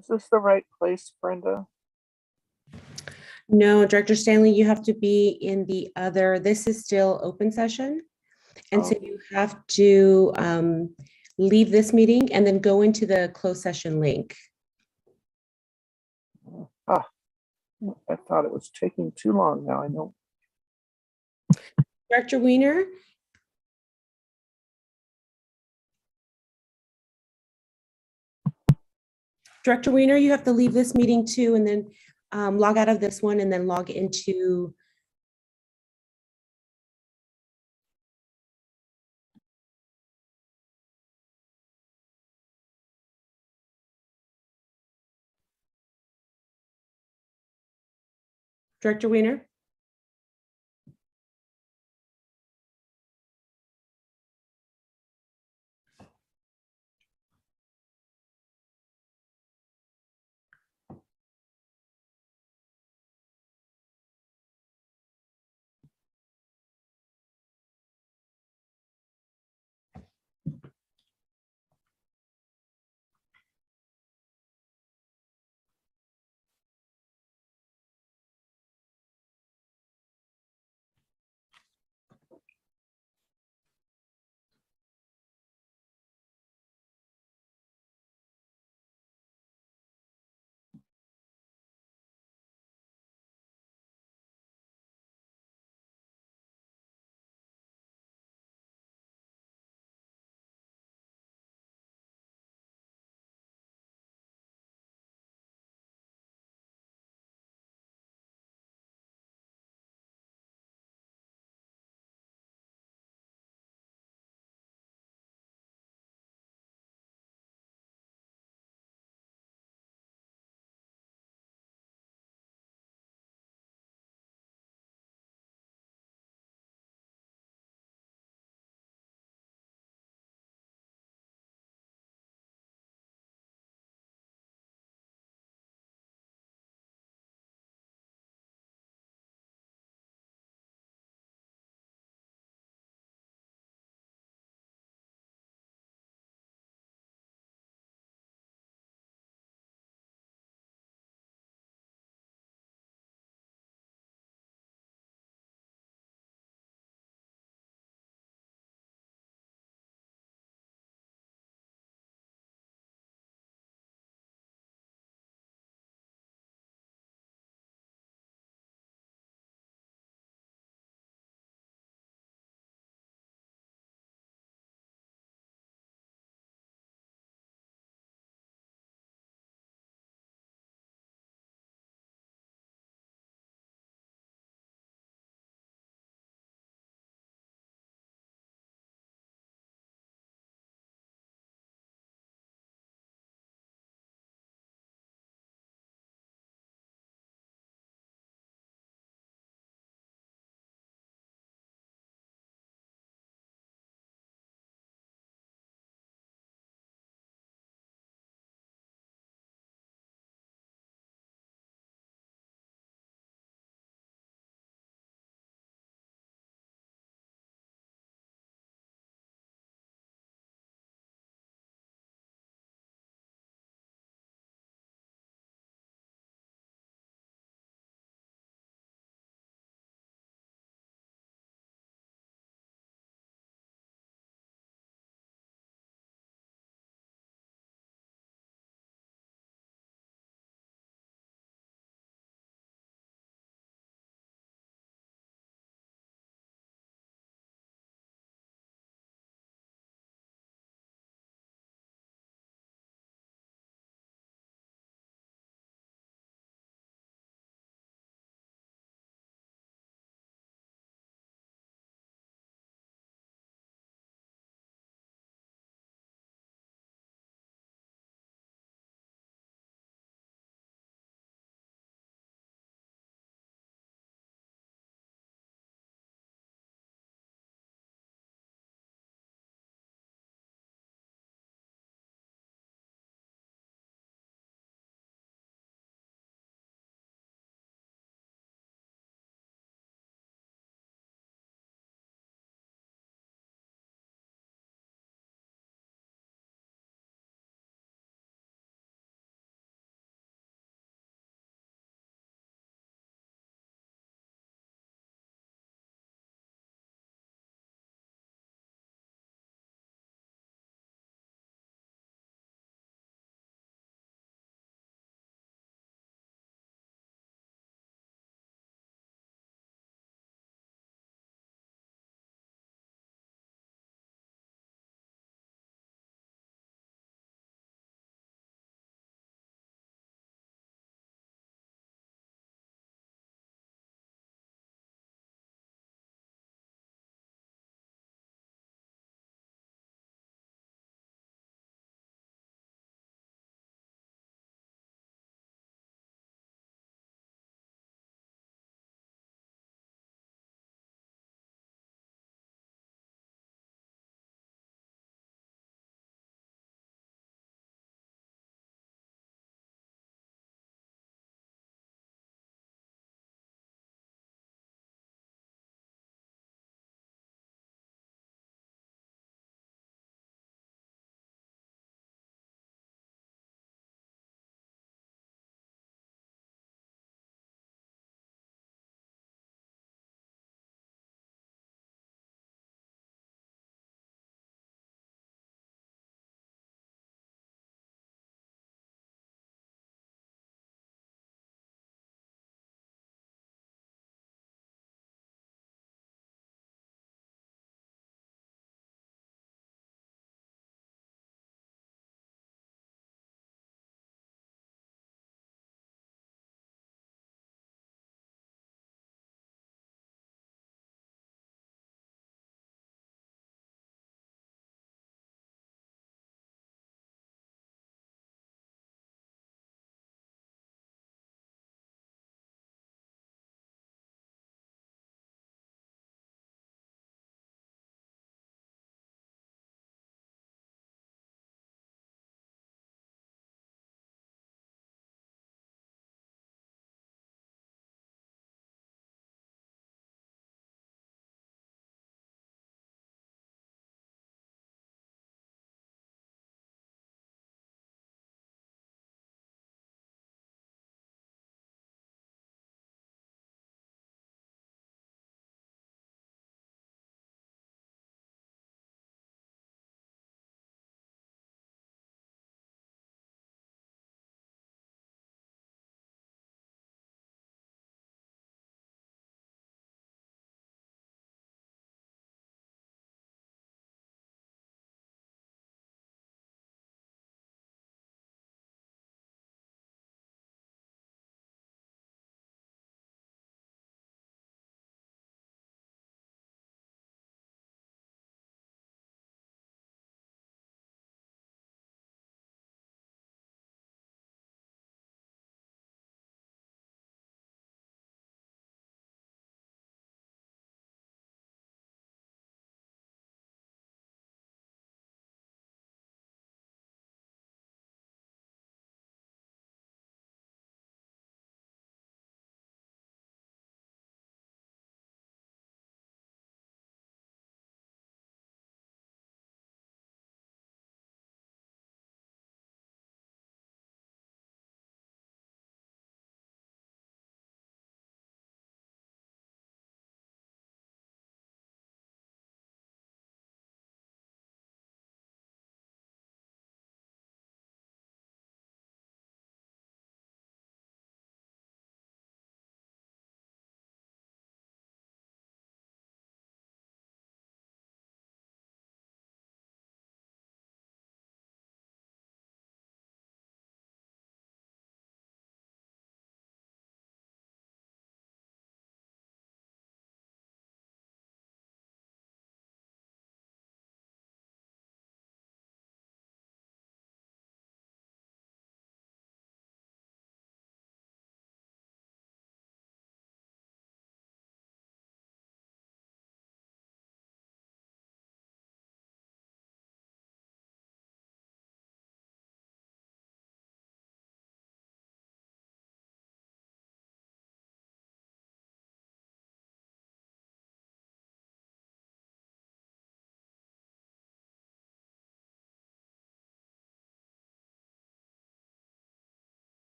Is this the right place, Brenda? No, Director Stanley, you have to be in the other, this is still open session. And so Oh. you have to leave this meeting and then go into the closed session link. Ah, I thought it was taking too long. Now I know. Director Weiner? Director Weiner, you have to leave this meeting too, and then log out of this one and then log into Director Weiner?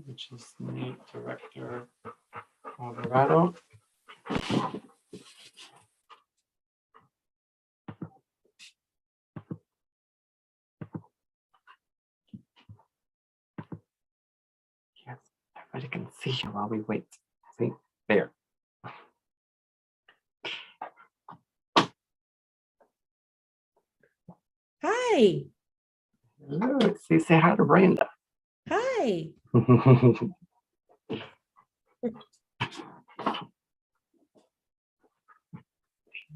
which is Nate, Director Alvarado. Yes, everybody can see you while we wait. See, there. Hi, Hello, see, say hi to Brenda. hi.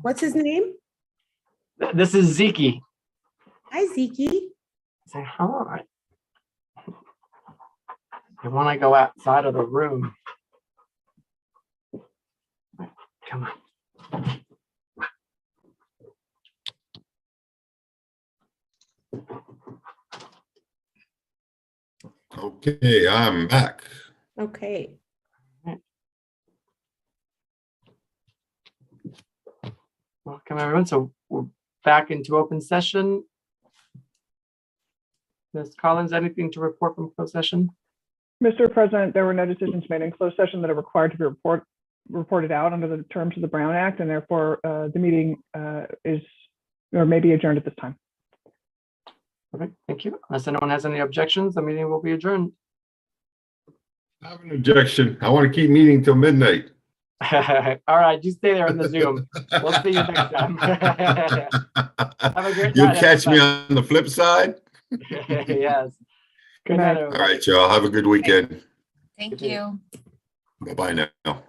What's his name? This is Zeke. Hi, Zeke. Say hi. And when I go outside of the room, come on. Okay, I'm back. Okay. Welcome, everyone. So we're back into open session. Ms. Collins, anything to report from closed session? Mr. President, there were no decisions made in closed session that are required to be reported out under the terms of the Brown Act, and therefore the meeting is or may be adjourned at this time. Okay, thank you. Unless anyone has any objections, the meeting will be adjourned. I have an objection. I want to keep meeting till midnight. All right, you stay there in the Zoom. We'll see you next time. Have a great You'll night, catch me everybody. on the flip side. Yes. Good night. All right, y'all. Have a good weekend. Thank you. Bye-bye now.